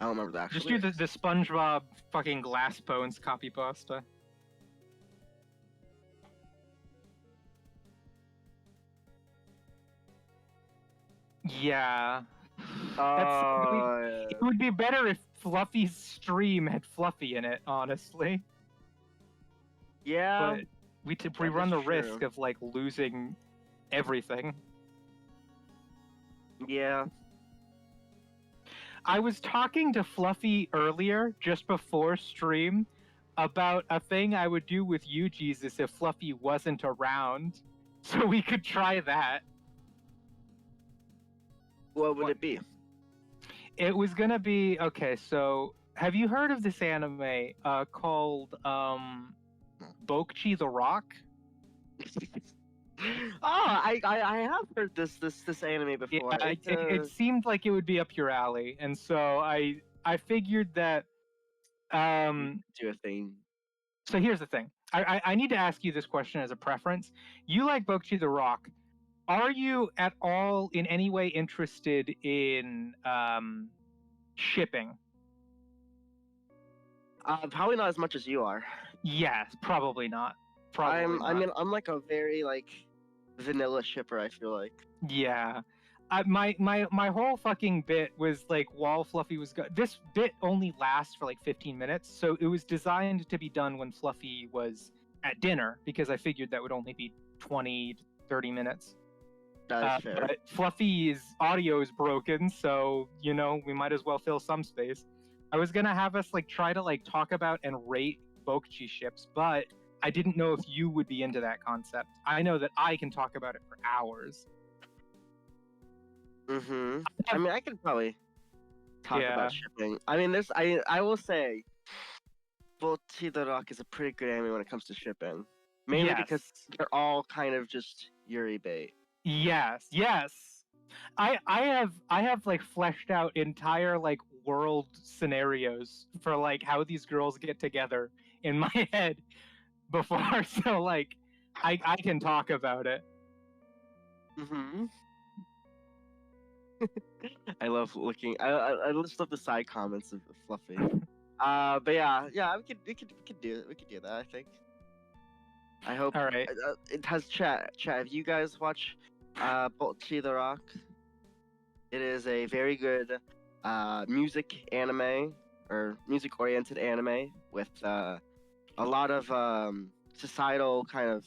I don't remember the actual. Just do the SpongeBob fucking glass bones copy pasta. Yeah. It would be better if Fluffy's stream had Fluffy in it, honestly. Yeah. But we run the risk of like losing everything. Yeah. I was talking to Fluffy earlier, just before stream, about a thing I would do with you, Jesus, if Fluffy wasn't around. So we could try that. What would it be? It was gonna be okay. So, have you heard of this anime called Bokchi the Rock? I have heard this anime Yeah, before. it seemed like it would be up your alley, and so I figured that. Do a thing. So here's the thing. I need to ask you this question as a preference. You like Bokchi the Rock. Are you at all in any way interested in shipping? Probably not as much as you are. Yes, probably not. Probably not. I'm like a very like vanilla shipper. I feel like. Yeah. My whole fucking bit was like while Fluffy was this bit only lasts for like 15 minutes, so it was designed to be done when Fluffy was at dinner because I figured that would only be 20 to 30 minutes. That is fair. But Fluffy's audio is broken, so you know we might as well fill some space. I was gonna have us like try to like talk about and rate Bokchi ships, but I didn't know if you would be into that concept. I know that I can talk about it for hours. Mm-hmm. I mean, I could probably talk Yeah. about shipping. I mean, I will say, Bokchi the Rock is a pretty good anime when it comes to shipping. Mainly because they're all kind of just Yuri bait. Yes. I have like fleshed out entire like world scenarios for like how these girls get together in my head before, so like I can talk about it. Mm-hmm. I love looking. I just love the side comments of Fluffy. But yeah, we could do it. We could do that. I think. I hope. All right. It has chat. If you guys watch Bokchi the Rock, it is a very good music anime or music oriented anime with a lot of societal kind of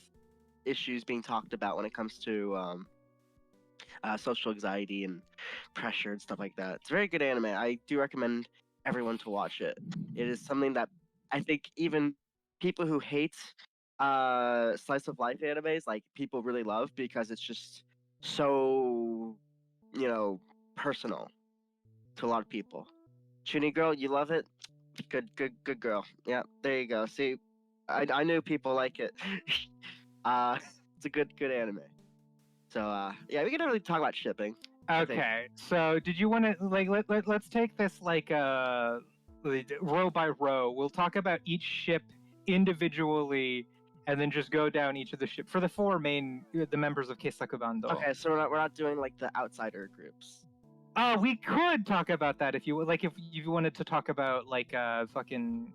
issues being talked about when it comes to social anxiety and pressure and stuff like that. It's a very good anime. I do recommend everyone to watch it. It is something that I think even people who hate slice of life animes, like people really love because it's just so, you know, personal to a lot of people. Chuni girl, you love it? Good girl. Yeah, there you go. See, I knew people like it. It's a good anime. So yeah, we can really talk about shipping. Okay, so did you want to like let's take this like row by row. We'll talk about each ship individually, and then just go down each of the ship for the four main the members of Keisakubando. Okay, so we're not doing like the outsider groups. Oh, we could talk about that if you like. If you wanted to talk about like fucking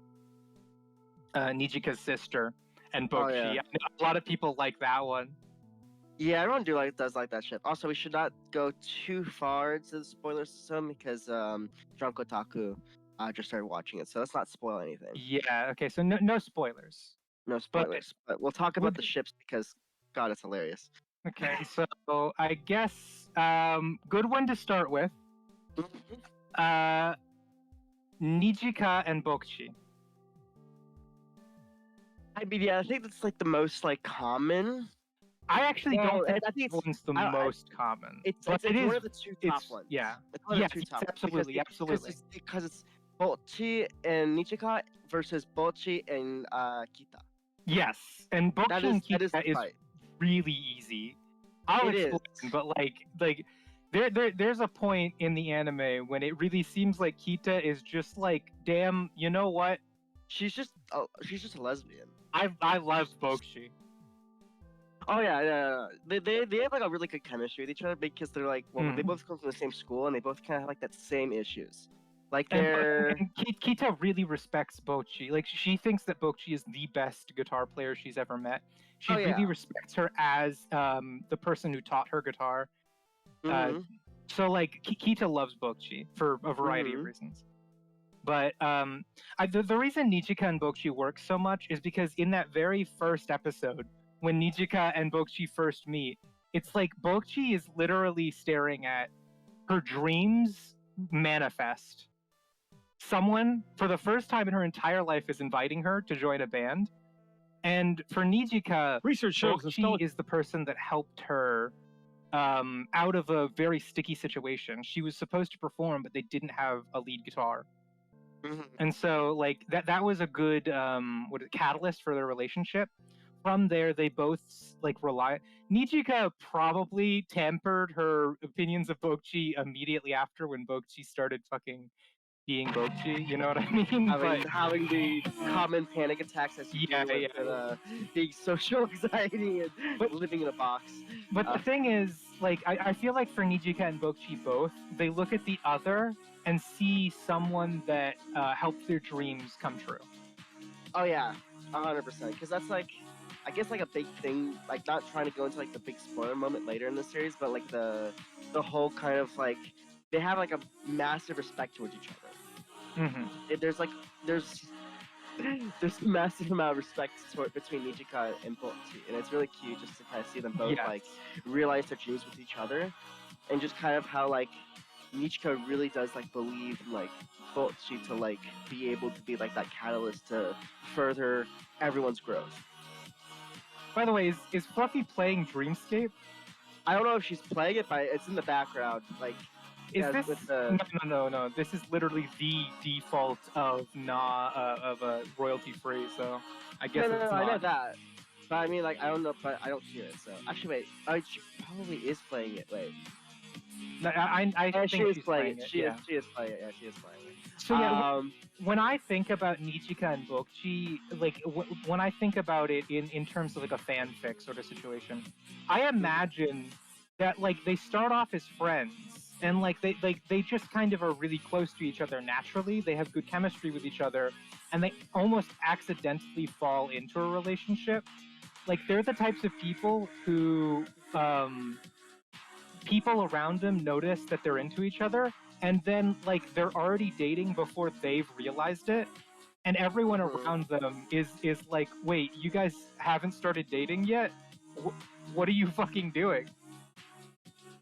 Nijika's sister and Bokchi. Oh, yeah. I know a lot of people like that one. Yeah, everyone does like that ship. Also, we should not go too far into the spoiler system because Drunk Otaku just started watching it, so let's not spoil anything. Yeah. Okay. So no spoilers. No spoilers, but we'll talk about the ships because God, it's hilarious. Okay. So I guess good one to start with. Nijika and Bokchi. I mean, yeah, I think that's like the most like common. I actually don't think I think that one's the most common. It's but it is one of the two top ones. Yeah. It's one of the two Yes, top ones absolutely, absolutely. because it's Bokchi and Nichika versus Bokchi and Kita. Yes, and Bokchi and Kita is fight. really easy. I'll explain, but like there's a point in the anime when it really seems like Kita is just like, damn, you know what? She's just a lesbian. I love Bokchi. Oh yeah. They have like a really good chemistry with each other because they're like, well, they both come from the same school and they both kind of have like that same issues. Like and Kita really respects Bokchi. Like she thinks that Bokchi is the best guitar player she's ever met. She really respects her as the person who taught her guitar. So like Kita loves Bokchi for a variety of reasons. But the reason Nijika and Bokchi work so much is because in that very first episode, when Nijika and Bokchi first meet, it's like Bokchi is literally staring at her dreams manifest. Someone, for the first time in her entire life, is inviting her to join a band. And for Nijika, Research shows Bokchi is the person that helped her out of a very sticky situation. She was supposed to perform, but they didn't have a lead guitar. And so like that was a good catalyst for their relationship. From there, they both like rely. Nijika probably tempered her opinions of Bokchi immediately after when Bokchi started fucking being Bokchi. You know what I mean? Having the common panic attacks as you do with being social anxiety and living in a box. But the thing is, like, I feel like for Nijika and Bokchi both, they look at the other and see someone that helps their dreams come true. Oh yeah, 100%. Because that's like, I guess like a big thing. Like not trying to go into like the big spoiler moment later in the series, but like the whole kind of like they have like a massive respect towards each other. There's a massive amount of respect between Nijika and Bokchi, and it's really cute just to kind of see them both like realize their dreams with each other, and just kind of how like Nijika really does like believe in like Bokchi to like be able to be like that catalyst to further everyone's growth. By the way, is Fluffy playing Dreamscape? I don't know if she's playing it, but it's in the background. Like, is this with the... No. This is literally the default of royalty free. So I guess no, it's not. I know that. But I mean, like, I don't know, but I don't hear it. So actually, wait. She probably is playing it. Wait. No, I think she is she's playing it. She is playing it. Yeah, she is playing it. So yeah, when I think about Nijika and Bokchi, like when I think about it in terms of like a fanfic sort of situation, I imagine that like they start off as friends and like they just kind of are really close to each other naturally. They have good chemistry with each other, and they almost accidentally fall into a relationship. Like they're the types of people who people around them notice that they're into each other, and then like they're already dating before they've realized it, and everyone around them is like, wait, you guys haven't started dating yet? What are you fucking doing?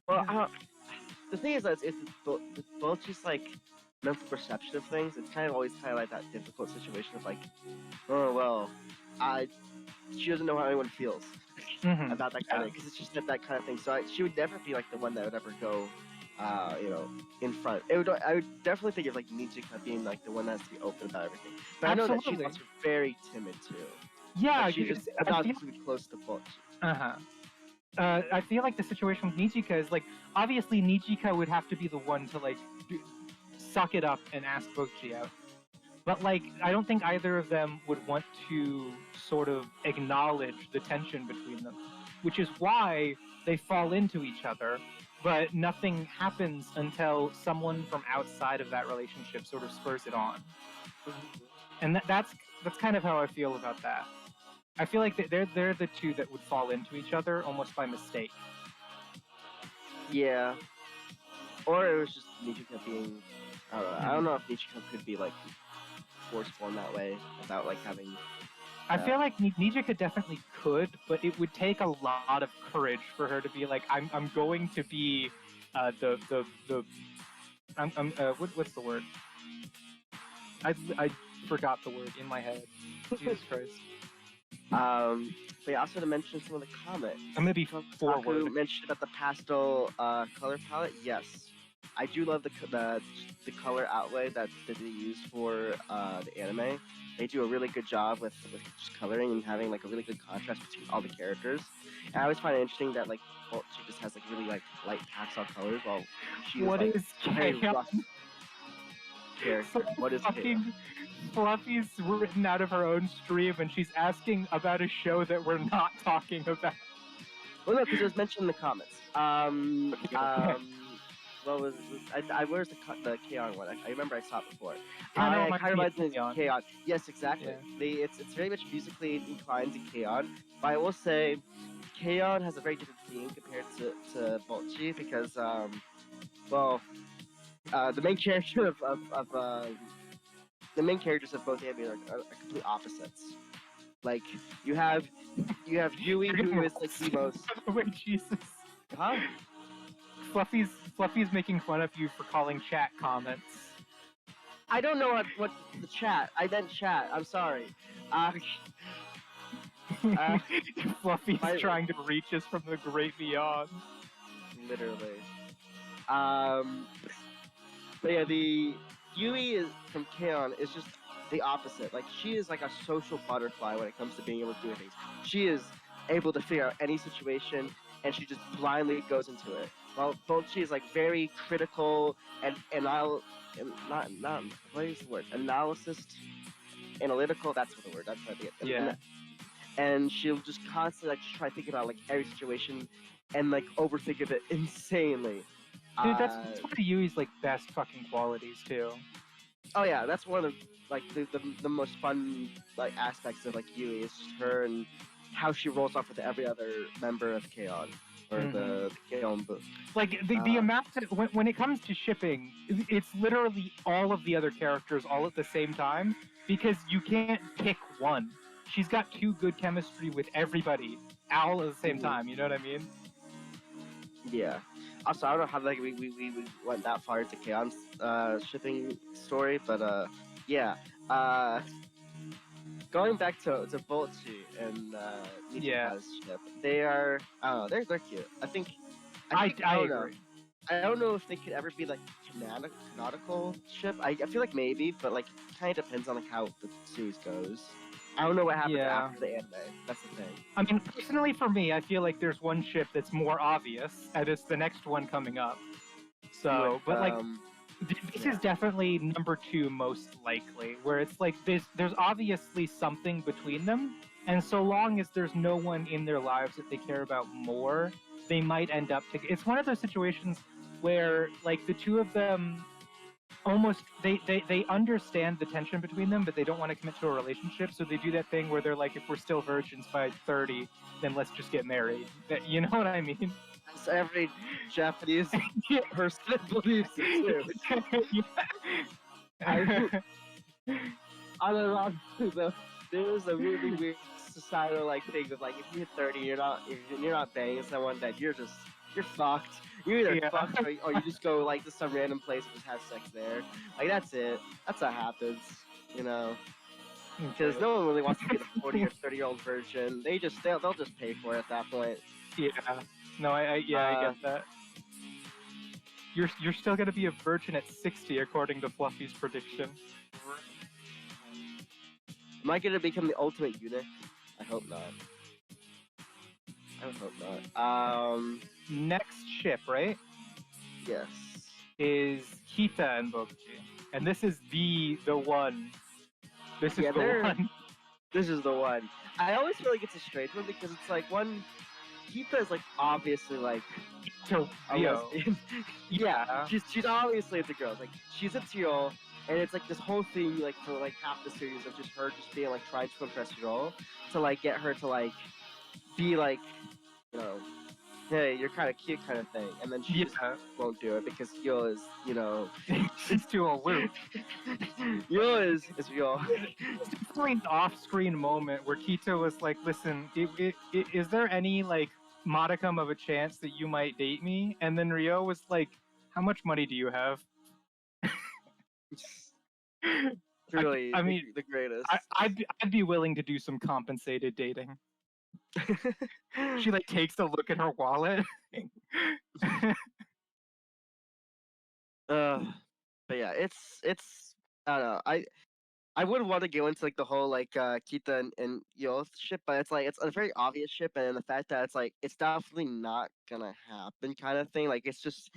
Well, the thing is that it's both just like mental perception of things. It's kind of always kind of like that difficult situation of like, oh well, she doesn't know how anyone feels about that kind of, because it's just that kind of thing. So she would never be like the one that would ever go, in front. I would definitely think of like Nijika being like the one that has to be open about everything. But I know that she's also very timid too. Yeah, like, she just not to be close to Bokchi. I feel like the situation with Nijika is like, obviously Nijika would have to be the one to like suck it up and ask Bokchi out. But like, I don't think either of them would want to sort of acknowledge the tension between them, which is why they fall into each other, but nothing happens until someone from outside of that relationship sort of spurs it on. And that's kind of how I feel about that. I feel like they're the two that would fall into each other almost by mistake. Yeah. Or it was just Nijika being... I don't know if Nijika could be like forceful in that way without like having... I feel like Nijika definitely could, but it would take a lot of courage for her to be like, I'm going to be what's the word? I forgot the word in my head. Jesus Christ. But yeah, also to mention some of the comments. I'm gonna be forward. Mentioned about the pastel color palette. Yes, I do love the color outlay that they use for the anime. They do a really good job with just coloring and having like a really good contrast between all the characters. And I always find it interesting that like she just has like really like light pastel colors while she is very rough character. What is fucking Fluffy's written out of her own stream, and she's asking about a show that we're not talking about. Well, no, because it was mentioned in the comments. What was where's the K-On one? I remember I saw it before. Kind of reminds me of K-On. Yes, exactly. Yeah. It's very much musically inclined to K-On, but I will say K-On has a very different theme compared to Bokchi because the main character the main characters of both anime are complete opposites. Like you have Yui, who is like the most. Wait, Jesus. Huh? Fluffy's making fun of you for calling chat comments. I don't know what the chat. I meant chat. I'm sorry. Fluffy's trying to reach us from the great beyond. literally. But yeah, the Yui is from K-On! Is just the opposite. Like she is like a social butterfly when it comes to being able to do things. She is able to figure out any situation, and she just blindly goes into it. While Bolchi is like very critical and not what is the word? Analytical. That's what the word. That's what I think. Yeah. And she'll just constantly like just try to think about like every situation and like overthink of it insanely. Dude, that's one of Yui's like best fucking qualities too. Oh yeah, that's one of like the most fun like aspects of like Yui is just her and how she rolls off with every other member of K-On! Or the K-On! Like the amount that when it comes to shipping, it's literally all of the other characters all at the same time because you can't pick one. She's got too good chemistry with everybody all at the same time. You know what I mean? Yeah. Also, I don't know how like we went that far into K-On's shipping story, but yeah. Going back to Bolchi and Nichika's ship, they are they're cute. I don't know. agree. I don't know if they could ever be like canonical ship. I feel like maybe, but like kind of depends on like how the series goes. I don't know what happens after the anime. That's the thing. I mean, personally for me, I feel like there's one ship that's more obvious, and it's the next one coming up. So, but like, this is definitely number 2 most likely, where it's like there's obviously something between them, and so long as there's no one in their lives that they care about more, they might end up it's one of those situations where like the two of them almost they understand the tension between them, but they don't want to commit to a relationship, so they do that thing where they're like, if we're still virgins by 30, then let's just get married. You know what I mean? That's every Japanese person believes it too. Honestly though, there's a really weird societal like thing of like, if you hit 30, you're not banging someone, that you're fucked. You're either fucked or you just go like to some random place and just have sex there. Like that's it. That's what happens, you know. Because no one really wants to be the 40 or 30-year-old virgin. They'll just pay for it at that point. Yeah. No, I get that. You're still gonna be a virgin at 60, according to Fluffy's prediction. Am I gonna become the ultimate eunuch? I hope not. I would hope not. Next ship, right? Yes. Is Kita and Bokchi. And this is the one. This is the one. This is the one. I always feel like it's a strange one because it's like Kita is like obviously like to Rio. Yeah. She's obviously into girls. Like she's into Rio, and it's like this whole thing like for like half the series of just her just being like trying to impress Rio to like get her to like be like, you know, hey, you're kind of cute kind of thing, and then she just won't do it because Yo is, you know, she's too aloof. Yo is Yo. It's definitely an off-screen moment where Kita was like, "Listen, is there any like modicum of a chance that you might date me?" And then Rio was like, "How much money do you have?" Really, I mean, the greatest. I'd be willing to do some compensated dating. She like takes a look at her wallet. But yeah, it's I don't know. I wouldn't want to go into like the whole like Kita and Yo ship, but it's like it's a very obvious ship, and the fact that it's like it's definitely not gonna happen kind of thing. Like it's just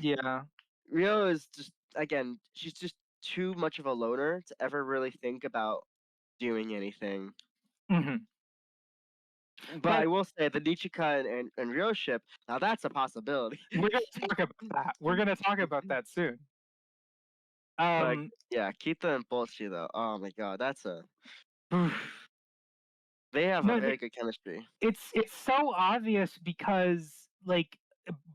Rio is just again, she's just too much of a loner to ever really think about doing anything. Mm-hmm. But I will say the Nichika and Rio ship, now that's a possibility. We're gonna talk about that. We're gonna talk about that soon. Yeah, Kita and Bolchi though. Oh my god, that's a they have a very good chemistry. It's so obvious because like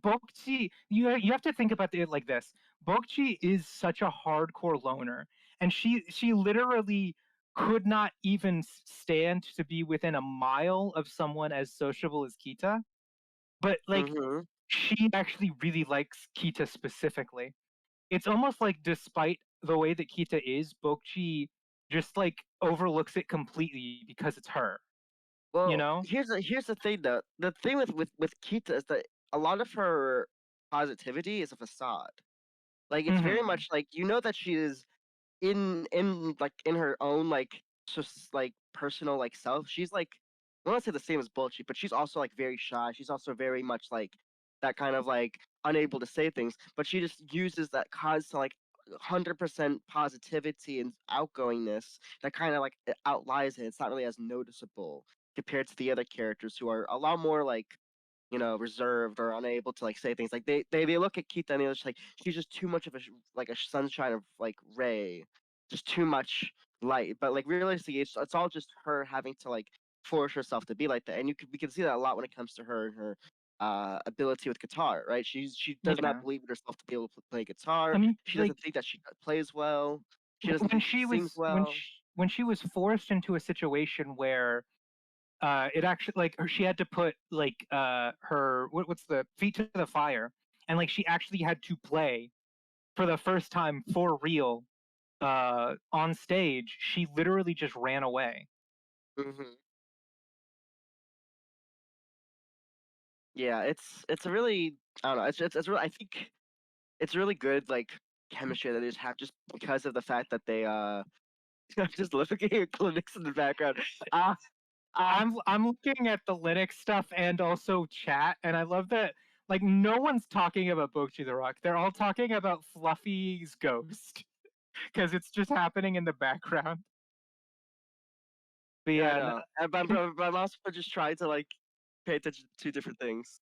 Bokchi, you have to think about it like this. Bokchi is such a hardcore loner, and she literally could not even stand to be within a mile of someone as sociable as Kita. But like she actually really likes Kita specifically. It's almost like despite the way that Kita is, Bokchi just like overlooks it completely because it's her. Well, you know? here's the thing though. The thing with Kita is that a lot of her positivity is a facade. Like it's very Mhm. much like you know that she is in her own like just like personal like self. She's like I don't want to say the same as Bolchi, but she's also like very shy. She's also very much like that kind of like unable to say things, but she just uses that constant like 100% positivity and outgoingness that kind of like outlies it. It's not really as noticeable compared to the other characters who are a lot more like reserved or unable to like say things. Like they look at Kita and they're just like she's just too much of a like a sunshine of like ray, just too much light. But like realistically, it's all just her having to like force herself to be like that. And we can see that a lot when it comes to her and her ability with guitar, right? She does not Yeah. believe in herself to be able to play guitar. I mean, She like doesn't think that she plays well. She doesn't when think she she sings was well. when she was forced into a situation where it actually like she had to put like her what's the feet to the fire, and like she actually had to play for the first time for real on stage. She literally just ran away. Hmm. Yeah, it's a really I don't know. It's really I think it's really good like chemistry that they just have just because of the fact that they I'm just looking at clinics in the background. Ah I'm looking at the Linux stuff and also chat, and I love that like no one's talking about Bokchi the Rock. They're all talking about Fluffy's ghost because it's just happening in the background. But yeah, I yeah, know. But I'm also just trying to like pay attention to two different things.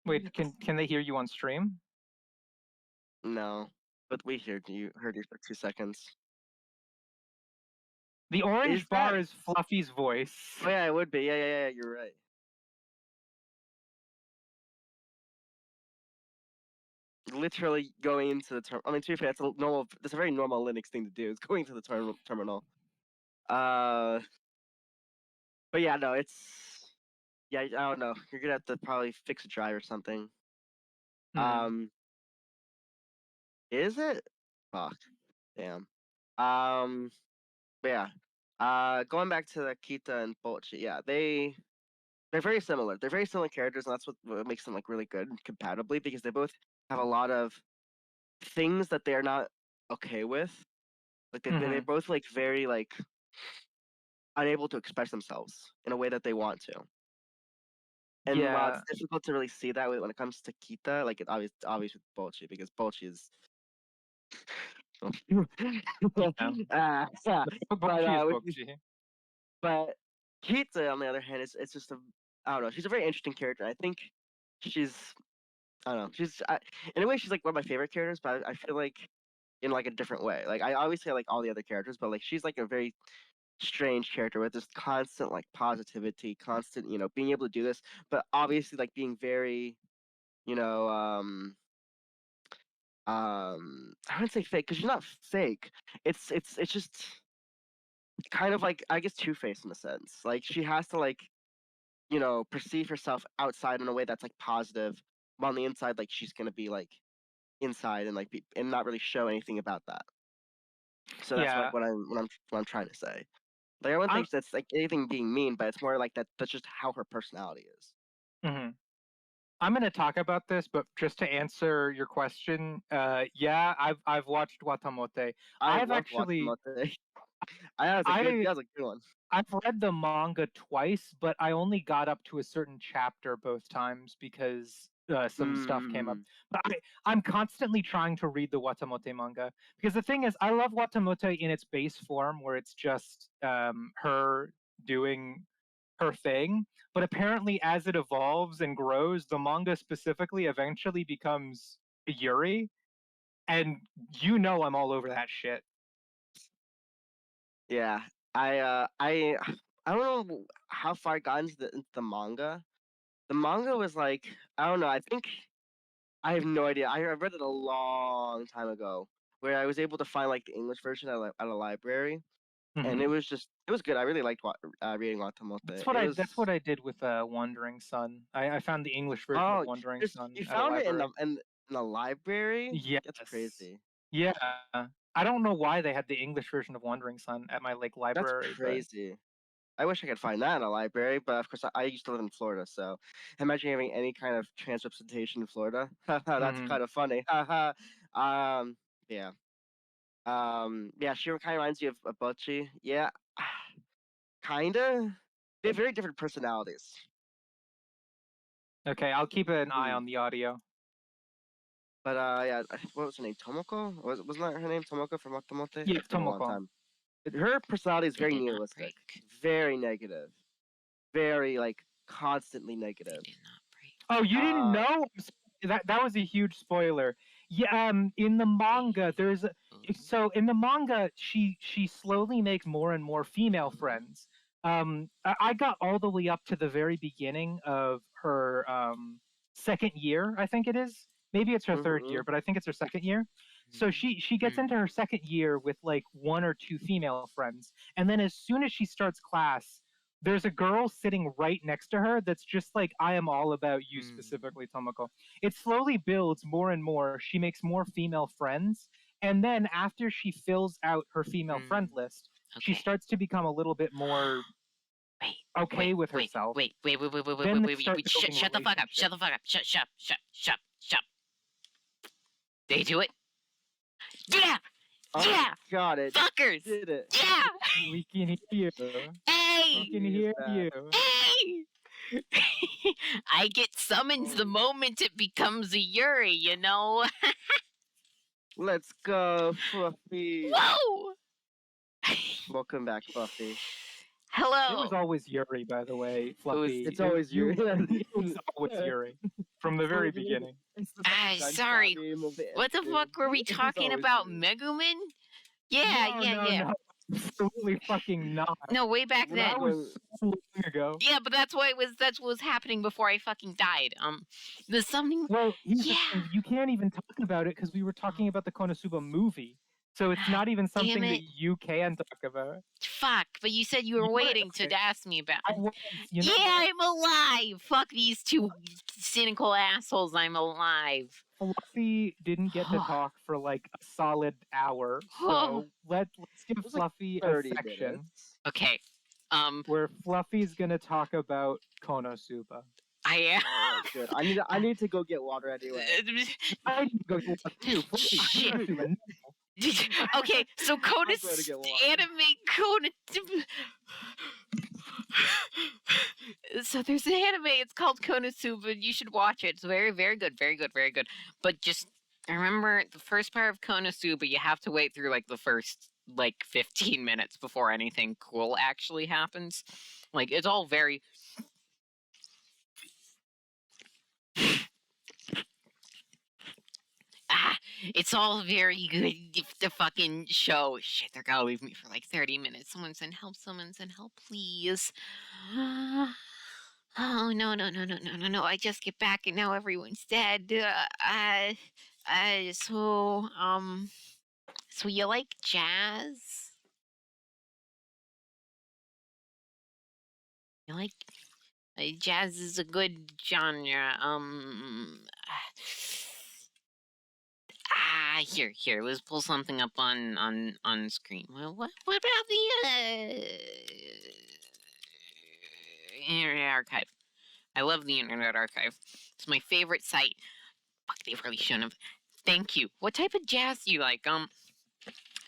wait, can they hear you on stream? No. But we heard you for 2 seconds. The Is orange that bar is Fluffy's voice. oh yeah, it would be. Yeah, you're right. Literally going into the terminal. I mean, to be fair, that's a very normal Linux thing to do. Is going to the terminal. Uh, but yeah, no, it's yeah. I don't know. You're gonna have to probably fix a drive or something. Hmm. Um, is it? Fuck. Damn. Um, but yeah. Going back to the Kita and Bolchi, yeah, they're very similar. They're very similar characters, and that's what makes them like really good compatibly because they both have a lot of things that they're not okay with. Like they're Hmm. both like very like unable to express themselves in a way that they want to. And while Yeah. it's difficult to really see that when it comes to Kita, like it's obvious with Bolchi because Bolchi is. Yeah. Yeah. But Bokchi is Bokchi. but Kita on the other hand is it's just a I don't know. She's a very interesting character. I think she's I don't know. In a way she's like one of my favorite characters, but I feel like in like a different way. Like I obviously like all the other characters, but like she's like a very strange character with this constant like positivity, constant being able to do this, but obviously like being very you know I wouldn't say fake because she's not fake. It's just kind of like I guess two-faced in a sense. Like she has to like perceive herself outside in a way that's like positive, while on the inside like she's gonna be like inside and like and not really show anything about that. So that's Yeah. like what I'm trying to say. Like I wouldn't I'm think that's like anything being mean, but it's more like that's just how her personality is. mhm. I'm going to talk about this, but just to answer your question, yeah, I've watched Watamote. I I've loved actually Watamote. I I that was a good one. I've read the manga twice, but I only got up to a certain chapter both times because some stuff came up. Mm, But I'm constantly trying to read the Watamote manga because the thing is, I love Watamote in its base form, where it's just her doing her thing. But apparently, as it evolves and grows, the manga specifically eventually becomes Yuri, and I'm all over that shit. yeah, I don't know how far I got into the manga. The manga was like I don't know. I think I have no idea. I read it a long time ago, where I was able to find like the English version at a library, and Hmm. it was good. I really liked reading Watamote. It was That's what I did with Wandering Sun. I found the English version of oh, Wandering Sun you at a found it in library. the library. Yes. That's crazy. Yeah. I don't know why they had the English version of Wandering Sun at my like That's library, but crazy. I wish I could find that in a library, but of course I used to live in Florida, so imagine having any kind of trans representation in Florida. That's kind of funny. Yeah. Yeah, she kind of reminds you of Butchie. Yeah, kinda. They have very different personalities. Okay, I'll keep an eye Mhm. on the audio. But yeah, what was her name? Tomoko? Wasn't that her name? Tomoko from Watamote? Yeah, It's been a long Tomoko. time. Her personality is They very did not nihilistic, break. very negative, very like constantly They negative. did not break. Oh, you didn't Uh, know? That was a huge spoiler. Yeah, in the manga, there's so in the manga, she slowly makes more and more female friends. I got all the way up to the very beginning of her second year, I think it is. Maybe it's her third year, mhm. but I think it's her second year. So she gets into her second year with like one or two female friends, and then as soon as she starts class, there's a girl sitting right next to her that's just like, I am all about you specifically, Tomoko. It slowly builds more and more. She makes more female friends. And then after she fills out her female friend list, she Okay. starts to become a little bit more okay with herself. Wait. Then they start building Shut the fuck up. Shut the fuck up. Shut. They do it? Yeah! Oh, Yeah! got it. Fuckers! Did it. Yeah! We can hear you. Hey! We can hear you. Hey! I get summons the moment it becomes a Yuri, you know? Let's go, Fluffy. Whoa! Welcome back, Fluffy. Hello. It was always Yuri, by the way, Fluffy. It's always Yuri. It was always Yuri from the very beginning. It's the fucking gunshot sorry. meme of the What the anime. fuck were we It was talking always about? Yuri. Megumin? Yeah. No, absolutely fucking not. No, way back We're then. not That was so long ago. Yeah, but that's what was happening before I fucking died. The summoning. Well, here's the Yeah. thing, you can't even talk about it because we were talking about the Konosuba movie. So it's not even Damn something that it. you can talk about. Fuck, but you said you were You were, waiting to okay. ask me about I it. was, you know, Yeah, I'm alive. Fuck these two cynical assholes. I'm alive. Fluffy didn't get to talk for like a solid hour. So let's give It was like Fluffy a 30 section minutes. Okay. where Fluffy's gonna talk about Konosuba. I am. Alright, good. I need to go get water anyway. I need to go to work too. Fluffy, Shit. Konosuba. Okay, so I'm going to get water. So there's an anime. It's called Konosuba. You should watch it. It's very, very good. Very good. Very good. But just remember, the first part of Konosuba, you have to wait through like the first 15 minutes before anything cool actually happens. Like it's all very. It's all very good. The fucking show. Shit, they're gonna leave me for like 30 minutes. Someone send help, please. Oh, no. I just get back and now everyone's dead. So you like jazz? You like. Jazz is a good genre. Here. Let's pull something up on screen. Well, what about the Internet Archive? I love the Internet Archive. It's my favorite site. Fuck, they really shouldn't have. Thank you. What type of jazz do you like?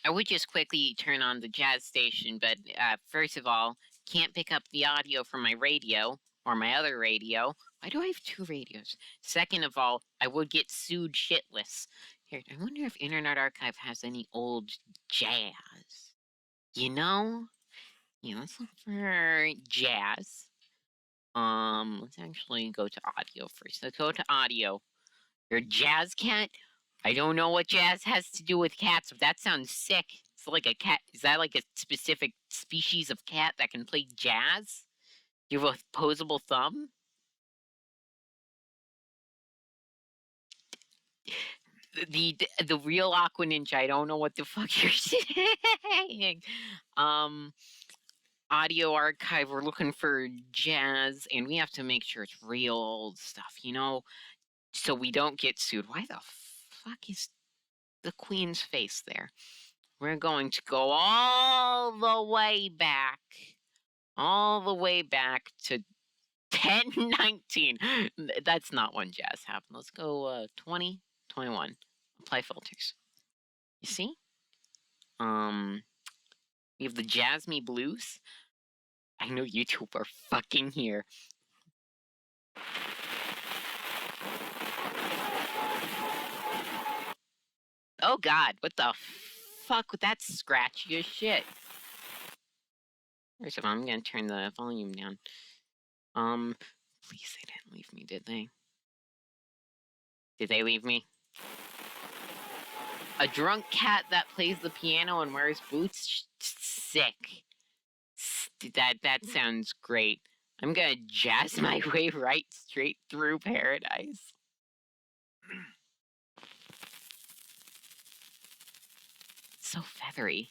I would just quickly turn on the jazz station, but first of all, can't pick up the audio from my radio or my other radio. Why do I have two radios? Second of all, I would get sued shitless. Here, I wonder if Internet Archive has any old jazz. You know? Yeah, let's look for jazz. Let's actually go to audio first. Let's go to audio. Your jazz cat? I don't know what jazz has to do with cats, but that sounds sick. It's like a cat. Is that like a specific species of cat that can play jazz? You have a opposable thumb? The real Aqua Ninja, I don't know what the fuck you're saying. Audio archive, we're looking for jazz, and we have to make sure it's real old stuff, so we don't get sued. Why the fuck is the Queen's face there? We're going to go all the way back. all the way back to 1019. That's not when jazz happened. Let's go 20, 21. Apply filters. You see? We have the Jazz Me Blues. I know YouTube are fucking here. Oh god, what the fuck? That's scratchy as shit. First of all, I'm gonna turn the volume down. Please they didn't leave me, did they? Did they leave me? A drunk cat that plays the piano and wears boots? Sick. That sounds great. I'm gonna jazz my way right straight through paradise. So feathery.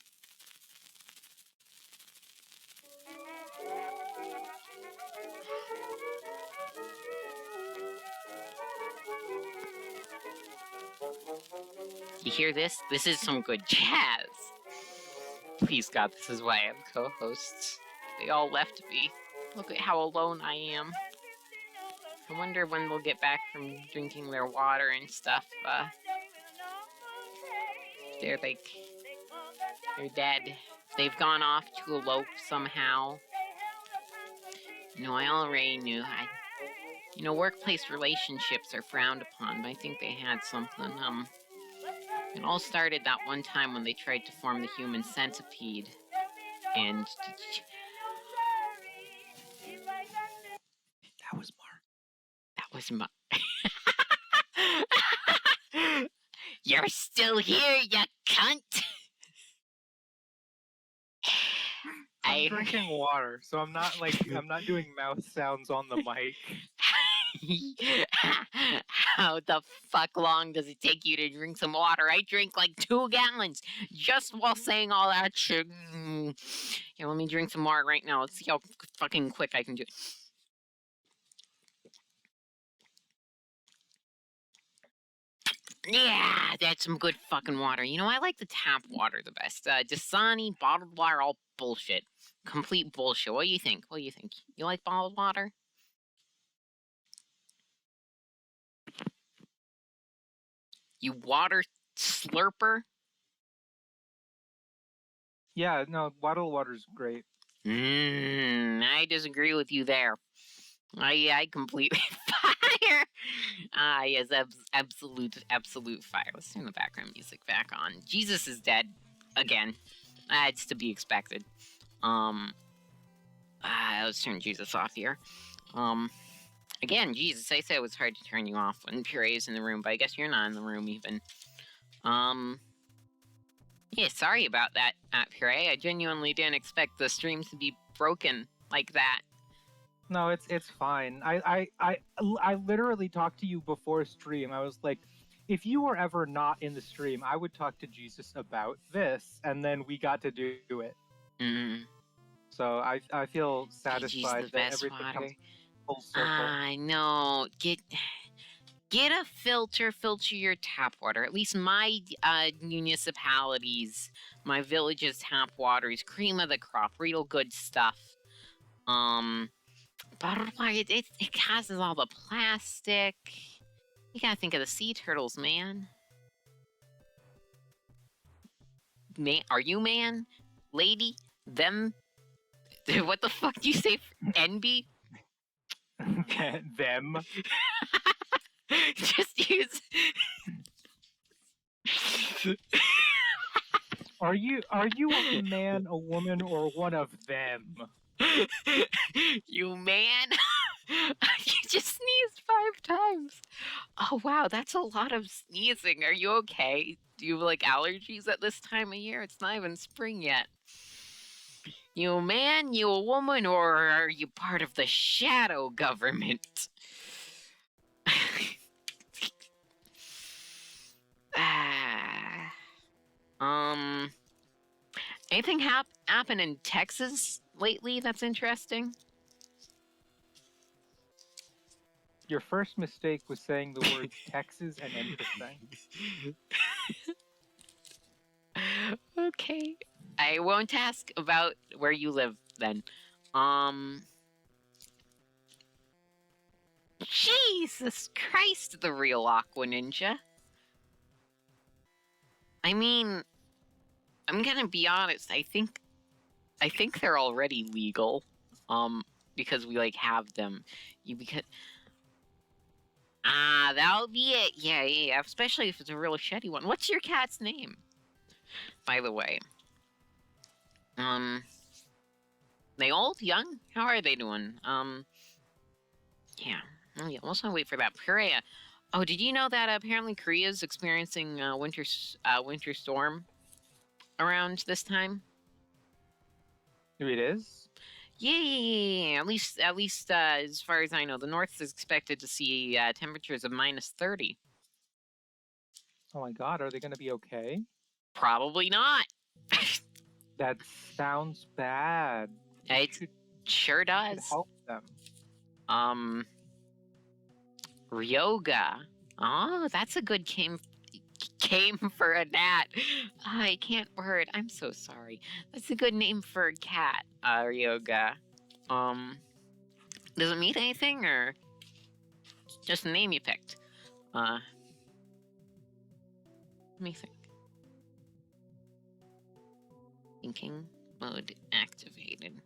You hear this? This is some good jazz. Please God, this is why I have co-hosts. They all left me. Look at how alone I am. I wonder when they'll get back from drinking their water and stuff. They're dead. They've gone off to elope somehow. I already knew. Workplace relationships are frowned upon, but I think they had something. It all started that one time when they tried to form the human centipede. And That was Mark. that was my... You're still here, you cunt! I'm drinking water, so I'm not doing mouth sounds on the mic. How the fuck long does it take you to drink some water? I drink like 2 gallons just while saying all that shit. Here, let me drink some water right now. Let's see how fucking quick I can do it. Yeah, that's some good fucking water. I like the tap water the best. Dasani, bottled water, all bullshit. Complete bullshit. What do you think? You like bottled water? You water slurper? Yeah, no, bottled water's great. I disagree with you there. I completely fire. Yes, absolute fire. Let's turn the background music back on. Jesus is dead again. It's to be expected. Let's turn Jesus off here. Again, Jesus, I said it was hard to turn you off when Puree is in the room, but I guess you're not in the room even. Yeah, sorry about that, Puree. I genuinely didn't expect the stream to be broken like that. No, it's fine. I literally talked to you before stream. I was like, if you were ever not in the stream, I would talk to Jesus about this, and then we got to do it. Mm. So I feel satisfied that everything water. comes full circle. I know. Get a filter your tap water. At least my municipalities, my village's tap water is cream of the crop, real good stuff. Bottled water, it causes all the plastic. You gotta think of the sea turtles, man. Are you man? Lady? Them? What the fuck do you say? NB? Them. Just use... Are you a man, a woman, or one of them? You man? You just sneezed 5 times. Oh wow, that's a lot of sneezing. Are you okay? Do you have allergies at this time of year? It's not even spring yet. You a man, you a woman, or are you part of the shadow government? Anything happen in Texas lately that's interesting? Your first mistake was saying the words Texas and interesting. Okay. I won't ask about where you live then. Jesus Christ, the real Aqua Ninja. I mean, I'm gonna be honest. I think they're already legal. Because we like have them. That'll be it. Yeah. Especially if it's a real shitty one. What's your cat's name, by the way? They old, young? How are they doing? Yeah. Oh, yeah. Let's not wait for that. Korea. Oh, did you know that apparently Korea's experiencing winter storm around this time? It is? Yeah. At least, as far as I know, the North is expected to see temperatures of -30. Oh my god, are they going to be okay? Probably not. That sounds bad. It sure does. Help them. Ryoga. Oh, that's a good game for a gnat. I can't word. I'm so sorry. That's a good name for a cat, Ryoga. Does it mean anything or just a name you picked? Let me think. Thinking mode activated.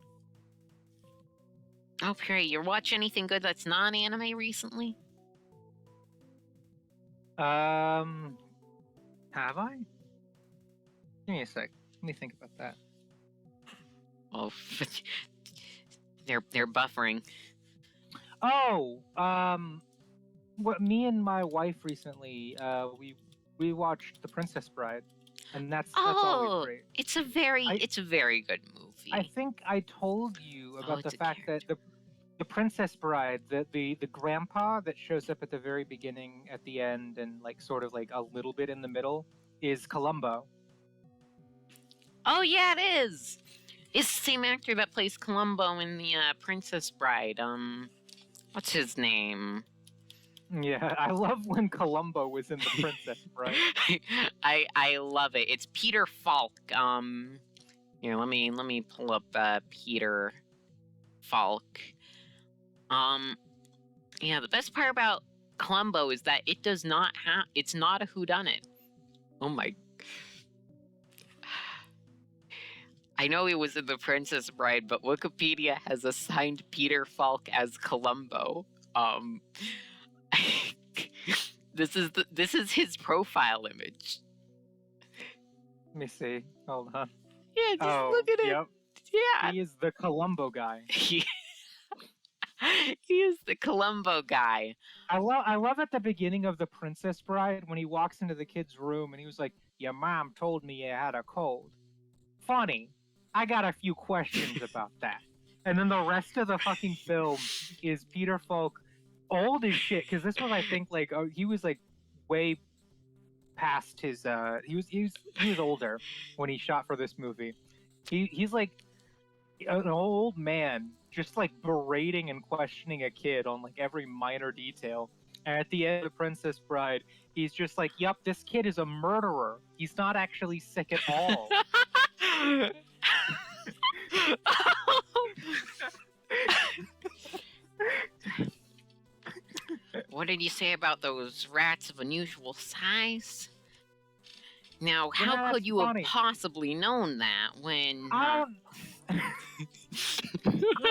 Oh, Perry, you watch anything good that's non-anime recently? Have I? Give me a sec. Let me think about that. Oh, they're buffering. Oh, what me and my wife recently, we watched The Princess Bride, and that's always great. It's a very good movie. I think I told you about the fact that the Princess Bride, the grandpa that shows up at the very beginning, at the end, and like sort of like a little bit in the middle, is Columbo. Oh yeah, it is. It's the same actor that plays Columbo in the Princess Bride. What's his name? Yeah, I love when Columbo was in the Princess Bride. I love it. It's Peter Falk. Here, let me pull up Peter Falk. Yeah, the best part about Columbo is that it does not have. It's not a whodunit. Oh my. I know he was in The Princess Bride, but Wikipedia has assigned Peter Falk as Columbo. This is his profile image. Let me see. Hold on. Yeah, just look at it. Yep. Yeah. He is the Columbo guy. He is the Columbo guy. I love at the beginning of The Princess Bride when he walks into the kid's room and he was like, "Your mom told me you had a cold." Funny. I got a few questions about that. And then the rest of the fucking film is Peter Falk, old as shit, because this was, I think, like, he was like way past his he was older when he shot for this movie. He's like an old man just like berating and questioning a kid on like every minor detail. And at the end of The Princess Bride, he's just like, "Yup, this kid is a murderer. He's not actually sick at all." What did you say about those rats of unusual size? Now, how could you have possibly known that when? I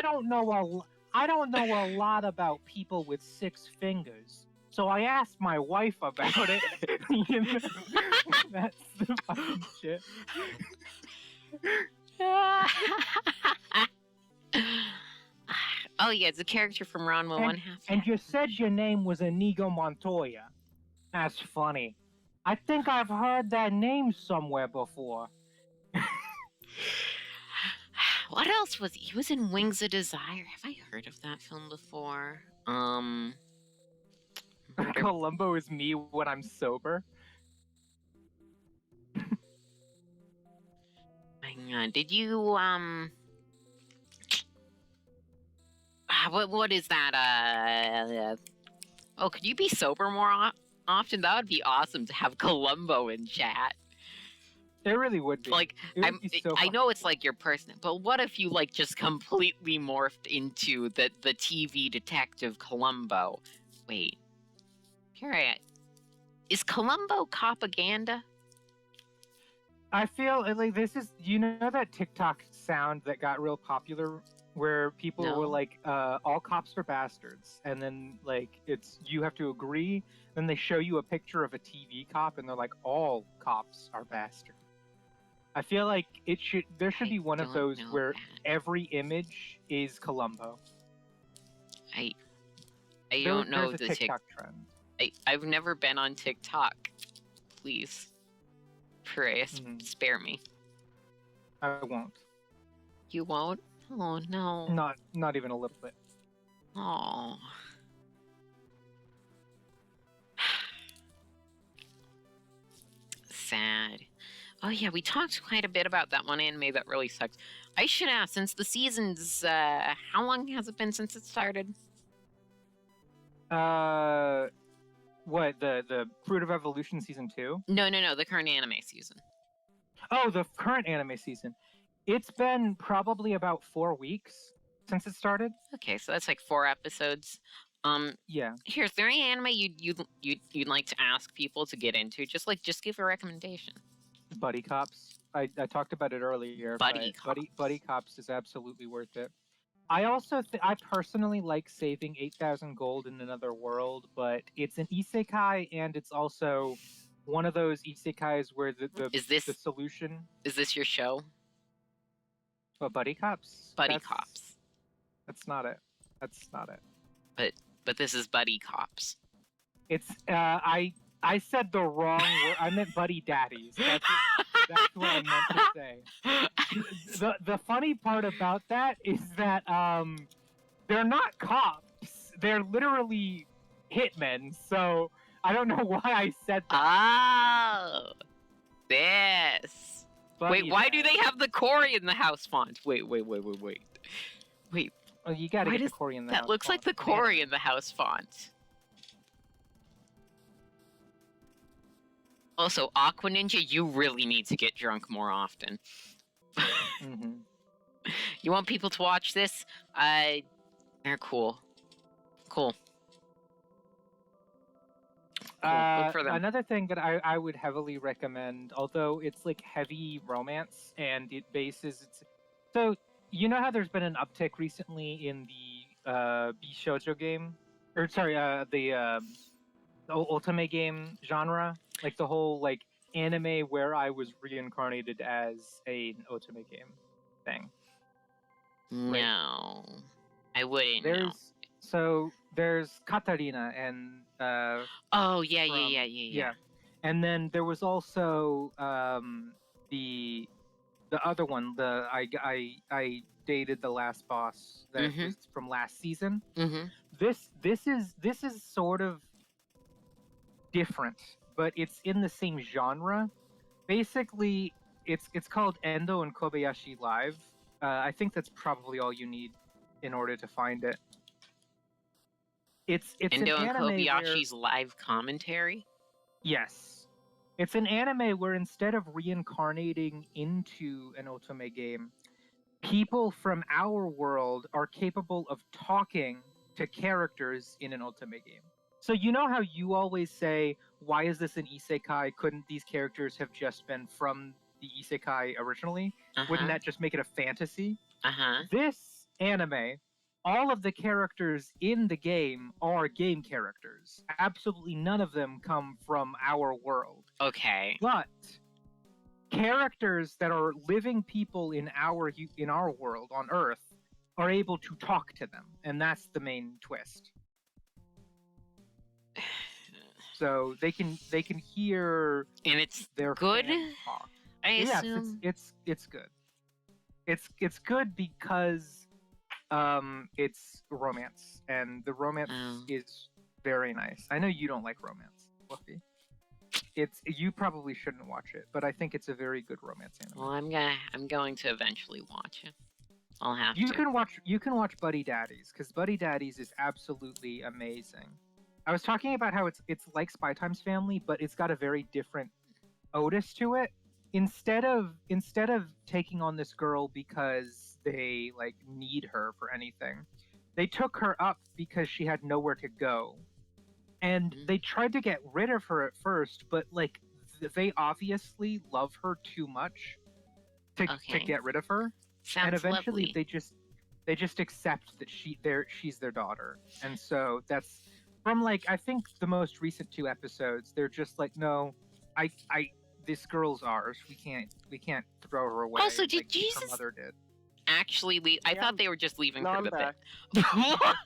don't know a lot about people with 6 fingers, so I asked my wife about it. You know? That's the fucking shit. Oh yeah, it's a character from Ranma 1/2. And you said your name was Inigo Montoya. That's funny. I think I've heard that name somewhere before. What else was he? He was in Wings of Desire. Have I heard of that film before? Columbo is me when I'm sober. Hang on. Did you what is that? Oh, could you be sober more often? That would be awesome to have Columbo in chat. It really would be. Like, It would be so I fun. know it's like your person, but what if you like just completely morphed into the TV detective Columbo? Wait, is Columbo propaganda? I feel like this is, you know, that TikTok sound that got real popular where people were No. like, all cops are bastards, and then like you have to agree. Then they show you a picture of a TV cop, and they're like, all cops are bastards. I feel like there should be one of don't those know where that. every image is Columbo. I don't know There's a the TikTok trend. I've never been on TikTok. Please, pray, spare me. I won't. You won't? Oh no. Not even a little bit. Oh. Sad. Oh yeah, we talked quite a bit about that one anime that really sucked. I should ask, since the season's how long has it been since it started? What, the Fruit of Evolution season 2? No, the current anime season. Oh, the current anime season. It's been probably about 4 weeks since it started. Okay, so that's like 4 episodes. Yeah. Here, is there any anime you'd like to ask people to get into? Just give a recommendation. Buddy Cops. I talked about it earlier. Buddy Buddy Cops is absolutely worth it. I also I personally like saving 8,000 gold in another world, but it's an isekai, and it's also one of those isekais where the solution. Is this your show? What, Buddy Cops? Buddy Cops. That's not it. That's not it. But this is Buddy Cops. It's I said the wrong word. I meant Buddy Daddies. That's what I meant to say. The funny part about that is that they're not cops. They're literally hitmen. So I don't know why I said that. Oh, this. Buddy Wait, why do Daddies. they have the Cory in the house font? Wait. Oh, you gotta Why get the does Cory in the That house looks like font. the Cory in the house font. Also, Aqua Ninja, you really need to get drunk more often. Mhm. You want people to watch this? They're cool. Cool. Look for them. Another thing that I would heavily recommend, although it's like heavy romance and it bases its. So you know how there's been an uptick recently in the Bishoujo game, or sorry, the ultimate game genre, like the whole like anime where I was reincarnated as an ultimate game thing. No, I wouldn't know. There's Katarina and Oh yeah. and then there was also the other one. I dated the last boss that was from last season. Mm-hmm. This is sort of different, but it's in the same genre. Basically, it's called Endo and Kobayashi Live. I think that's probably all you need in order to find it. It's Endo an and anime Kobayashi's live commentary. Yes. It's an anime where instead of reincarnating into an otome game, people from our world are capable of talking to characters in an otome game. So you know how you always say, why is this an isekai? Couldn't these characters have just been from the isekai originally? Wouldn't that just make it a fantasy? This anime, all of the characters in the game are game characters. Absolutely none of them come from our world. Okay. But characters that are living people in our world on Earth are able to talk to them, and that's the main twist. So they can hear, and it's their good. fans talk. I assume. Yes, it's good. It's good because it's romance, and the romance is very nice. I know you don't like romance, Fluffy. You probably shouldn't watch it, but I think it's a very good romance anime. Well, I'm going to eventually watch it. I'll have You to. can watch Buddy Daddies, because Buddy Daddies is absolutely amazing. I was talking about how it's like Spy Time's Family, but it's got a very different Otis to it, instead of taking on this girl because they like need her for anything, they took her up because she had nowhere to go. And they tried to get rid of her at first, but like they obviously love her too much to get rid of her. Sounds and eventually lovely. they just accept that she's their daughter. And so that's from like I think the most recent 2 episodes, they're just like, no, I this girl's ours. We can't throw her away. Also, did like Jesus her mother did. actually leave? I thought they were just leaving No, for I'm the back. bit.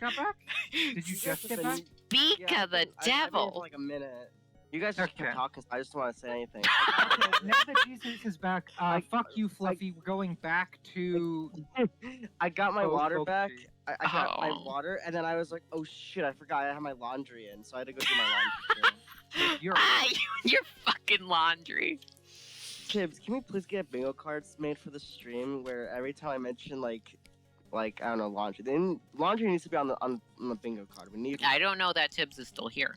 Got back? Did you just get back? Speak Yeah, of the I made it for devil. like a minute. You guys just Okay. kept talking, so I just don't want to say anything. Okay, now that Jesus is back, fuck you, Fluffy. We're going back to. I got my water back. Focusy. I got my Oh. water, and then I was like, oh shit, I forgot I had my laundry in, so I had to go do my laundry. too. You're- Your fucking laundry. Tibbs, can we please get bingo cards made for the stream where every time I mention like I don't know laundry, then laundry needs to be on the bingo card. We need. I don't know that Tibbs is still here.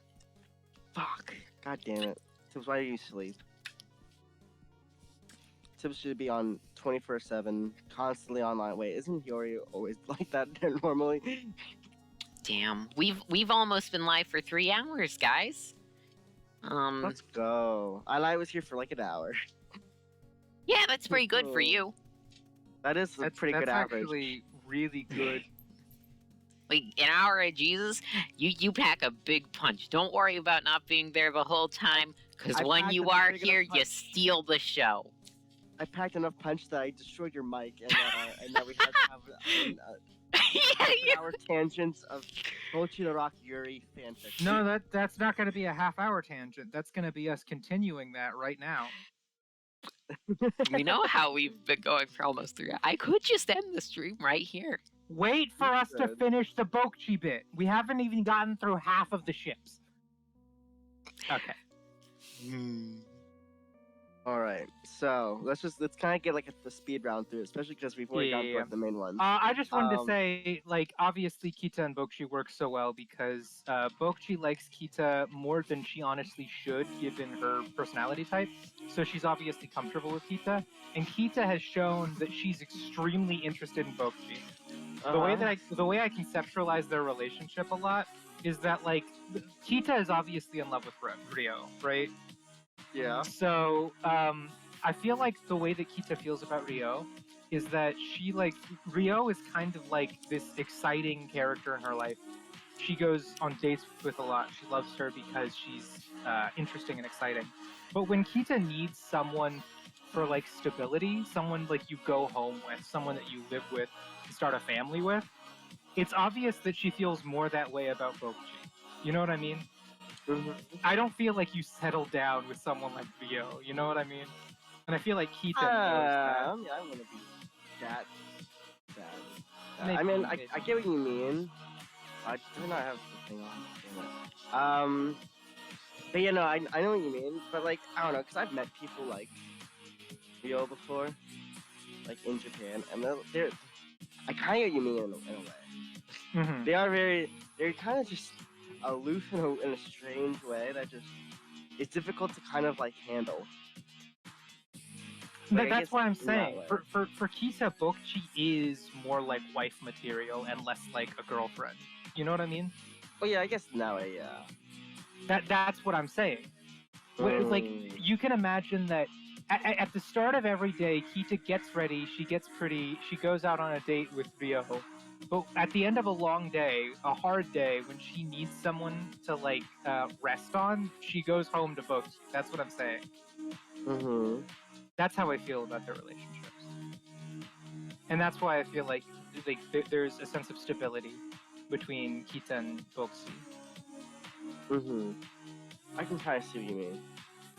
Fuck. God damn it. Tibbs, why do you sleep? Tibbs should be on 24/7, constantly online. Wait, isn't Yori always like that normally? Damn, we've almost been live for 3 hours, guys. Let's go. I was here for like an hour. Yeah, that's pretty good for you. That is a pretty good average. That's actually really good. Like an hour of Jesus, you pack a big punch. Don't worry about not being there the whole time, because I when packed you a are big here, enough you punch. steal the show. I packed enough punch that I destroyed your mic, and that we had to have Yeah, an hour tangents of Bochi no Rock Yuri fanfiction. No, that's not going to be a half-hour tangent. That's going to be us continuing that right now. we know how we've been going for almost 3 hours. I could just end the stream right here. Wait for us to Good. finish the Bokchi bit. We haven't even gotten through half of the ships. Okay. All right, so let's kind of get like the speed round through, especially because we've already gone Yeah. through the main ones. I just wanted to say, like, obviously Kita and Bokchi work so well because Bokchi likes Kita more than she honestly should, given her personality type. So she's obviously comfortable with Kita, and Kita has shown that she's extremely interested in Bokchi. The way I conceptualize their relationship a lot is that like Kita is obviously in love with Rio, right? Yeah. So I feel like the way that Kita feels about Rio is that she like Rio is kind of like this exciting character in her life. She goes on dates with a lot. She loves her because she's interesting and exciting. But when Kita needs someone for like stability, someone like you go home with, someone that you live with, to start a family with, it's obvious that she feels more that way about Bokchi. You know what I mean? I don't feel like you settle down with someone like Rio. You know what I mean? And I feel like Kita knows that. I don't want to be that bad. Maybe, I mean, maybe. I get what you mean. I do not have the thing on. Damn it. But you know, I know what you mean. But like, I don't know, because I've met people like Rio before, like in Japan, and they're I kind of get what you mean in a way. Mhm. They're kind of just aloof in a strange way that just it's difficult to kind of like handle. But I That's guess what I'm in that saying. way. For Kita, Bokchi is more like wife material and less like a girlfriend. You know what I mean? Oh yeah, I guess in that way, yeah. That's what I'm saying. Like you can imagine that at the start of every day, Kita gets ready, she gets pretty, she goes out on a date with Rio. But at the end of a long day, a hard day, when she needs someone to like rest on, she goes home to Bokchi. That's what I'm saying. Mm-hmm. That's how I feel about their relationships, and that's why I feel like there's a sense of stability between Kita and Bokchi. Mm-hmm. I can kind of see what you mean.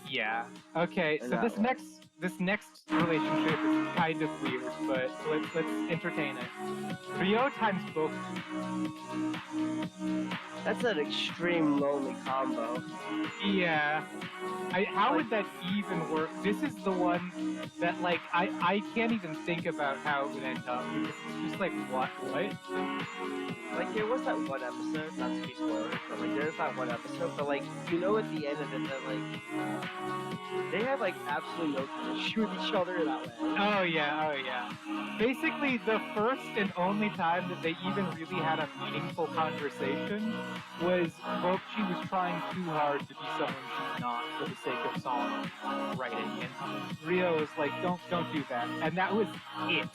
Yeah. Okay. In So that this way. next relationship is kind of weird, but let's entertain it. Rio times both. That's an extreme lonely combo. Yeah. How would that even work? This is the one that like I can't even think about how it would end up because it's just like what? Like there was that one episode, not to be spoilers, but like there's that one episode, but like you know at the end of it that like they have like absolutely no chemistry with each other that way. Oh yeah. Basically, the first and only time that they even really had a meaningful conversation was Bokchi was trying too hard to be someone she's not for the sake of song writing, and Rio was like, "Don't do that," and that was it.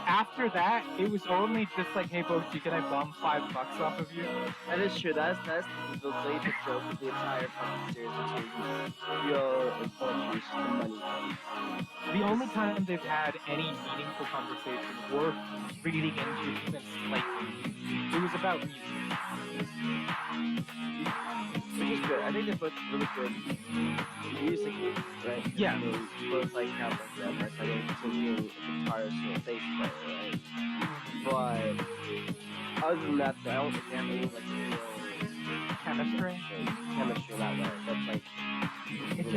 After that, it was only just like, "Hey Bokchi, can I bum $5 off of you?" That is true. That's the latest joke of the entire fucking series between Rio and Poetry is just the money. The only time they've had any meaningful conversation worth reading into even slightly, it was about music. Which is good. I think they're both really good musically, right? Yeah. I mean, both like have like that versatility between being a guitarist and a bass player, right? But other than that, I don't think they have any like real Chemistry. chemistry that way. That's like It's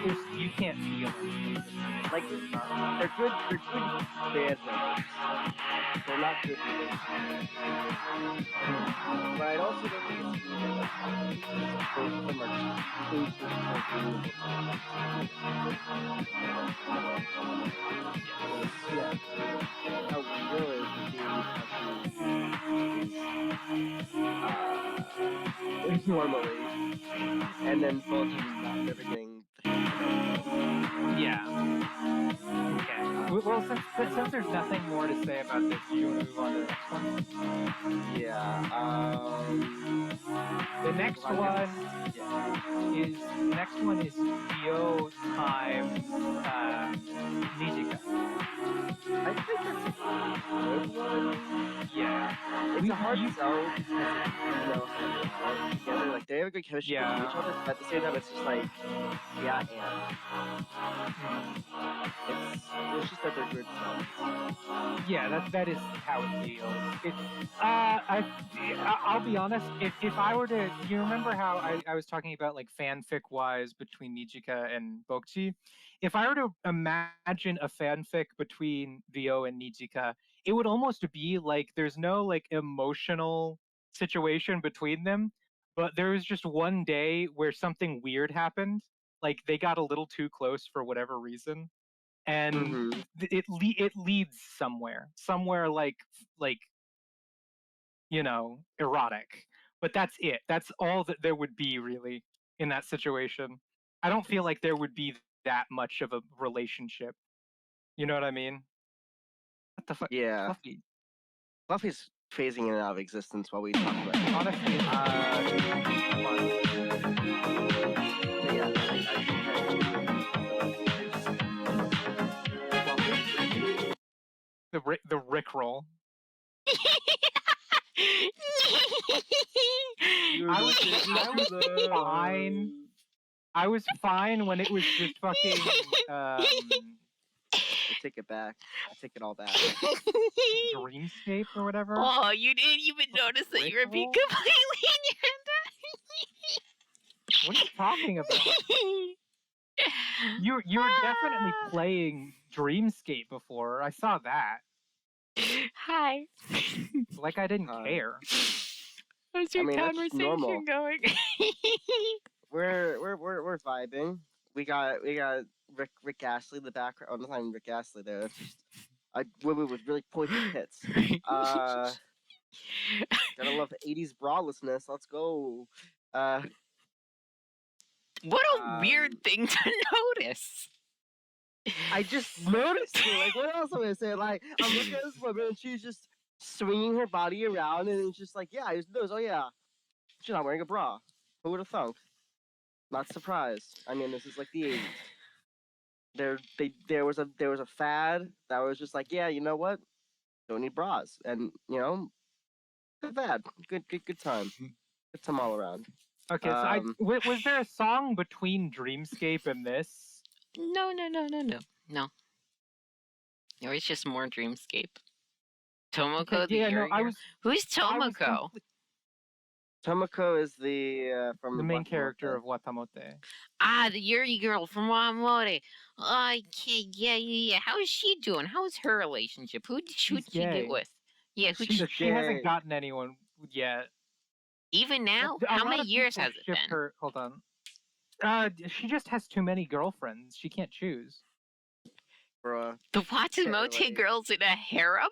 just you can't feel it. like they're good band members. They're not good musicians. But I'd also don't think it's good that both of them are exclusively yeah. How real is being normally, and then both of them not never getting the Yeah. Okay. Well, since there's nothing more to say about this, you want to move on to the next one? yeah. The next one is Dio times Nijika. I think that's a good one. Yeah. It's a hard sell because you know how they are together. Like they have a good chemistry between each other, but at the same time, it's just like yeah, and it's just that they're good friends. Yeah, that is how it feels. I'll be honest. If I were to, you remember how I was talking about like fanfic wise between Nijika and Bokchi? If I were to imagine a fanfic between Vio and Nijika, it would almost be like there's no like emotional situation between them, but there was just one day where something weird happened. Like they got a little too close for whatever reason, and it leads somewhere like erotic. But that's it. That's all that there would be really in that situation. I don't feel like there would be that much of a relationship. You know what I mean? What the fuck? Yeah. Fluffy. Fluffy's phasing in and out of existence while we talk about it. Honestly, the Rickroll. I was fine. I was fine when it was just fucking. I take it back. I take it all back. Dreamscape or whatever. Oh, you didn't even notice that you were being completely in What are you talking about? You were definitely playing Dreamscape before. I saw that. Hi. Like I didn't care. How's your that's conversation normal. going? We're vibing. We got Rick Astley in the background. Oh, not even Rick Astley there. That's just a woman with really pointy tits. Gotta love the 80s bralessness. Let's go. What a weird thing to notice. I just noticed it. Like, what else am I gonna say? Like, I'm looking at this woman and she's just swinging her body around, and it's just like, yeah, I just noticed. Oh yeah, she's not wearing a bra. Who would have thunk? Not surprised. I mean, this is like the 80s. There was a fad that was just like, yeah, you know what? Don't need bras, and good fad. Good time. Good time all around. Okay, so was there a song between Dreamscape and this? No. It was just more Dreamscape. Tomoko the yeah, no, Yuri. Who's I was Tomoko? Tomoko is the from the main Watamote. character of Watamote. Ah, the Yuri girl from Wamore. Yeah. How is she doing? How is her relationship? Who'd she get gay. with? Yeah, who'd She's she... She hasn't gay. gotten anyone yet. Even now? A How lot many of years people has it ship been? her. Hold on. She just has too many girlfriends. She can't choose. Bruh. The Watamote relate. girls in a harem?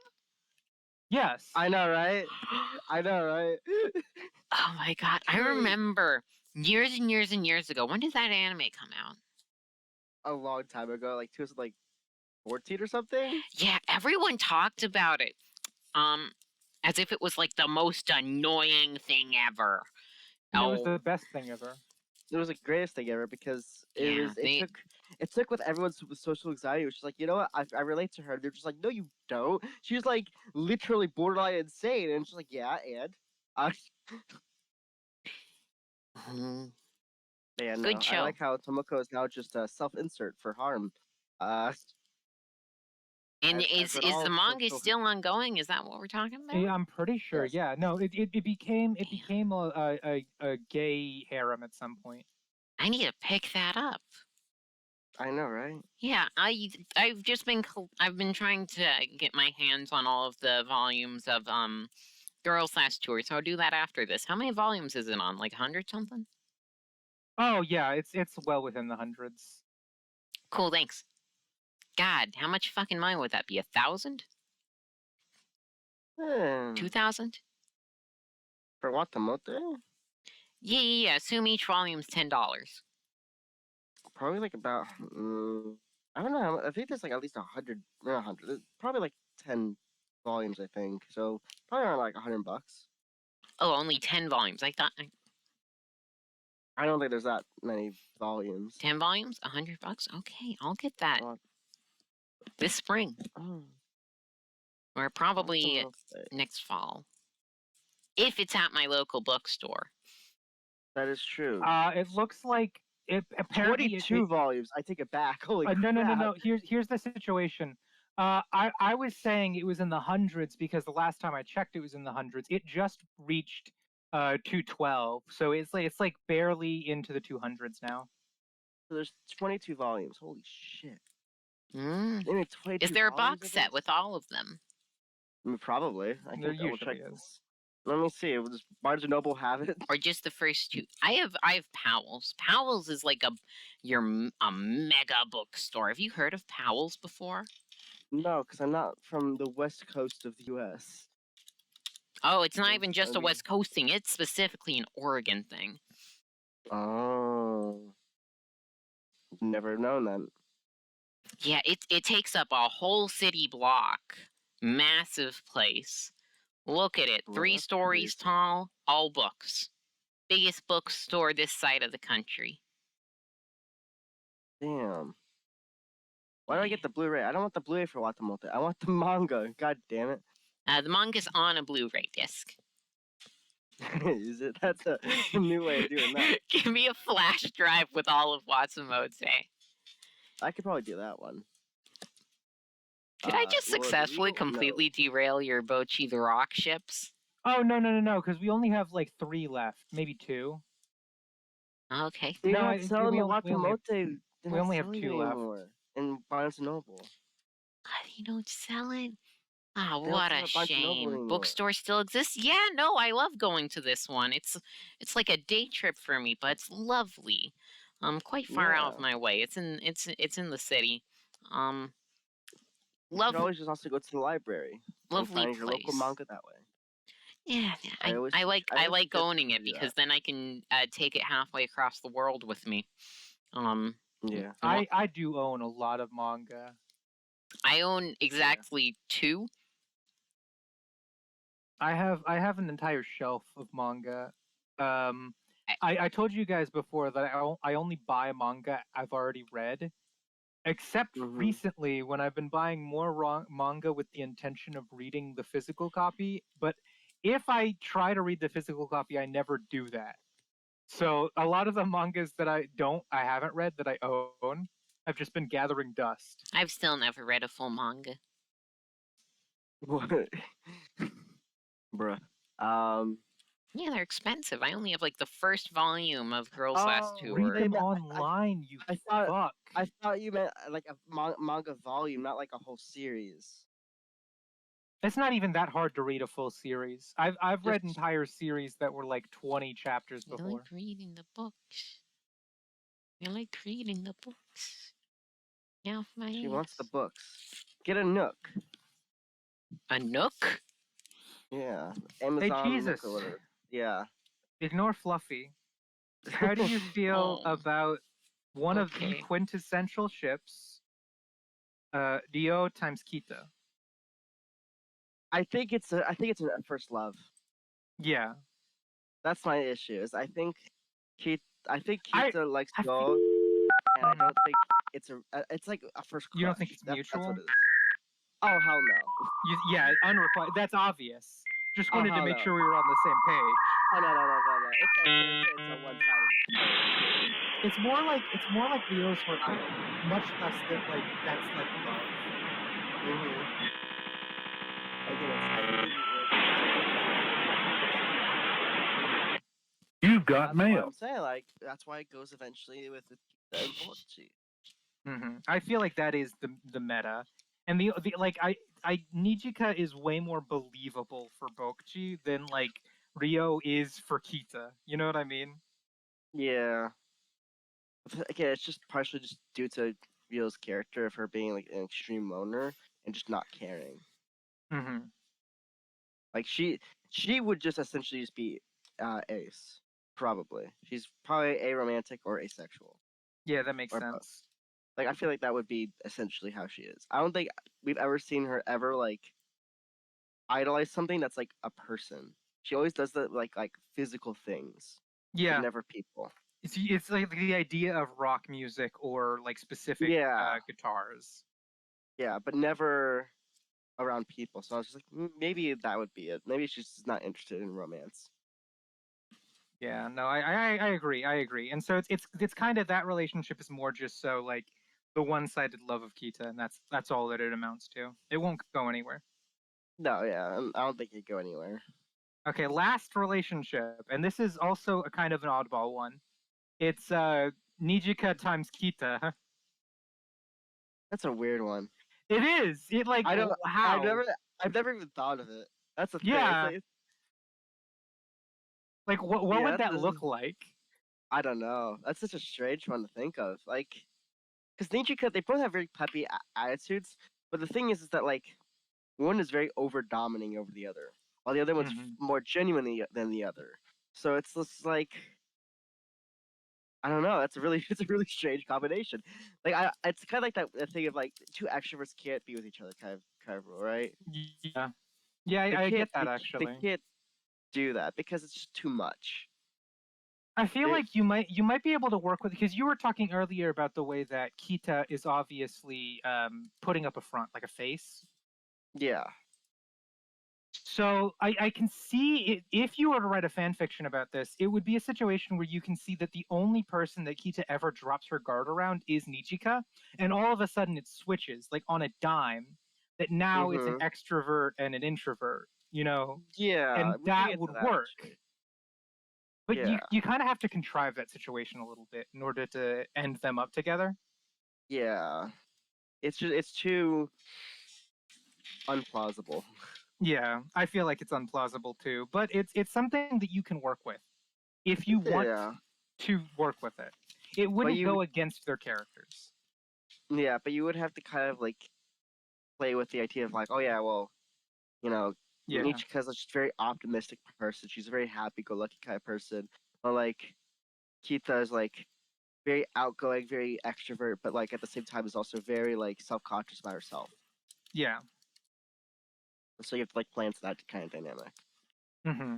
Yes. I know, right? I know, right? Oh my god, I Dude. remember years and years and years ago. When did that anime come out? A long time ago, like 2014 or something. Yeah, everyone talked about it. As if it was like the most annoying thing ever. It was the best thing ever. It was the greatest thing ever because Yeah, it took with everyone's social anxiety, which is like, you know what, I relate to her. They're just like, no, you don't. She's like literally borderline insane, and she's like, yeah, and Mhm. yeah, no, Good show. I like how Tomoko is now just a self-insert for harm. And I've is read is all the of manga social- still ongoing? Is that what we're talking about? Yeah, I'm pretty sure. Yes. Yeah, no, it became a gay harem at some point. I need to pick that up. I know, right? Yeah, I've just been I've been trying to get my hands on all of the volumes of Girls Last Tour, so I'll do that after this. How many volumes is it on? Like 100 something? Oh yeah, it's well within the hundreds. Cool, thanks. God, how much fucking money would that be? 1,000? 2,000? For Watamote? Yeah. Assume each volume's $10. Probably like about. I don't know. I think there's like at least 100. Not 100. There's probably like 10 volumes. I think so. Probably around like $100. Oh, only 10 volumes. I thought I don't think there's that many volumes. 10 volumes, $100. Okay, I'll get that this spring Oh, or probably Watamote. next fall, if it's at my local bookstore. That is true. It looks like it apparently 22 volumes. I take it back. Holy crap. No. Here's the situation. I was saying it was in the hundreds because the last time I checked, it was in the hundreds. It just reached 212, so it's like barely into the 200s now. So there's 22 volumes. Holy shit. Mm. They made 22 Is there a volumes box of set this? with all of them? I mean, probably. I There can double check usually is. this. Let me see. Does Barnes and Noble have it? Or just the first two? I have Powell's. Powell's is like a mega bookstore. Have you heard of Powell's before? No, because I'm not from the west coast of the U.S. Oh, it's not Yes, even just a that'd be- West Coast thing. It's specifically an Oregon thing. Oh. Never known that. Yeah, it takes up a whole city block. Massive place. Look at it. Well, 3 that's stories crazy. tall, all books. Biggest bookstore this side of the country. Damn. Why do I get the Blu-ray? I don't want the Blu-ray for Watamote. I want the manga. God damn it. The manga's on a Blu-ray disc. Is it? That's a new way of doing that. Give me a flash drive with all of Watamote. I could probably do that one. Did I just well, successfully no. completely derail your Bochi the Rock ships? Oh no, because we only have like 3 left, maybe 2. Okay. They're No, not selling the we only have- Watamote. we only have 2 left. Anymore in Barnes and Noble. God, you don't sell it? Ah, They don't what sell a at Barnes and Noble shame. anymore. Bookstore still exists? Yeah, no, I love going to this one. It's like a day trip for me, but it's lovely. Quite far out of Yeah. my way. It's in the city. You could Lovely, always just also go to the library and lovely find your local place. manga that way. Yeah, I always I like suggest owning you it do because that. then I can take it halfway across the world with me. Yeah. I do own a lot of manga. I own exactly 2. I have an entire shelf of manga. I told you guys before that I only buy manga I've already read, except Mhm. recently when I've been buying more manga with the intention of reading the physical copy. But if I try to read the physical copy, I never do that. So a lot of the mangas that I haven't read that I own, I've just been gathering dust. I've still never read a full manga. What? Bruh. Yeah, they're expensive. I only have like the first volume of Girls Last Oh, Read Tour. them I- online, you I thought- fuck. I thought you meant like a manga volume, not like a whole series. It's not even that hard to read a full series. I've read Just- entire series that were like 20 chapters You before. like reading the books. You like reading the books. Yeah, my She wants the ass. books. Get a Nook. A Nook? Yeah, Amazon Jesus. Nook or whatever. Yeah. Ignore Fluffy. How do you feel Oh, about one of the okay. quintessential ships, Dio times Kita? I think it's a first love. Yeah. That's my issue. Is I think I- Kita likes I Go, and I don't think it's like a first crush. You don't think it's That's mutual? what it is. Oh hell no. Yeah, unrequited. That's obvious. Just Oh, wanted to hell make no. sure we were on the same page. Oh no. It's a one-sided. It's more like Rio's were much less than like that's like love. Mm-hmm. You've got That's why mail. I'm saying like that's why it goes eventually with the Bochi. I feel like that is the meta, and the like I Nijika is way more believable for Bokchi than like Rio is for Kita. You know what I mean? Yeah. Again, it's just partially just due to Rio's character of her being like an extreme loner and just not caring. Mm-hmm. Like she would just essentially just be ace, probably. She's probably aromantic or asexual. Yeah, that makes Or both. sense. Like I feel like that would be essentially how she is. I don't think we've ever seen her ever like idolize something that's like a person. She always does the like physical things, but Yeah, never people. it's like the idea of rock music or like specific Yeah. guitars. Yeah, but never around people. So I was just like, maybe that would be it. Maybe she's just not interested in romance. Yeah, no, I agree. I agree. And so it's kind of that relationship is more just so like the one-sided love of Kita, and that's all that it amounts to. It won't go anywhere. No, yeah, I don't think it'd go anywhere. Okay, last relationship, and this is also a kind of an oddball one. It's Nijika times Kita. That's a weird one. It is. It like I don't. how? I've never even thought of it. That's the thing. Yeah. It's Like what Yeah, would that this look is- like? I don't know. That's such a strange one to think of. Like, because Ninja they both have very peppy attitudes, but the thing is that like one is very over dominating over the other, while the other one's Mhm. more genuine than the other. So it's just like I don't know. It's a really strange combination. Like it's kind of like that thing of like two extroverts can't be with each other kind of rule, right? Yeah. Yeah, They I can't- get that they- actually. They can't do that because it's just too much. I feel They- like you might be able to work with because you were talking earlier about the way that Kita is obviously putting up a front, like a face. Yeah. So I can see it, if you were to write a fan fiction about this, it would be a situation where you can see that the only person that Kita ever drops her guard around is Nijika, and all of a sudden it switches, like on a dime, that now it's an extrovert and an introvert, you know, Yeah. and we can that get to would that, work. actually. But Yeah. you kind of have to contrive that situation a little bit in order to end them up together. Yeah. It's too unplausible. Yeah, I feel like it's unplausible too, but it's something that you can work with if you want Yeah. to work with it. It wouldn't you- go against their characters. Yeah, but you would have to kind of like play with the idea of like, oh yeah, well, you know, Yeah, Nichika's a just very optimistic person. She's a very happy-go-lucky kind of person. But like Kita is like very outgoing, very extrovert, but like at the same time is also very like self-conscious about herself. yeah. So you have to like play into that kind of dynamic. hmm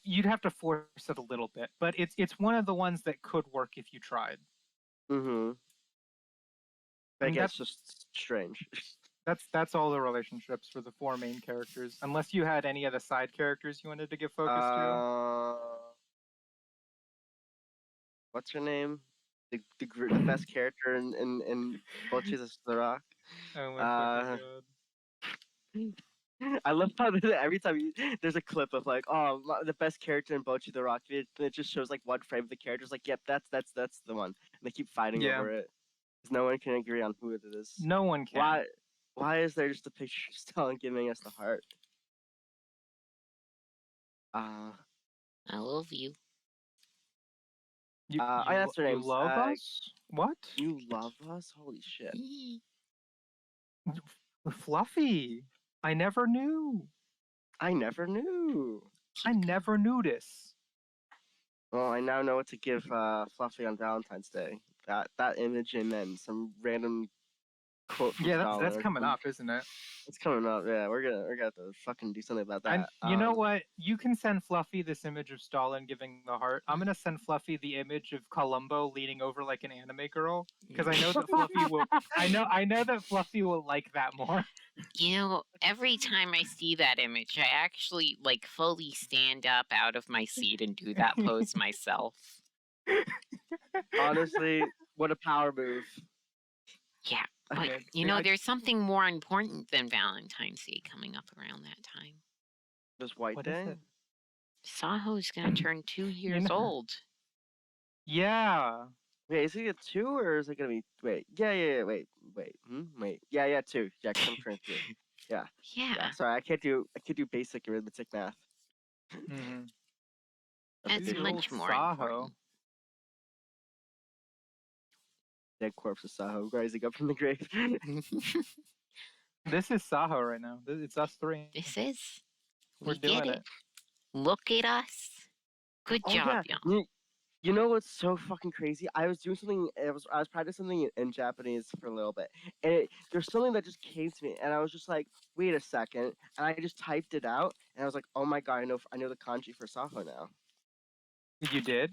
you'd have to force it a little bit, but it's one of the ones that could work if you tried. Mm-hmm. But I mean, again, it's just strange. That's all the relationships for the four main characters, unless you had any of the side characters you wanted to give focus to. What's her name? the best character in both Jesus the Rock. Oh my Uh, fucking god. I love how every time there's a clip of like, oh, the best character in Bochi the Rock, it just shows like one frame of the character. It's like, yep, that's the one. And they keep fighting Yeah. over it because no one can agree on who it is. No one can. Why is there just a picture of Stalin giving us the heart? I love you. That's their You names. love us? What? You love us? Holy shit! Fluffy. I never knew. I never knew. I never knew this. Well, I now know what to give Fluffy on Valentine's Day. That image and then some random quote from Yeah, Stalin. that's coming up, isn't it? It's coming up. Yeah, we're gonna have to fucking do something about And that. you know what? You can send Fluffy this image of Stalin giving the heart. I'm gonna send Fluffy the image of Columbo leaning over like an anime girl because I know that Fluffy will. I know that Fluffy will like that more. You know, every time I see that image, I actually like fully stand up out of my seat and do that pose myself. Honestly, what a power move. Yeah, but Man, you know, there's something more important than Valentine's Day coming up around that time. This White What Day. is it? Saho's gonna turn 2 years know- old. Yeah. Wait, is it a 2 or is it gonna be? Wait, yeah. Wait. Yeah, 2. Yeah, 'cause I'm turning 3. Yeah. Yeah, Sorry, I can't do basic arithmetic math. Mm-hmm. that's Dude, much old more Saho. important. Dead corpse of Saho rising up from the grave. This is Saho right now. It's us three. This is. We're We doing did it. Look at us. Good Oh job, yeah. y'all. You know what's so fucking crazy? I was doing something. I was practicing something in Japanese for a little bit, and there's something that just came to me, and I was just like, "Wait a second," and I just typed it out, and I was like, "Oh my god, I know the kanji for Saho now." You did?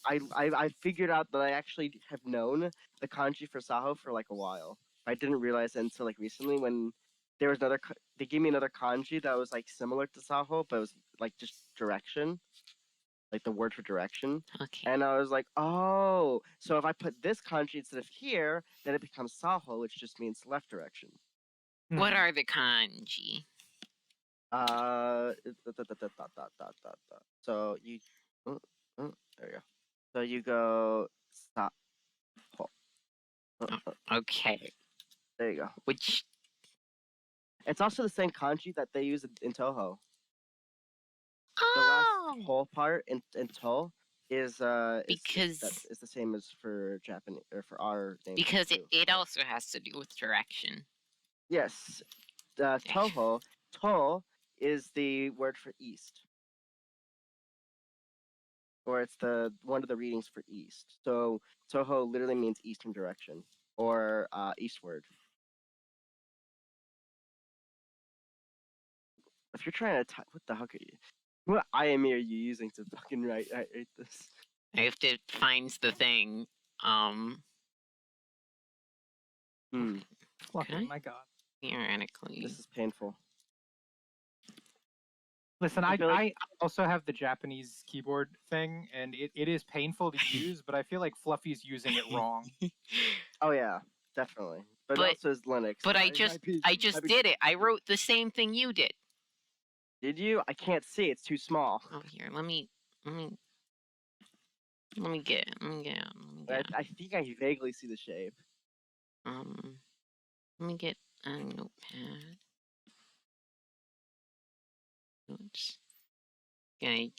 I figured out that I actually have known the kanji for Saho for like a while. I didn't realize it until like recently when there was they gave me another kanji that was like similar to Saho, but it was like just direction, like the word for direction. Okay. And I was like, oh, so if I put this kanji instead of here, then it becomes Saho, which just means left direction. What Mhm. are the kanji? So you, there you go. So you go Saho. Okay. There you go. Which It's also the same kanji that they use in Toho. The oh, last whole part in Toho is because is the same as for Japanese or for our name. because it also has to do with direction. Yes, Toho is the word for east, or it's the one of the readings for east. So Toho literally means eastern direction or eastward. If you're trying to type, what the heck are you? What IME are you using to fucking write this? I have to find the thing. Fluffy, Okay. my god. Theoretically. This is painful. Listen, I feel like- I also have the Japanese keyboard thing, and it is painful to use, but I feel like Fluffy's using it wrong. Oh yeah, definitely. But But- also is Linux. But so I just did it. I wrote the same thing you did. Did you? I can't see. It's too small. Oh, here, let me get. I think I vaguely see the shape. Let me get a notepad. Oops. Gotta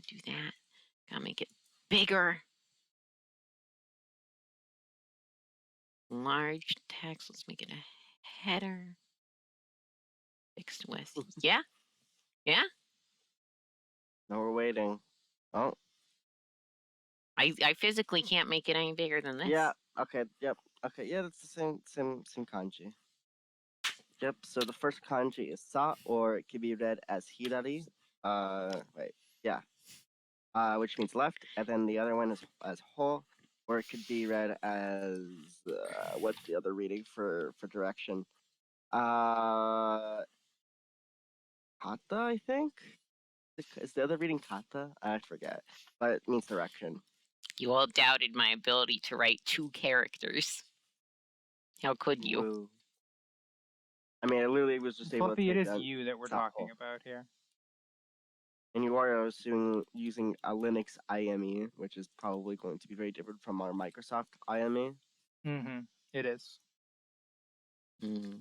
do that. Gotta make it bigger. Large text. Let's make it a header. Fixed with. Yeah? Yeah? No, we're waiting. Oh. I physically can't make it any bigger than this. Yeah. Okay. Yep. Okay. Yeah, that's the same kanji. Yep. So the first kanji is sa, or it can be read as hirari. Wait. Yeah. Which means left, and then the other one is as ho, or it could be read as what's the other reading for direction? Hata, I think. Is the other reading kata? I forget, but it means direction. You all doubted my ability to write 2 characters. How could you? Woo. I mean, I literally was just able to Fluffy, take it is that. you that we're example. talking about here. And you are using a Linux IME, which is probably going to be very different from our Microsoft IME. Mm-hmm. It is. Mm.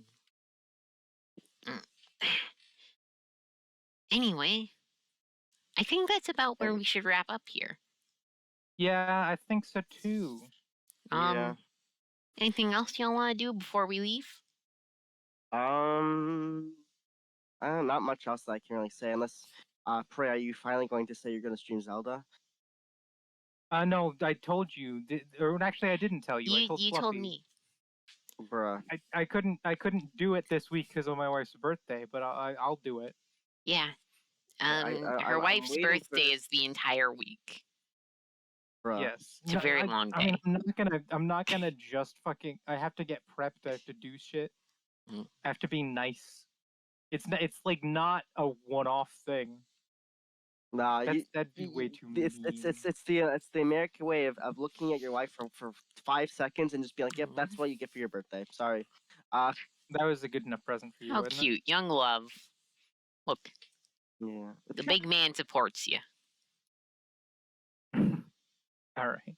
Anyway, I think that's about where we should wrap up here. Yeah, I think so too. Yeah. Anything else y'all want to do before we leave? Not much else that I can really say, unless, Prey, are you finally going to say you're going to stream Zelda? No, I told you. Or actually, I didn't tell you. I told You Fluffy. told me. Bruh. I couldn't do it this week because of my wife's birthday, but I'll do it. Yeah. Her I'm wife's waiting for birthday this. is the entire week. Bruh. Yes, It's a very long I mean, day. I'm not gonna just fucking. I have to get prepped. I have to do shit. Mm. I have to be nice. It's like not a one-off thing. Nah, That'd be way too mean. it's the American way of looking at your wife for 5 seconds and just be like, yep, that's what you get for your birthday. Sorry. That was a good enough present for you, How wasn't cute. Young love. Look, Yeah. the big man supports you. it? All right.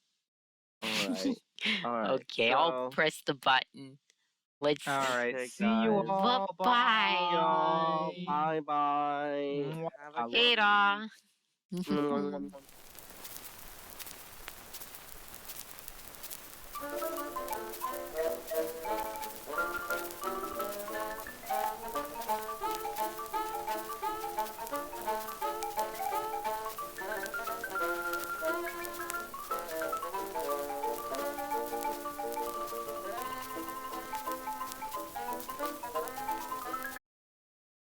All right. Okay, I'll press the button. Let's. All right. Okay, See you guys. all. Bye. Y'all. Bye bye. Mwah. Have I a love good Hey, week. da.